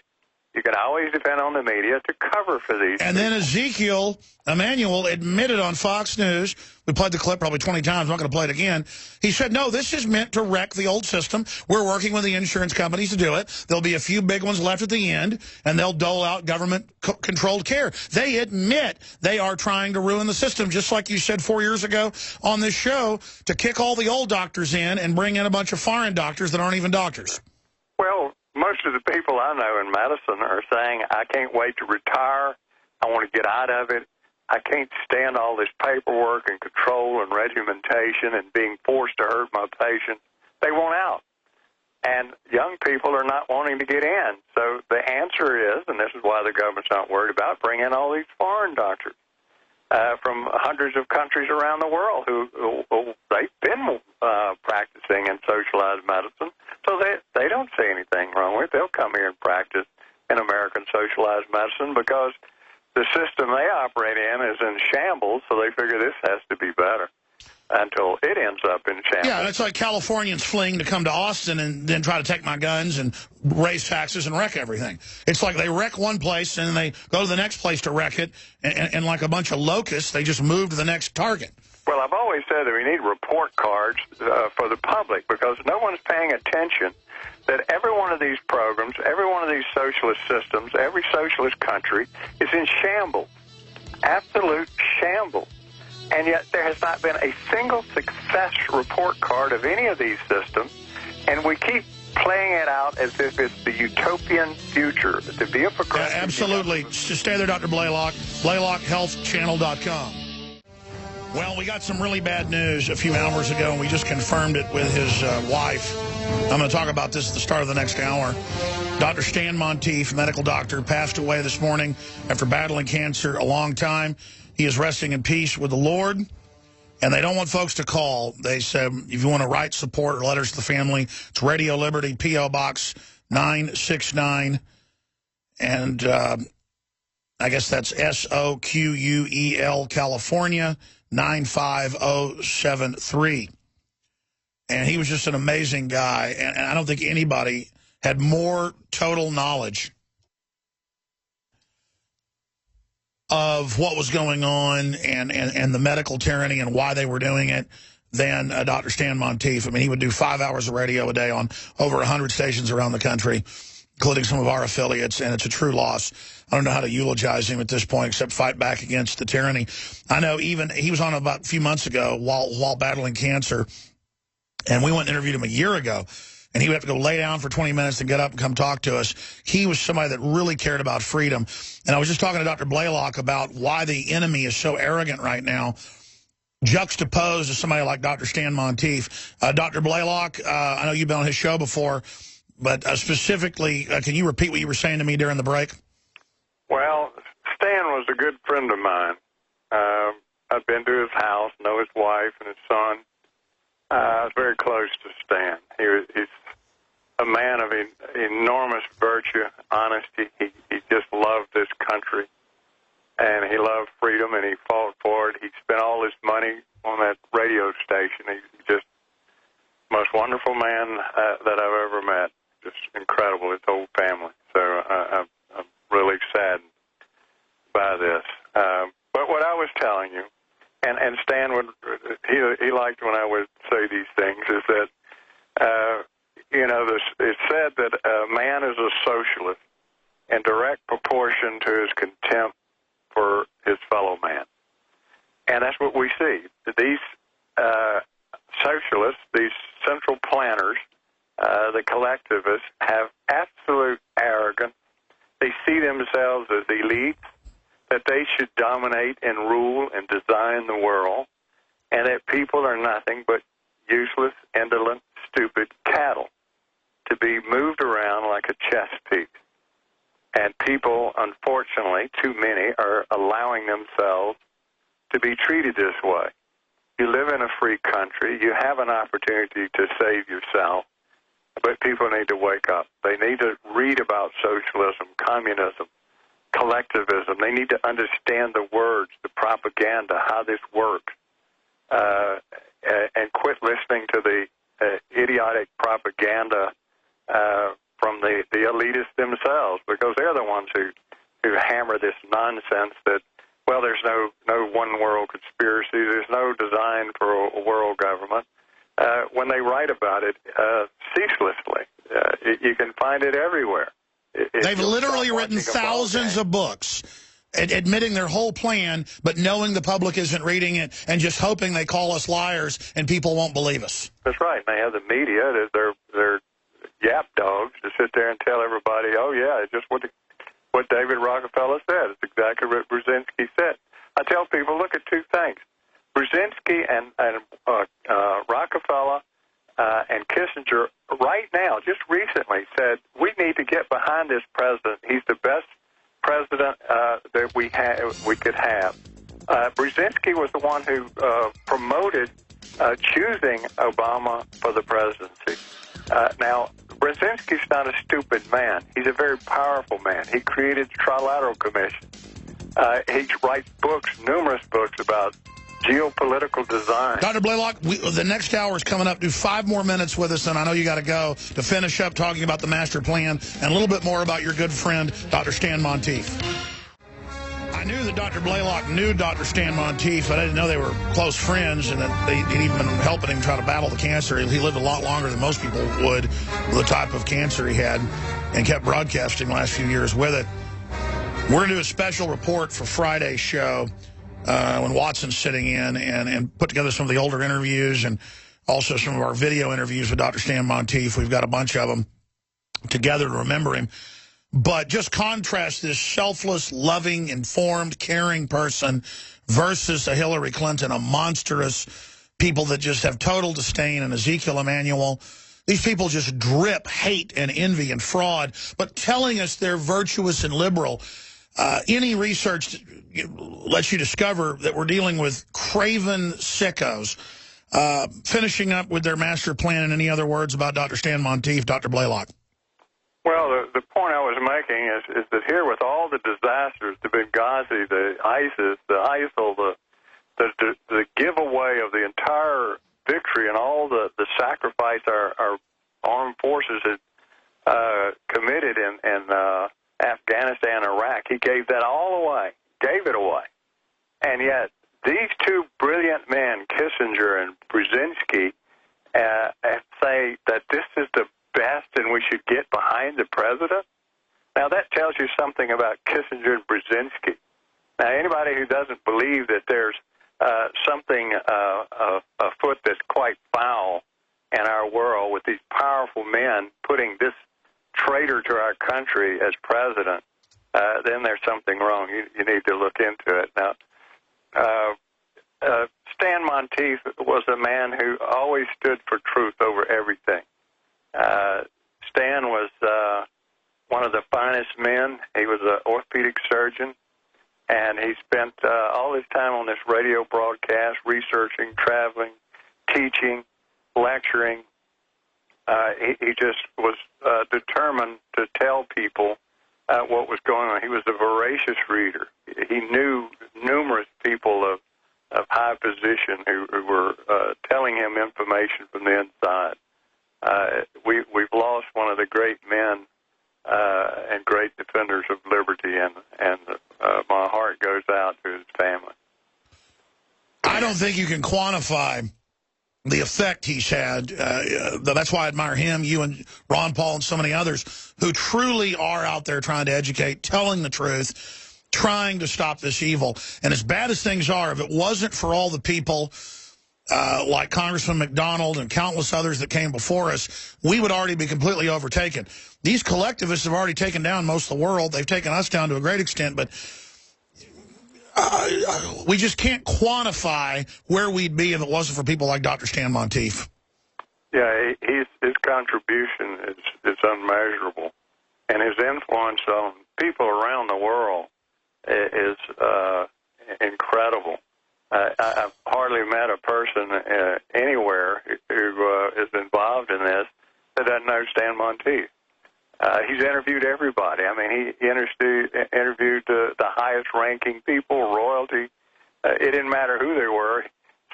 You can always depend on the media to cover for these. And then Ezekiel Emanuel admitted on Fox News, we played the clip probably 20 times, I'm not going to play it again. He said, no, this is meant to wreck the old system. We're working with the insurance companies to do it. There'll be a few big ones left at the end, and they'll dole out government-controlled care. They admit they are trying to ruin the system, just like you said 4 years ago on this show, to kick all the old doctors in and bring in a bunch of foreign doctors that aren't even doctors. Well, most of the people I know in medicine are saying, I can't wait to retire. I want to get out of it. I can't stand all this paperwork and control and regimentation and being forced to hurt my patients. They want out. And young people are not wanting to get in. So the answer is, and this is why the government's not worried about, bring in all these foreign doctors from hundreds of countries around the world who they've been practicing in socialized medicine. So they don't see anything wrong with it. They'll come here and practice in American socialized medicine because the system they operate in is in shambles, so they figure this has to be better until it ends up in shambles. Yeah, it's like Californians fleeing to come to Austin and then try to take my guns and raise taxes and wreck everything. It's like they wreck one place and then they go to the next place to wreck it, and like a bunch of locusts, they just move to the next target. Well, I've always said that we need report cards for the public because no one's paying attention that every one of these programs, every one of these socialist systems, every socialist country is in shambles, absolute shambles. And yet there has not been a single success report card of any of these systems, and we keep playing it out as if it's the utopian future, to be a progressive. Absolutely. Just stay there, Dr. Blaylock. BlaylockHealthChannel.com. Well, we got some really bad news a few hours ago, and we just confirmed it with his wife. I'm going to talk about this at the start of the next hour. Dr. Stan Monteith, medical doctor, passed away this morning after battling cancer a long time. He is resting in peace with the Lord, and they don't want folks to call. They said if you want to write support or letters to the family, it's Radio Liberty, P.O. Box 969, and I guess that's SOQUEL, California, 95073. And he was just an amazing guy, and I don't think anybody had more total knowledge of what was going on and the medical tyranny and why they were doing it than Dr. Stan Monteith. I mean, he would do 5 hours of radio a day on over 100 stations around the country, including some of our affiliates, and it's a true loss. I don't know how to eulogize him at this point except fight back against the tyranny. I know even he was on about a few months ago while battling cancer, and we went and interviewed him a year ago, and he would have to go lay down for 20 minutes and get up and come talk to us. He was somebody that really cared about freedom. And I was just talking to Dr. Blaylock about why the enemy is so arrogant right now, juxtaposed to somebody like Dr. Stan Monteith. Dr. Blaylock, I know you've been on his show before, but specifically, can you repeat what you were saying to me during the break? Well, Stan was a good friend of mine. I've been to his house, know his wife and his son. I was very close to Stan. He's a man of enormous virtue, honesty. He just loved this country, and he loved freedom, and he fought for it. He spent all his money on that radio station. He's just the most wonderful man that I've ever met. Just incredible, his whole family. So I'm really saddened by this. But what I was telling you, and Stan he liked when I would say these things, is that, it's said that man is a socialist in direct proportion to his contempt for his fellow man. And that's what we see. These socialists, these central planners, the collectivists, have absolute arrogance. They see themselves as elites, that they should dominate and rule and design the world, and that people are nothing but useless, indolent, stupid cattle to be moved around like a chess piece. And people, unfortunately, too many, are allowing themselves to be treated this way. You live in a free country. You have an opportunity to save yourself. but people need to wake up. They need to read about socialism, communism, collectivism. They need to understand the words, the propaganda, how this works, and quit listening to the idiotic propaganda from the elitists themselves, because they're the ones who hammer this nonsense that, well, there's no one world conspiracy, there's no design for a world government, when they write about it ceaselessly. You can find it everywhere. They've literally written thousands of books admitting their whole plan, but knowing the public isn't reading it and just hoping they call us liars and people won't believe us. That's right. They have the media. They're yap dogs to sit there and tell everybody, oh, yeah, it's just what David Rockefeller said. It's exactly what Brzezinski said. I tell people, look at two things. Brzezinski and Rockefeller and Kissinger right now, just recently, said we need to get behind this president. He's the best president that we could have. Brzezinski was the one who promoted choosing Obama for the presidency. Now, Brzezinski's not a stupid man. He's a very powerful man. He created the Trilateral Commission. He writes books, numerous books about geopolitical design. Dr. Blaylock, the next hour is coming up. Do 5 more minutes with us, and I know you got to go, to finish up talking about the master plan and a little bit more about your good friend, Dr. Stan Monteith. I knew that Dr. Blaylock knew Dr. Stan Monteith, but I didn't know they were close friends and that he'd even been helping him try to battle the cancer. He lived a lot longer than most people would with the type of cancer he had, and kept broadcasting the last few years with it. We're going to do a special report for Friday's show when Watson's sitting in, and put together some of the older interviews and also some of our video interviews with Dr. Stan Monteith. We've got a bunch of them together to remember him. But just contrast this selfless, loving, informed, caring person versus a Hillary Clinton, a monstrous people that just have total disdain, and Ezekiel Emanuel. These people just drip hate and envy and fraud, but telling us they're virtuous and liberal. Any research lets you discover that we're dealing with craven sickos. Finishing up with their master plan, and any other words about Dr. Stan Monteith, Dr. Blaylock? Well, the point I was making is that here, with all the disasters, the Benghazi, the ISIS, the ISIL, the giveaway of the entire victory and all the sacrifice our armed forces had committed in Afghanistan, Iraq, he gave that all away, gave it away. And yet, these two brilliant men, Kissinger and Brzezinski, say that this is the best and we should get behind the president. Now, that tells you something about Kissinger and Brzezinski. Now, anybody who doesn't believe that there's something afoot that's quite foul in our world with these powerful men putting this traitor to our country as president, then there's something wrong. You need to look into it. Now, Stan Monteith was a man who always stood for truth over everything. Stan was one of the finest men. He was an orthopedic surgeon, and he spent all his time on this radio broadcast, researching, traveling, teaching, lecturing. He just was determined to tell people what was going on. He was a voracious reader. He knew numerous people of high position who were telling him information from the inside. We've lost one of the great men and great defenders of liberty, and my heart goes out to his family. I don't think you can quantify the effect he's had. That's why I admire him, you and Ron Paul and so many others who truly are out there trying to educate, telling the truth, trying to stop this evil. And as bad as things are, if it wasn't for all the people like Congressman McDonald and countless others that came before us, we would already be completely overtaken. These collectivists have already taken down most of the world. They've taken us down to a great extent, but we just can't quantify where we'd be if it wasn't for people like Dr. Stan Monteith. Yeah, his contribution is unmeasurable, and his influence on people around the world is incredible. I've hardly met a person anywhere who is involved in this that doesn't know Stan Monteith. He's interviewed everybody. I mean, he interviewed the highest-ranking people, royalty. It didn't matter who they were.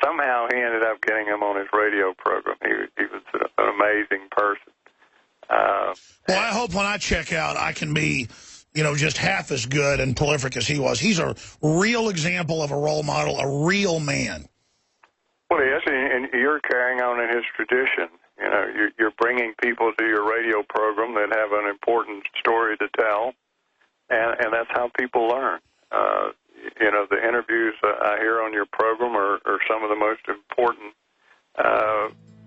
Somehow he ended up getting him on his radio program. He was an amazing person. Well, I hope when I check out, I can be, just half as good and prolific as he was. He's a real example of a role model, a real man. Well, yes, and you're carrying on in his tradition. You're bringing people to your radio program that have an important story to tell, and that's how people learn. The interviews I hear on your program are some of the most important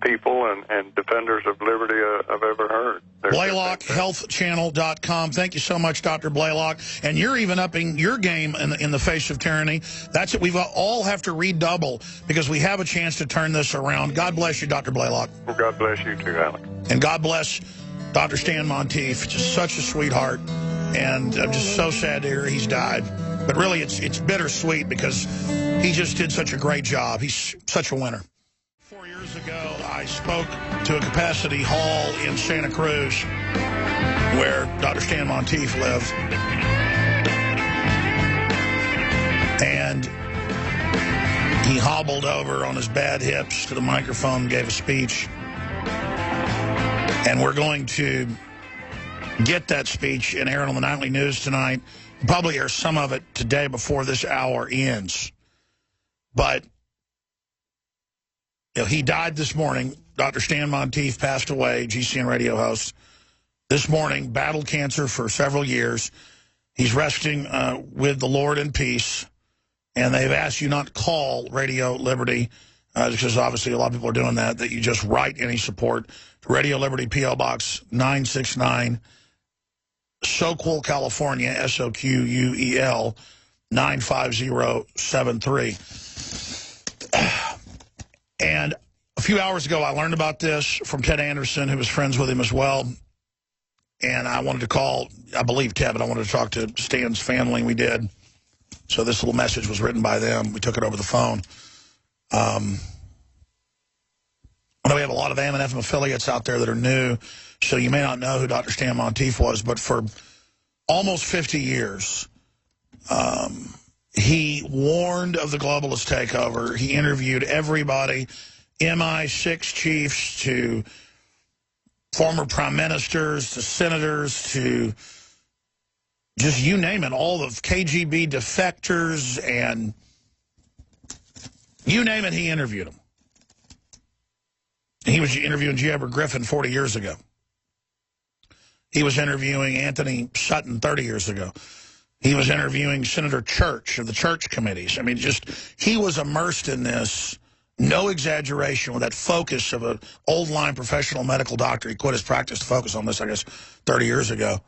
people and defenders of liberty I've ever heard. BlaylockHealthChannel.com. Thank you so much, Dr. Blaylock. And you're even upping your game in the face of tyranny. That's it. We all have to redouble because we have a chance to turn this around. God bless you, Dr. Blaylock. Well, God bless you too, Alex. And God bless Dr. Stan Monteith. Just such a sweetheart. And I'm just so sad to hear he's died. But really, it's bittersweet because he just did such a great job. He's such a winner. 4 years ago, I spoke to a capacity hall in Santa Cruz where Dr. Stan Monteith lived. And he hobbled over on his bad hips to the microphone and gave a speech. And we're going to get that speech and air it on the nightly news tonight. Probably air some of it today before this hour ends. But he died this morning. Dr. Stan Monteith passed away, GCN radio host. This morning, battled cancer for several years. He's resting with the Lord in peace. And they've asked you not to call Radio Liberty, because obviously a lot of people are doing that you just write any support to Radio Liberty, P.O. Box 969, Soquel, California, S-O-Q-U-E-L, 95073. And a few hours ago, I learned about this from Ted Anderson, who was friends with him as well. And I wanted to call, I believe Ted, but I wanted to talk to Stan's family, and we did. So this little message was written by them. We took it over the phone. I know we have a lot of AM and FM affiliates out there that are new, so you may not know who Dr. Stan Monteith was, but for almost 50 years, he warned of the globalist takeover. He interviewed everybody, MI6 chiefs to former prime ministers to senators to just you name it, all of KGB defectors and you name it, he interviewed them. He was interviewing G. Edward Griffin 40 years ago. He was interviewing Anthony Sutton 30 years ago. He was interviewing Senator Church of the church committees. I mean, just he was immersed in this, no exaggeration, with that focus of an old-line professional medical doctor. He quit his practice to focus on this, I guess, 30 years ago.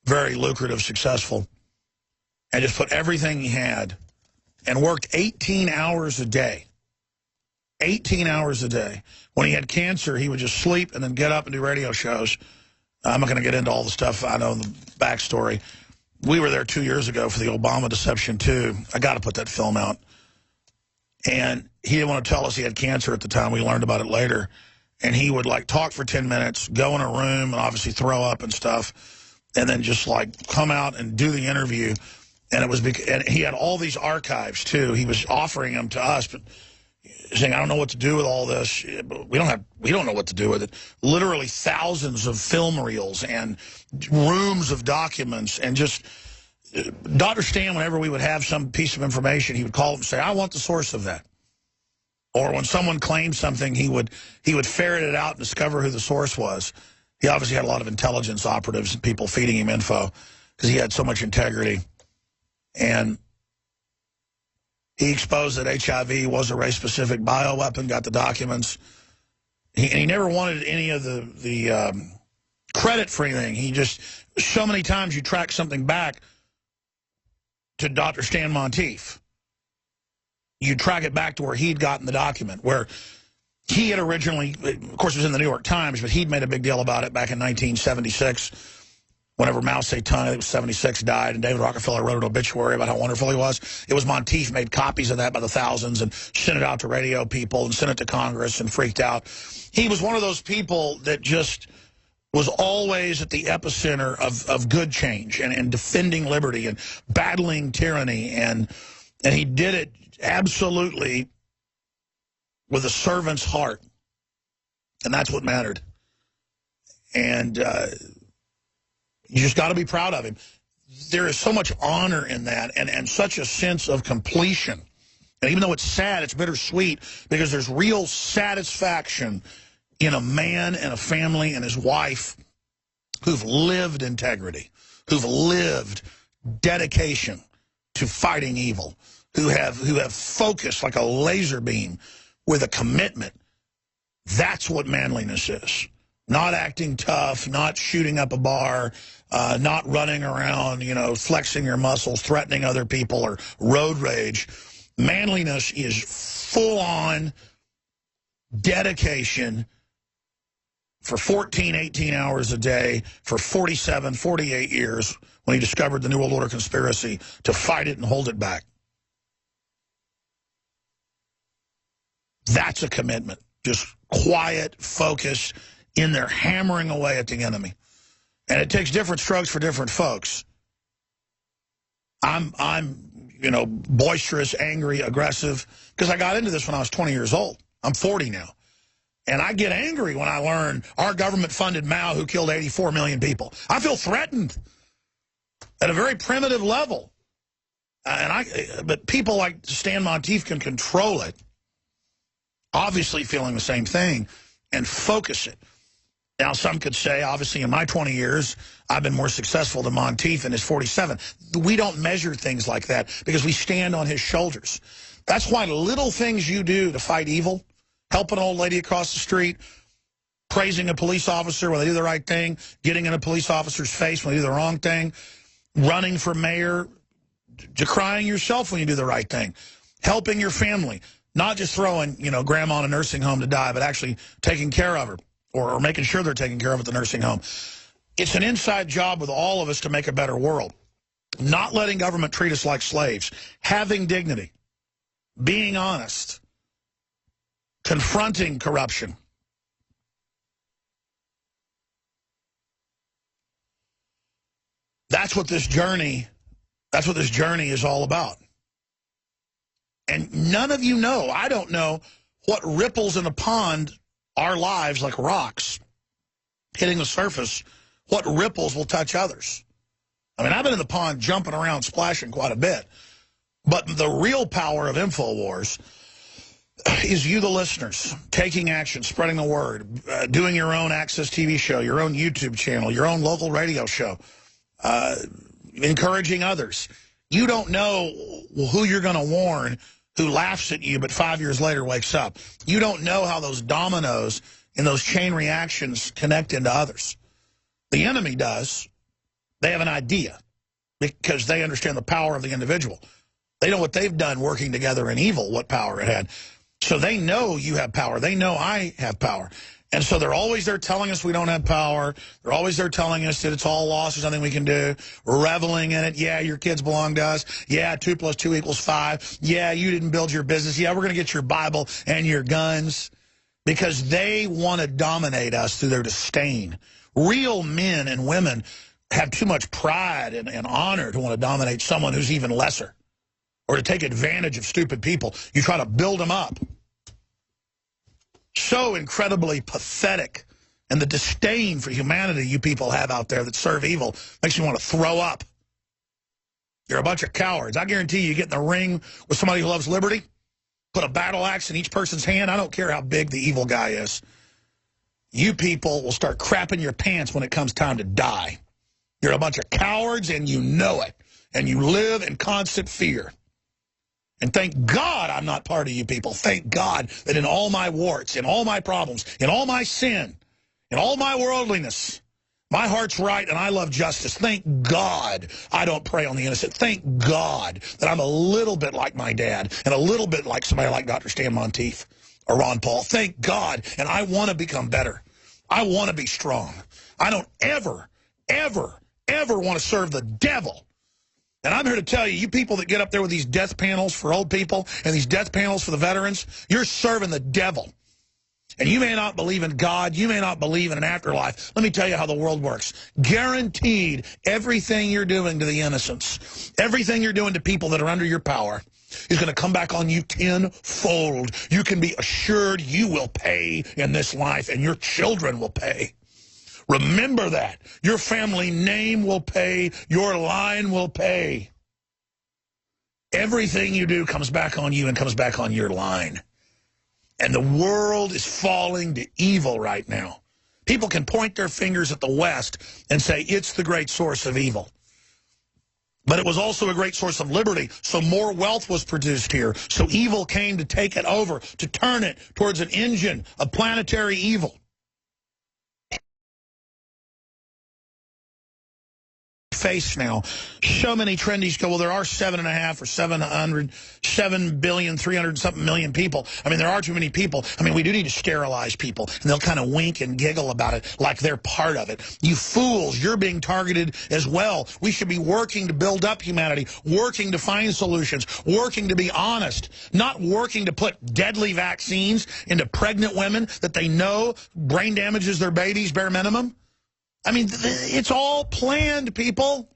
Very lucrative, successful. And just put everything he had and worked 18 hours a day. 18 hours a day. When he had cancer, he would just sleep and then get up and do radio shows. I'm not going to get into all the stuff I know in the backstory. We were there 2 years ago for the Obama deception, too. I got to put that film out. And he didn't want to tell us he had cancer at the time. We learned about it later. And he would, talk for 10 minutes, go in a room, and obviously throw up and stuff, and then just, come out and do the interview. And it was and he had all these archives, too. He was offering them to us, but saying, I don't know what to do with all this. We don't know what to do with it. Literally thousands of film reels and rooms of documents, and just Dr. Stan, whenever we would have some piece of information, he would call and say, I want the source of that. Or when someone claimed something, he would ferret it out and discover who the source was. He obviously had a lot of intelligence operatives and people feeding him info because he had so much integrity. And he exposed that HIV was a race-specific bioweapon, got the documents. He never wanted any of the credit for anything. He just, so many times you track something back to Dr. Stan Monteith. You track it back to where he'd gotten the document, where he had originally, of course it was in the New York Times, but he'd made a big deal about it back in 1976. Whenever Mao Zedong, it was 76, died, and David Rockefeller wrote an obituary about how wonderful he was. It was Monteith made copies of that by the thousands and sent it out to radio people and sent it to Congress and freaked out. He was one of those people that just was always at the epicenter of good change and defending liberty and battling tyranny. And he did it absolutely with a servant's heart. And that's what mattered. And you just got to be proud of him. There is so much honor in that and such a sense of completion. And even though it's sad, it's bittersweet because there's real satisfaction in a man and a family and his wife who've lived integrity, who've lived dedication to fighting evil, who have focused like a laser beam with a commitment. That's what manliness is. Not acting tough, not shooting up a bar, not running around, you know, flexing your muscles, threatening other people, or road rage. Manliness is full-on dedication for 14, 18 hours a day for 47, 48 years when he discovered the New World Order conspiracy to fight it and hold it back. That's a commitment. Just quiet, focus, in there hammering away at the enemy. And it takes different strokes for different folks. I'm you know, boisterous, angry, aggressive, because I got into this when I was 20 years old. I'm 40 now. And I get angry when I learn our government funded Mao who killed 84 million people. I feel threatened at a very primitive level. But people like Stan Monteith can control it, obviously feeling the same thing, and focus it. Now, some could say, obviously, in my 20 years, I've been more successful than Monteith in his 47. We don't measure things like that because we stand on his shoulders. That's why little things you do to fight evil, helping an old lady across the street, praising a police officer when they do the right thing, getting in a police officer's face when they do the wrong thing, running for mayor, decrying yourself when you do the right thing, helping your family, not just throwing, you know, grandma in a nursing home to die, but actually taking care of her or making sure they're taken care of at the nursing home. It's an inside job with all of us to make a better world. Not letting government treat us like slaves, having dignity, being honest, confronting corruption. That's what this journey is all about. And none of you know, I don't know, what ripples in a pond our lives like rocks hitting the surface, what ripples will touch others. I mean, I've been in the pond jumping around, splashing quite a bit. But the real power of InfoWars is you, the listeners, taking action, spreading the word, doing your own Access TV show, your own YouTube channel, your own local radio show, encouraging others. You don't know who you're going to warn who laughs at you but 5 years later wakes up. You don't know how those dominoes and those chain reactions connect into others. The enemy does. They have an idea because they understand the power of the individual. They know what they've done working together in evil, what power it had. So they know you have power. They know I have power. And so they're always there telling us we don't have power. They're always there telling us that it's all lost, there's nothing we can do. Reveling in it. Yeah, your kids belong to us. Yeah, 2 + 2 = 5. Yeah, you didn't build your business. Yeah, we're going to get your Bible and your guns. Because they want to dominate us through their disdain. Real men and women have too much pride and honor to want to dominate someone who's even lesser. Or to take advantage of stupid people. You try to build them up. So incredibly pathetic. And the disdain for humanity you people have out there that serve evil makes you want to throw up. You're a bunch of cowards. I guarantee you get in the ring with somebody who loves liberty, put a battle axe in each person's hand. I don't care how big the evil guy is. You people will start crapping your pants when it comes time to die. You're a bunch of cowards and you know it. And you live in constant fear. And thank God I'm not part of you people. Thank God that in all my warts, in all my problems, in all my sin, in all my worldliness, my heart's right and I love justice. Thank God I don't prey on the innocent. Thank God that I'm a little bit like my dad and a little bit like somebody like Dr. Stan Monteith or Ron Paul. Thank God. And I want to become better. I want to be strong. I don't ever, ever, ever want to serve the devil. And I'm here to tell you, you people that get up there with these death panels for old people and these death panels for the veterans, you're serving the devil. And you may not believe in God. You may not believe in an afterlife. Let me tell you how the world works. Guaranteed, everything you're doing to the innocents, everything you're doing to people that are under your power is going to come back on you tenfold. You can be assured you will pay in this life, and your children will pay. Remember that. Your family name will pay. Your line will pay. Everything you do comes back on you and comes back on your line. And the world is falling to evil right now. People can point their fingers at the West and say it's the great source of evil. But it was also a great source of liberty, so more wealth was produced here. So evil came to take it over, to turn it towards an engine of planetary evil. Face now. So many trendies go, well, there are 7.5 or 7 billion, 300 something million people. I mean, there are too many people. I mean, we do need to sterilize people. And they'll kind of wink and giggle about it like they're part of it. You fools, you're being targeted as well. We should be working to build up humanity, working to find solutions, working to be honest, not working to put deadly vaccines into pregnant women that they know brain damages their babies bare minimum. I mean, it's all planned, people.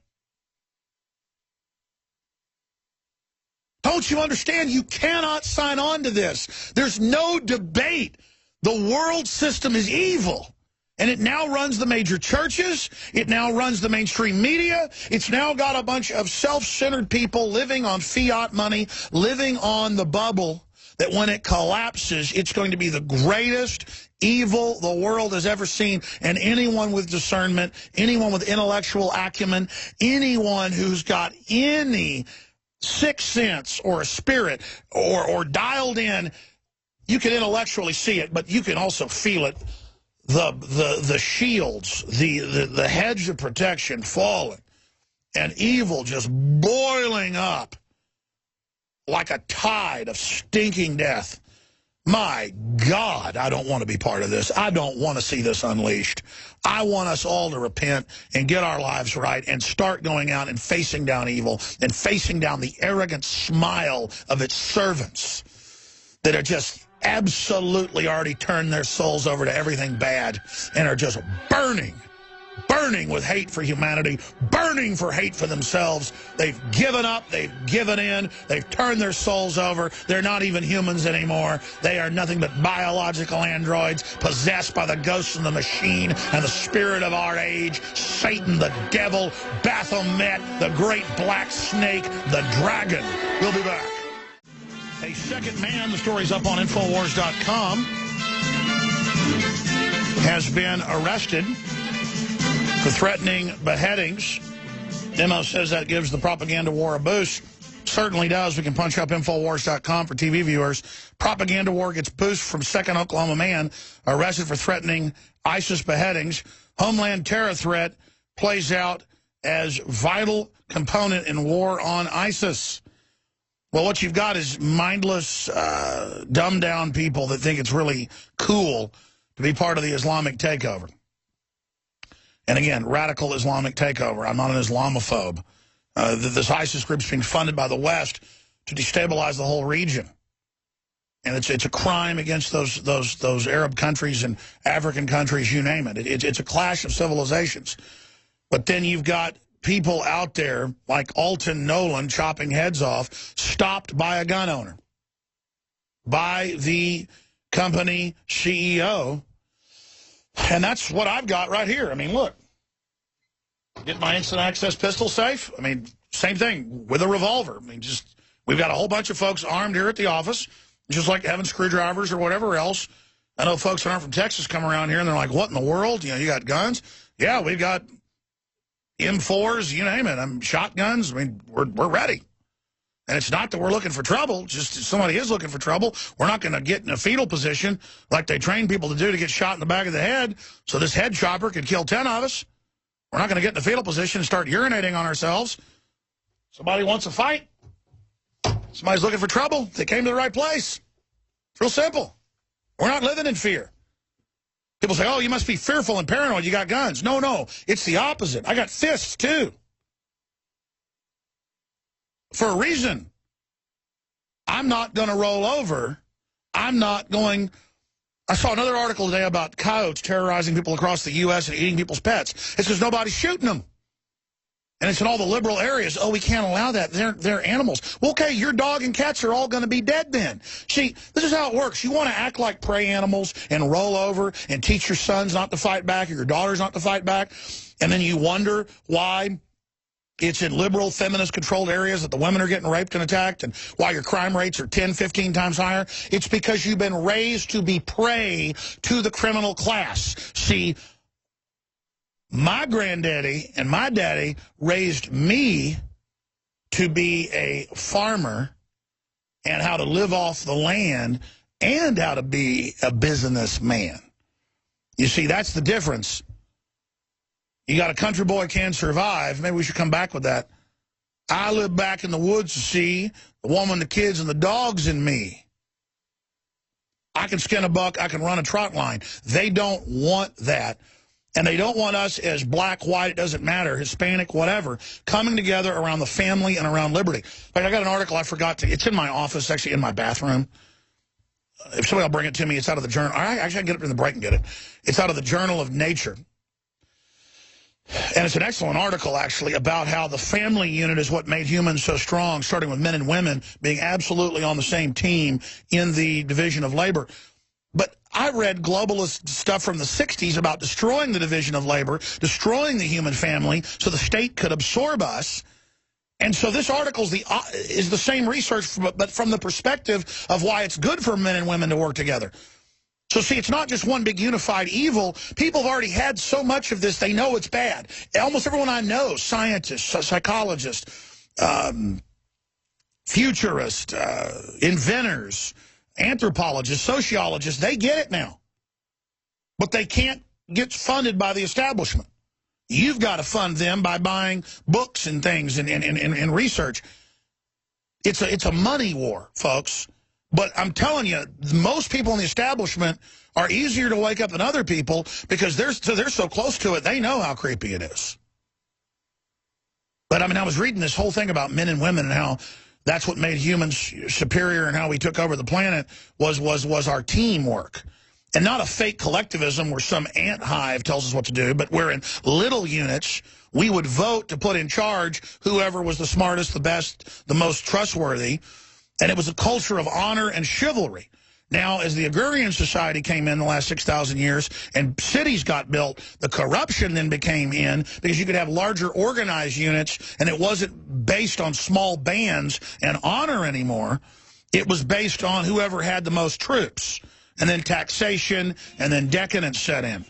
Don't you understand? You cannot sign on to this. There's no debate. The world system is evil. And it now runs the major churches. It now runs the mainstream media. It's now got a bunch of self-centered people living on fiat money, living on the bubble that when it collapses, it's going to be the greatest evil the world has ever seen. And anyone with discernment, anyone with intellectual acumen, anyone who's got any sixth sense or a spirit or dialed in, you can intellectually see it, but you can also feel it. The shields, the hedge of protection falling, and evil just boiling up like a tide of stinking death. My God, I don't want to be part of this. I don't want to see this unleashed. I want us all to repent and get our lives right and start going out and facing down evil and facing down the arrogant smile of its servants that are just absolutely already turned their souls over to everything bad and are just burning with hate for humanity, burning for hate for themselves. They've given up, they've given in, they've turned their souls over. They're not even humans anymore. They are nothing but biological androids possessed by the ghosts of the machine and the spirit of our age, Satan, the devil, Baphomet, the great black snake, the dragon. We'll be back. A second man, the story's up on Infowars.com, has been arrested for threatening beheadings. Demo says that gives the propaganda war a boost. Certainly does. We can punch up Infowars.com for TV viewers. Propaganda war gets boost from second Oklahoma man arrested for threatening ISIS beheadings. Homeland terror threat plays out as vital component in war on ISIS. Well, what you've got is mindless, dumbed-down people that think it's really cool to be part of the Islamic takeover. And again, radical Islamic takeover. I'm not an Islamophobe. This ISIS group's being funded by the West to destabilize the whole region. And it's a crime against those Arab countries and African countries, you name it. It's a clash of civilizations. But then you've got people out there like Alton Nolan chopping heads off, stopped by a gun owner, by the company CEO. And that's what I've got right here. I mean, look. Get my instant access pistol safe. I mean, same thing with a revolver. I mean, just we've got a whole bunch of folks armed here at the office, just like having screwdrivers or whatever else. I know folks that aren't from Texas come around here and they're like, what in the world? You know, you got guns? Yeah, we've got M4s, you name it. Shotguns. I mean, we're ready. And it's not that we're looking for trouble. Just if somebody is looking for trouble, we're not going to get in a fetal position like they train people to do to get shot in the back of the head so this head chopper could kill 10 of us. We're not going to get in the fetal position and start urinating on ourselves. Somebody wants a fight. Somebody's looking for trouble. They came to the right place. It's real simple. We're not living in fear. People say, oh, you must be fearful and paranoid. You got guns. No. It's the opposite. I got fists, too. For a reason. I'm not going to roll over. I'm not going I saw another article today about coyotes terrorizing people across the U.S. and eating people's pets. It's because nobody's shooting them. And it's in all the liberal areas. Oh, we can't allow that. They're animals. Well, okay, your dog and cats are all going to be dead then. See, this is how it works. You want to act like prey animals and roll over and teach your sons not to fight back or your daughters not to fight back. And then you wonder why it's in liberal, feminist-controlled areas that the women are getting raped and attacked and why your crime rates are 10, 15 times higher. It's because you've been raised to be prey to the criminal class. See, my granddaddy and my daddy raised me to be a farmer and how to live off the land and how to be a businessman. You see, that's the difference. You got a country boy can survive. Maybe we should come back with that. I live back in the woods to see the woman, the kids, and the dogs in me. I can skin a buck. I can run a trot line. They don't want that. And they don't want us as black, white, it doesn't matter, Hispanic, whatever, coming together around the family and around liberty. In fact, I got an article I forgot to, it's in my office, actually in my bathroom. If somebody will bring it to me, it's out of the journal. Actually, I can get it in the break and get it. It's out of the Journal of Nature. And it's an excellent article, actually, about how the family unit is what made humans so strong, starting with men and women being absolutely on the same team in the division of labor. But I read globalist stuff from the 60s about destroying the division of labor, destroying the human family so the state could absorb us. And so this article is the same research, but from the perspective of why it's good for men and women to work together. So, see, it's not just one big unified evil. People have already had so much of this, they know it's bad. Almost everyone I know, scientists, psychologists, futurists, inventors, anthropologists, sociologists, they get it now. But they can't get funded by the establishment. You've got to fund them by buying books and things and research. It's a money war, folks. But I'm telling you, most people in the establishment are easier to wake up than other people because they're so close to it, they know how creepy it is. But, I mean, I was reading this whole thing about men and women and how that's what made humans superior and how we took over the planet was our teamwork. And not a fake collectivism where some ant hive tells us what to do, but we're in little units. We would vote to put in charge whoever was the smartest, the best, the most trustworthy. And it was a culture of honor and chivalry. Now, as the agrarian society came in the last 6,000 years and cities got built, the corruption then became in because you could have larger organized units and it wasn't based on small bands and honor anymore. It was based on whoever had the most troops. And then taxation and then decadence set in.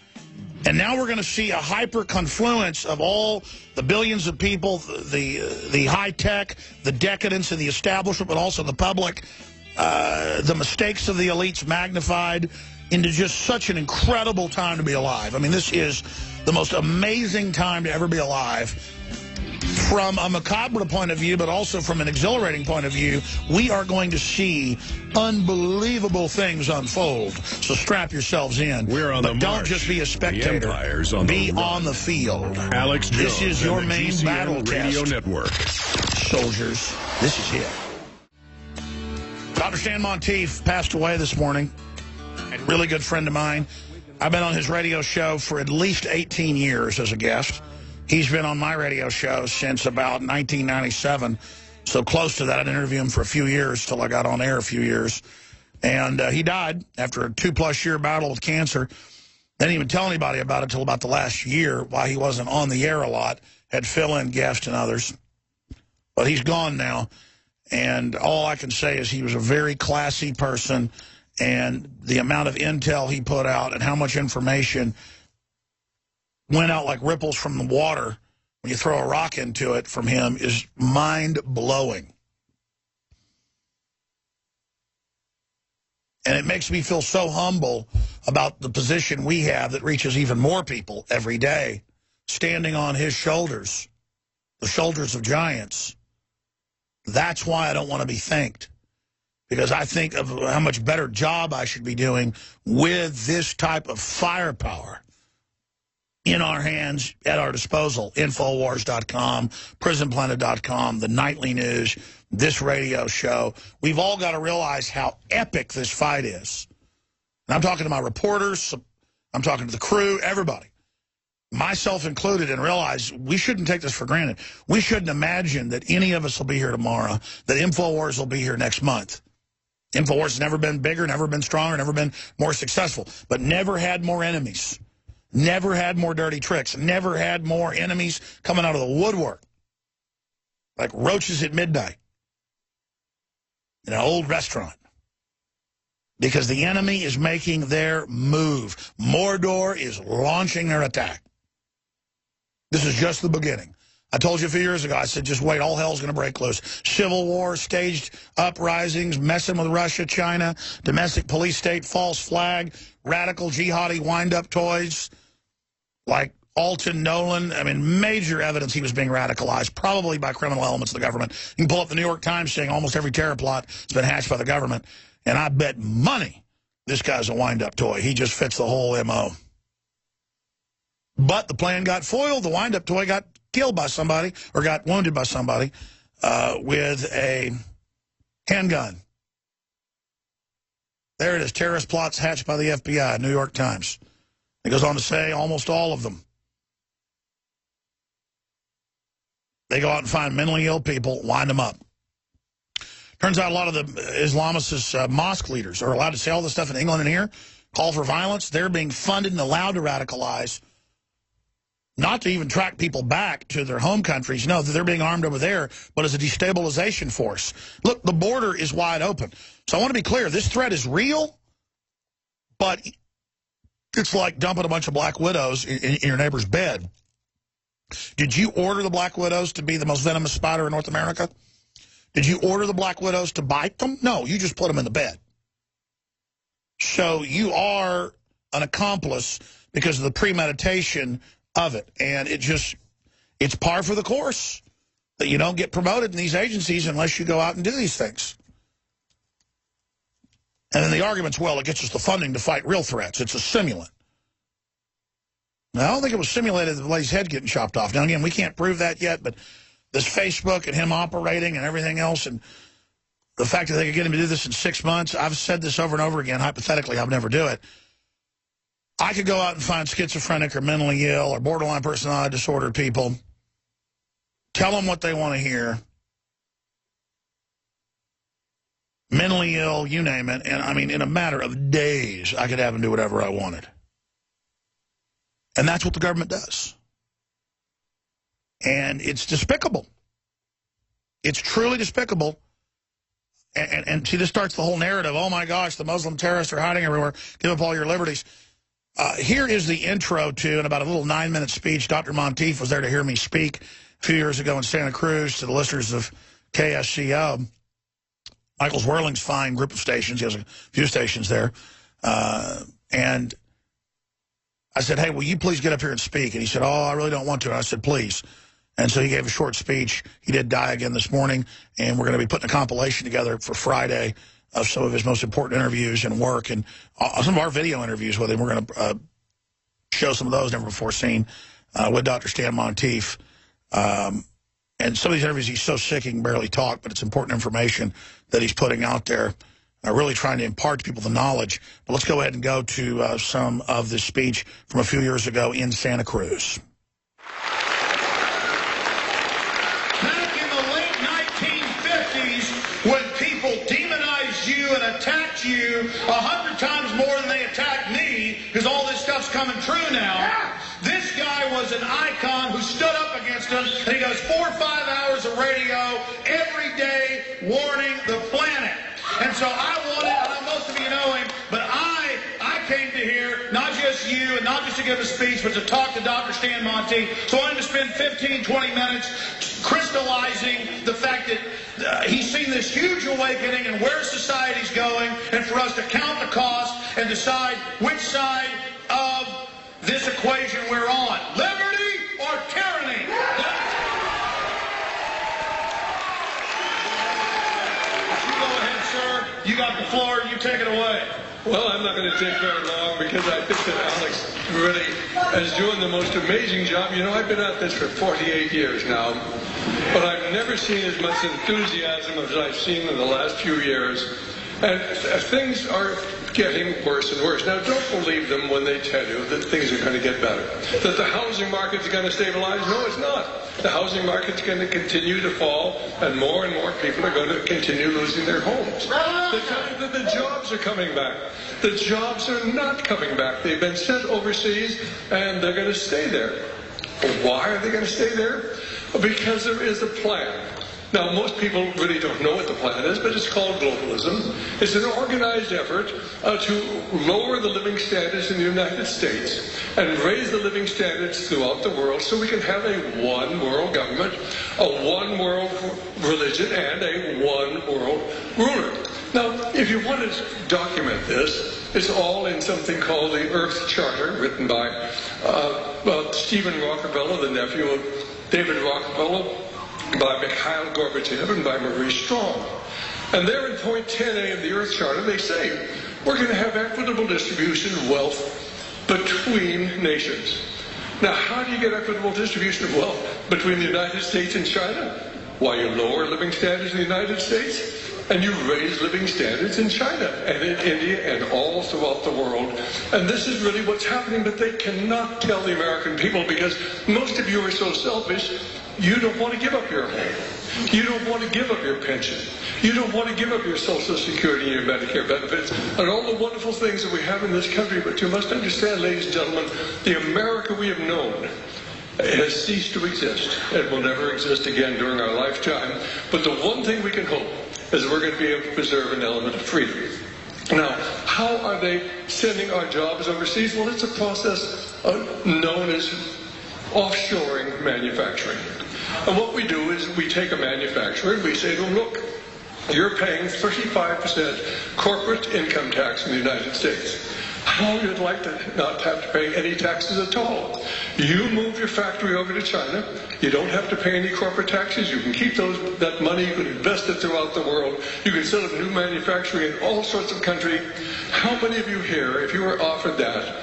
And now we're going to see a hyper-confluence of all the billions of people, the high-tech, the decadence of the establishment, but also the public, the mistakes of the elites magnified into just such an incredible time to be alive. I mean, this is the most amazing time to ever be alive. From a macabre point of view, but also from an exhilarating point of view, we are going to see unbelievable things unfold. So strap yourselves in. We're on the march. Don't just be a spectator. Be on the field. Alex Jones. This is your main GCN battle Radio test. Network. Soldiers, this is it. Dr. Stan Monteith passed away this morning. A really good friend of mine. I've been on his radio show for at least 18 years as a guest. He's been on my radio show since about 1997, so close to that. I'd interview him for a few years till I got on air a few years. And he died after a 2-plus-year battle with cancer. Didn't even tell anybody about it till about the last year, while he wasn't on the air a lot, had fill-in guests and others. But he's gone now, and all I can say is he was a very classy person, and the amount of intel he put out and how much information went out like ripples from the water when you throw a rock into it from him is mind-blowing. And it makes me feel so humble about the position we have that reaches even more people every day, standing on his shoulders, the shoulders of giants. That's why I don't want to be thanked, because I think of how much better job I should be doing with this type of firepower in our hands, at our disposal. Infowars.com, prisonplanet.com, the nightly news, this radio show. We've all got to realize how epic this fight is. And I'm talking to my reporters, I'm talking to the crew, everybody, myself included, and realize we shouldn't take this for granted. We shouldn't imagine that any of us will be here tomorrow, that InfoWars will be here next month. InfoWars has never been bigger, never been stronger, never been more successful, but never had more enemies, never had more dirty tricks, never had more enemies coming out of the woodwork, like roaches at midnight in an old restaurant. Because the enemy is making their move. Mordor is launching their attack. This is just the beginning. I told you a few years ago, I said, just wait, all hell's going to break loose. Civil war, staged uprisings, messing with Russia, China, domestic police state, false flag, radical jihadi wind-up toys, like Alton Nolan. I mean, major evidence he was being radicalized, probably by criminal elements of the government. You can pull up the New York Times saying almost every terror plot has been hatched by the government. And I bet money this guy's a wind-up toy. He just fits the whole M.O. But the plan got foiled. The wind-up toy got killed by somebody or got wounded by somebody with a handgun. There it is, terrorist plots hatched by the FBI, New York Times. It goes on to say almost all of them. They go out and find mentally ill people, wind them up. Turns out a lot of the Islamicist mosque leaders are allowed to say all this stuff in England and here, call for violence. They're being funded and allowed to radicalize, not to even track people back to their home countries. No, they're being armed over there, but as a destabilization force. Look, the border is wide open. So I want to be clear, this threat is real, but it's like dumping a bunch of black widows in your neighbor's bed. Did you order the black widows to be the most venomous spider in North America? Did you order the black widows to bite them? No, you just put them in the bed. So you are an accomplice because of the premeditation of it. And it's par for the course that you don't get promoted in these agencies unless you go out and do these things. And then the argument's, well, it gets us the funding to fight real threats. It's a simulant. Now, I don't think it was simulated the lady's head getting chopped off. Now, again, we can't prove that yet, but this Facebook and him operating and everything else, and the fact that they could get him to do this in 6 months, I've said this over and over again, hypothetically, I'll never do it. I could go out and find schizophrenic or mentally ill or borderline personality disorder people, tell them what they want to hear, mentally ill, you name it, and I mean, in a matter of days, I could have them do whatever I wanted. And that's what the government does. And it's despicable. It's truly despicable. And see, this starts the whole narrative. Oh, my gosh, the Muslim terrorists are hiding everywhere. Give up all your liberties. Here is the intro to, in about a little 9-minute speech. Dr. Monteith was there to hear me speak a few years ago in Santa Cruz to the listeners of KSCO. Michael Zwirling's fine group of stations. He has a few stations there. And I said, hey, will you please get up here and speak? And he said, oh, I really don't want to. And I said, please. And so he gave a short speech. He did die again this morning, and we're going to be putting a compilation together for Friday of some of his most important interviews and work, and some of our video interviews with him. We're going to show some of those never before seen with Dr. Stan Monteith. And some of these interviews, he's so sick he can barely talk, but it's important information that he's putting out there, really trying to impart to people the knowledge. But let's go ahead and go to some of this speech from a few years ago in Santa Cruz. When people demonized you and attacked you 100 times more than they attacked me, because all this stuff's coming true now. This guy was an icon who stood up against them, and he does 4 or 5 hours of radio every day warning the planet. And so I wanted, I know most of you know him, but I came to here, not just you, and not just to give a speech, but to talk to Dr. Stan Monteith. So I wanted to spend 15, 20 minutes crystallizing the fact that he's seen this huge awakening and where society's going, and for us to count the cost and decide which side of this equation we're on. Liberty or tyranny? You go ahead, sir. You got the floor. You take it away. Well, I'm not going to take very long because I think that Alex really is doing the most amazing job. You know, I've been at this for 48 years now, but I've never seen as much enthusiasm as I've seen in the last few years. And things are getting worse and worse. Now, don't believe them when they tell you that things are going to get better, that the housing market's going to stabilize. No, it's not. The housing market's going to continue to fall, and more people are going to continue losing their homes. They tell you that the jobs are coming back. The jobs are not coming back. They've been sent overseas, and they're going to stay there. Why are they going to stay there? Because there is a plan. Now, most people really don't know what the plan is, but it's called globalism. It's an organized effort to lower the living standards in the United States and raise the living standards throughout the world so we can have a one world government, a one world religion, and a one world ruler. Now, if you want to document this, it's all in something called the Earth Charter, written by Stephen Rockefeller, the nephew of David Rockefeller, by Mikhail Gorbachev, and by Marie Strong. And there in point 10A of the Earth Charter, they say we're going to have equitable distribution of wealth between nations. Now, how do you get equitable distribution of wealth between the United States and China? Why, you lower living standards in the United States, and you raise living standards in China and in India and all throughout the world. And this is really what's happening, but they cannot tell the American people because most of you are so selfish, you don't want to give up your home. You don't want to give up your pension. You don't want to give up your Social Security and your Medicare benefits and all the wonderful things that we have in this country. But you must understand, ladies and gentlemen, the America we have known has ceased to exist. It will never exist again during our lifetime. But the one thing we can hope is we're going to be able to preserve an element of freedom. Now, how are they sending our jobs overseas? Well, it's a process known as offshoring manufacturing. And what we do is we take a manufacturer and we say to them, look, you're paying 35% corporate income tax in the United States. How would you like to not have to pay any taxes at all? You move your factory over to China. You don't have to pay any corporate taxes. You can keep that money. You can invest it throughout the world. You can set up new manufacturing in all sorts of countries. How many of you here, if you were offered that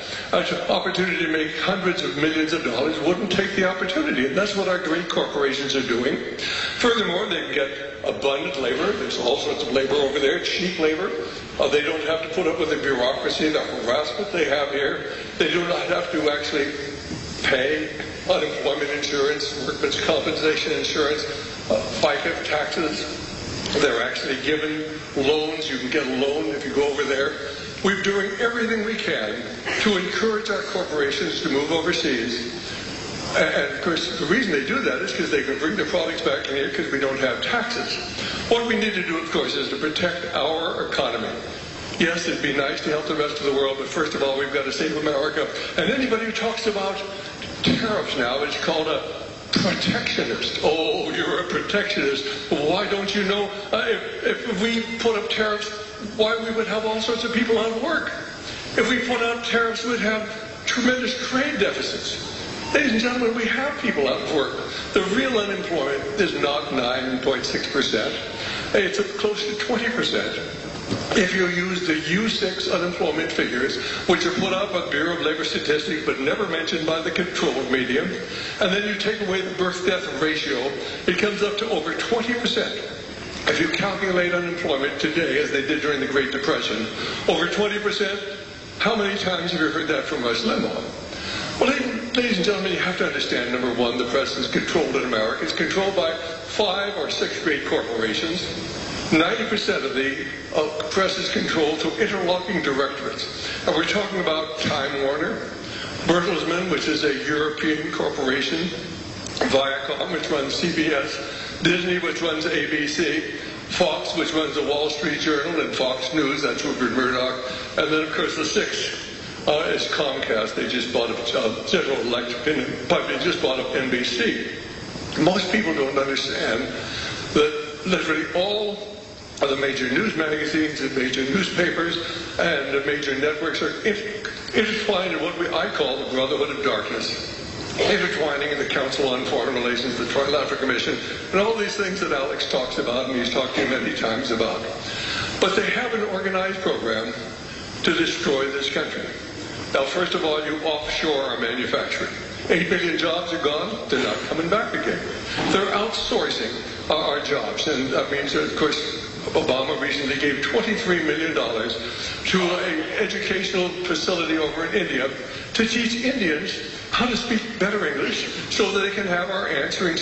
opportunity to make hundreds of millions of dollars, wouldn't take the opportunity? And that's what our great corporations are doing. Furthermore, they can get abundant labor. There's all sorts of labor over there, cheap labor. They don't have to put up with the bureaucracy, the harassment they have here. They do not have to actually pay unemployment insurance, workman's compensation insurance, FICA taxes. They're actually given loans. You can get a loan if you go over there. We're doing everything we can to encourage our corporations to move overseas. And of course, the reason they do that is because they can bring their products back in here because we don't have taxes. What we need to do, of course, is to protect our economy. Yes, it'd be nice to help the rest of the world, but first of all, we've got to save America. And anybody who talks about tariffs now is called a protectionist. Oh, you're a protectionist. Why don't you know if we put up tariffs, why we would have all sorts of people out of work? If we put out tariffs, we'd have tremendous trade deficits. Ladies and gentlemen, we have people out of work. The real unemployment is not 9.6%. It's close to 20%. If you use the U6 unemployment figures, which are put out by the Bureau of Labor Statistics but never mentioned by the controlled media, and then you take away the birth-death ratio, it comes up to over 20%. If you calculate unemployment today, as they did during the Great Depression, over 20%, how many times have you heard that from Rush Limbaugh? Well, ladies and gentlemen, you have to understand, number one, the press is controlled in America. It's controlled by 5 or 6 great corporations. 90% of the press is controlled through interlocking directorates. And we're talking about Time Warner, Bertelsmann, which is a European corporation, Viacom, which runs CBS, Disney, which runs ABC, Fox, which runs the Wall Street Journal, and Fox News, that's Rupert Murdoch, and then, of course, the 6th is Comcast. They just bought up General Electric, they just bought up NBC. Most people don't understand that literally all of the major news magazines and major newspapers and the major networks are intertwined in what I call the Brotherhood of Darkness. Intertwining in the Council on Foreign Relations, the Trilateral Commission, and all these things that Alex talks about and he's talked to you many times about. But they have an organized program to destroy this country. Now, first of all, you offshore our manufacturing. 8 million jobs are gone. They're not coming back again. They're outsourcing our jobs. And that means, of course, Obama recently gave $23 million to an educational facility over in India to teach Indians how to speak better English so that they can have our answering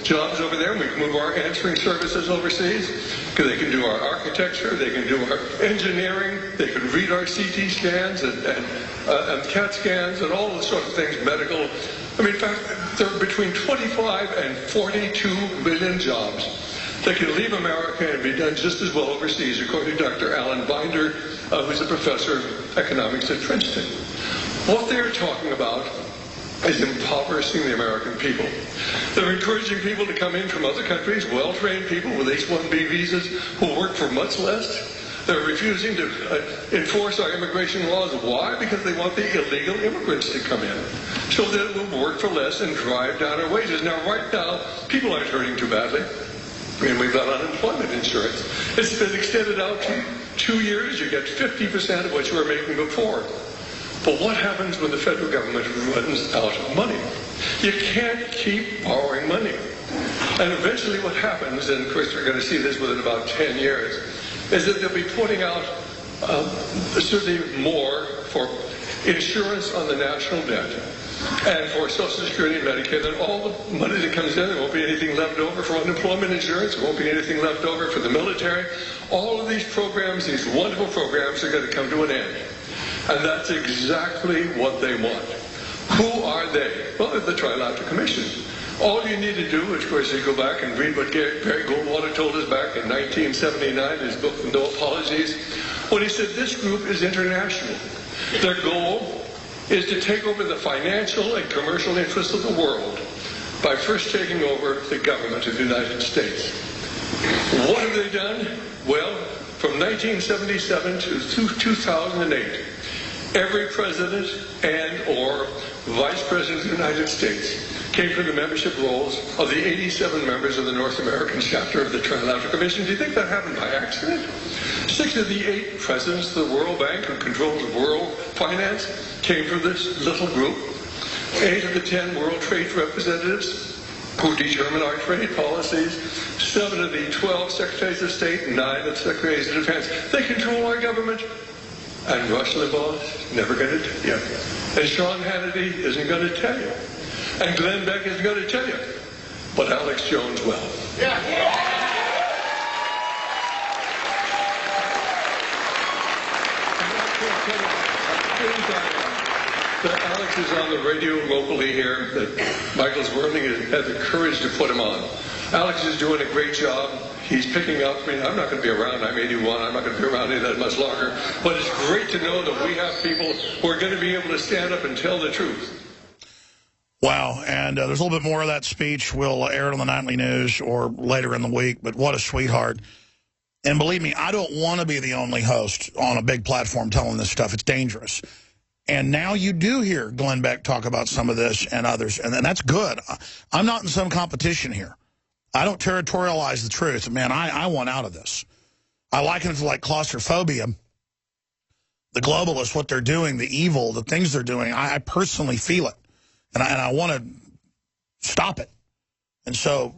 jobs over there, and we can move our answering services overseas, because they can do our architecture, they can do our engineering, they can read our CT scans and CAT scans and all the sort of things, medical. I mean, in fact, there are between 25 and 42 million jobs that can leave America and be done just as well overseas, according to Dr. Alan Binder, who's a professor of economics at Princeton. What they're talking about is impoverishing the American people. They're encouraging people to come in from other countries, well-trained people with H-1B visas who work for much less. They're refusing to enforce our immigration laws. Why? Because they want the illegal immigrants to come in so that we'll work for less and drive down our wages. Now, right now, people aren't hurting too badly. I mean, we've got unemployment insurance. It's been extended out to 2 years. You get 50% of what you were making before. But what happens when the federal government runs out of money? You can't keep borrowing money. And eventually what happens, and of course we're going to see this within about 10 years, is that they'll be putting out certainly more for insurance on the national debt and for Social Security and Medicaid, and all the money that comes in, there won't be anything left over for unemployment insurance, there won't be anything left over for the military. All of these programs, these wonderful programs, are going to come to an end. And that's exactly what they want. Who are they? Well, they're the Trilateral Commission. All you need to do, of course, is go back and read what Barry Goldwater told us back in 1979, his book, No Apologies, when he said this group is international. Their goal is to take over the financial and commercial interests of the world by first taking over the government of the United States. What have they done? Well, from 1977 to 2008, every president and or vice president of the United States came from the membership rolls of the 87 members of the North American chapter of the Trilateral Commission. Do you think that happened by accident? 6 of the 8 presidents of the World Bank who controls world finance came from this little group. 8 of the 10 World Trade Representatives who determine our trade policies. 7 of the 12 Secretaries of State, 9 of the Secretaries of Defense. They control our government. And Rush Limbaugh's never going to tell you. And Sean Hannity isn't going to tell you. And Glenn Beck isn't going to tell you. But Alex Jones will. That Alex is on the radio locally here, that Michael Zwerling had the courage to put him on. Alex is doing a great job. He's picking up. I mean, I'm not going to be around. I'm 81. I'm not going to be around any that much longer. But it's great to know that we have people who are going to be able to stand up and tell the truth. Wow, and there's a little bit more of that speech. We'll air it on the nightly news or later in the week, but what a sweetheart. And believe me, I don't want to be the only host on a big platform telling this stuff. It's dangerous. And now you do hear Glenn Beck talk about some of this and others, and that's good. I'm not in some competition here. I don't territorialize the truth. Man, I want out of this. I liken it to like claustrophobia. The globalists, what they're doing, the evil, the things they're doing, I personally feel it. And I want to stop it. And so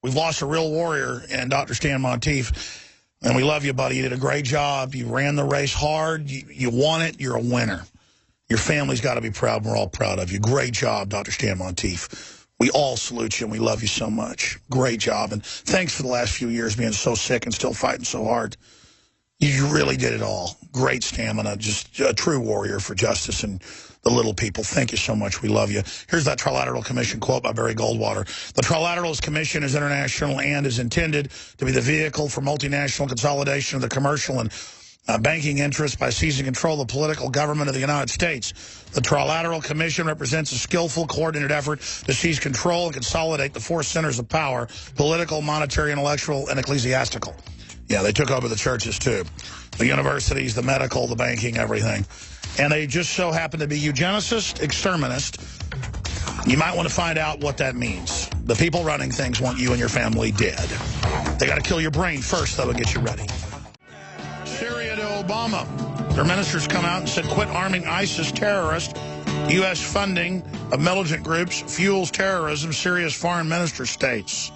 we've lost a real warrior in Dr. Stan Monteith. And we love you, buddy. You did a great job. You ran the race hard. You won it. You're a winner. Your family's got to be proud. We're all proud of you. Great job, Dr. Stan Monteith. We all salute you, and we love you so much. Great job. And thanks for the last few years being so sick and still fighting so hard. You really did it all. Great stamina. Just a true warrior for justice and the little people. Thank you so much. We love you. Here's that Trilateral Commission quote by Barry Goldwater. The Trilateral Commission is international and is intended to be the vehicle for multinational consolidation of the commercial and banking interests by seizing control of the political government of the United States. The Trilateral Commission represents a skillful, coordinated effort to seize control and consolidate the 4 centers of power: political, monetary, intellectual, and ecclesiastical. Yeah, they took over the churches, too. The universities, the medical, the banking, everything. And they just so happen to be eugenicist, exterminist. You might want to find out what that means. The people running things want you and your family dead. They got to kill your brain first, though, to get you ready. Syria to Obama. Their ministers come out and said, quit arming ISIS terrorists. U.S. funding of militant groups fuels terrorism, Syria's foreign minister states.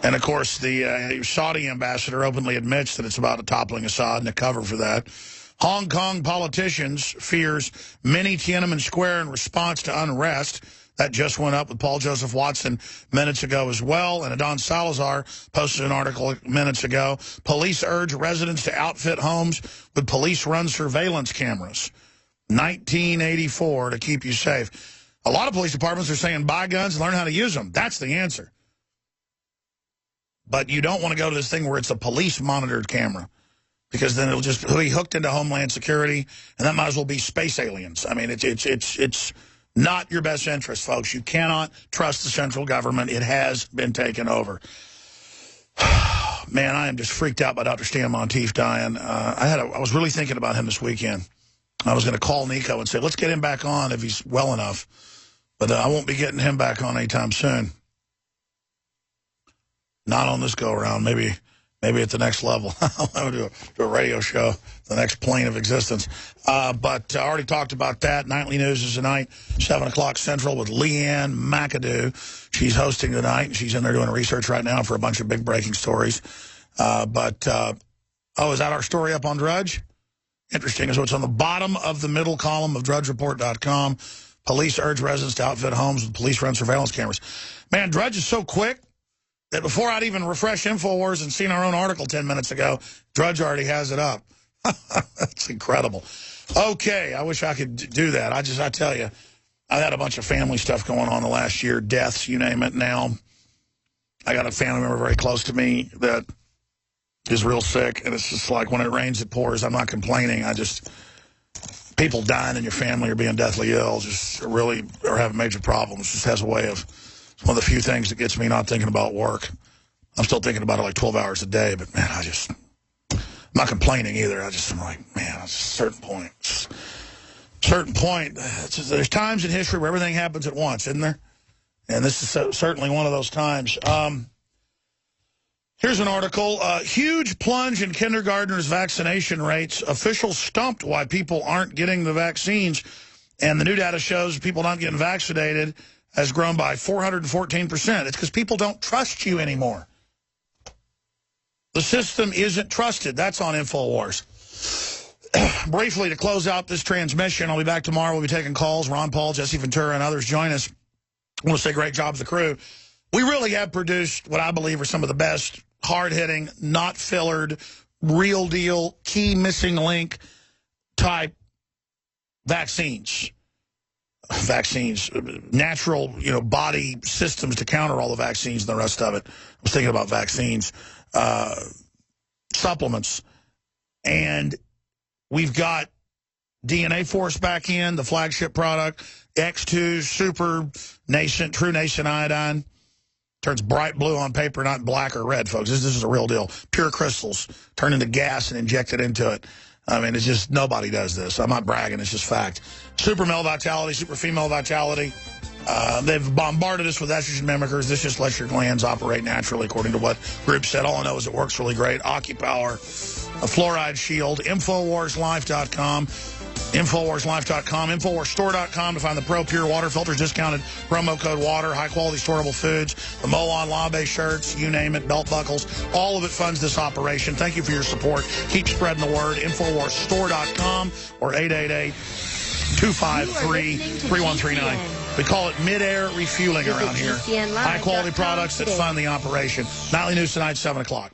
And, of course, the Saudi ambassador openly admits that it's about toppling Assad and a cover for that. Hong Kong politicians fears many Tiananmen Square in response to unrest. That just went up with Paul Joseph Watson minutes ago as well. And Adon Salazar posted an article minutes ago. Police urge residents to outfit homes with police-run surveillance cameras. 1984 to keep you safe. A lot of police departments are saying buy guns and learn how to use them. That's the answer. But you don't want to go to this thing where it's a police-monitored camera, because then it'll just be hooked into Homeland Security, and that might as well be space aliens. I mean, it's not your best interest, folks. You cannot trust the central government. It has been taken over. Man, I am just freaked out by Dr. Stan Monteith dying. I was really thinking about him this weekend. I was going to call Nico and say, let's get him back on if he's well enough. But I won't be getting him back on anytime soon. Not on this go-around. Maybe at the next level. I'll do a radio show, the next plane of existence. But I already talked about that. Nightly News is tonight, 7 o'clock Central with Leanne McAdoo. She's hosting tonight, and she's in there doing research right now for a bunch of big breaking stories. Oh, is that our story up on Drudge? Interesting. So it's on the bottom of the middle column of DrudgeReport.com. Police urge residents to outfit homes with police-run surveillance cameras. Man, Drudge is so quick that before I'd even refresh InfoWars and seen our own article 10 minutes ago, Drudge already has it up. That's incredible. Okay, I wish I could do that. I tell you, I had a bunch of family stuff going on the last year, deaths, you name it. Now, I got a family member very close to me that is real sick, and it's just like when it rains, it pours. I'm not complaining. People dying in your family or being deathly ill just really are having major problems. Just has a way of, it's one of the few things that gets me not thinking about work. I'm still thinking about it like 12 hours a day, but man, I'm not complaining either. I'm like, man, at a certain point, there's times in history where everything happens at once, isn't there? And this is certainly one of those times. Here's an article. Huge plunge in kindergartners' vaccination rates. Officials stumped why people aren't getting the vaccines. And the new data shows people not getting vaccinated has grown by 414%. It's because people don't trust you anymore. The system isn't trusted. That's on InfoWars. Briefly, to close out this transmission, I'll be back tomorrow. We'll be taking calls. Ron Paul, Jesse Ventura, and others join us. I want to say great job to the crew. We really have produced what I believe are some of the best, hard-hitting, not fillered, real deal, key missing link type vaccines. Natural, body systems to counter all the vaccines and the rest of it. I was thinking about vaccines, supplements, and we've got DNA Force back in, the flagship product, X2, super nascent, true nascent iodine. Turns bright blue on paper, not black or red, folks. This is a real deal. Pure crystals turn into gas and injected into it. I mean, it's just, nobody does this. I'm not bragging, it's just fact. Super male vitality, super female vitality. They've bombarded us with estrogen mimickers. This just lets your glands operate naturally, according to what group said. All I know is it works really great. AccuPower, a fluoride shield, InfoWarsLife.com. InfoWarsLife.com, InfoWarsStore.com to find the Pro Pure water filters, discounted promo code WATER, high-quality storable foods, the Molon Labe shirts, you name it, belt buckles. All of it funds this operation. Thank you for your support. Keep spreading the word. InfoWarsStore.com or 888-253-3139. We call it mid-air refueling around here. High-quality products that fund the operation. Nightly News tonight, 7 o'clock.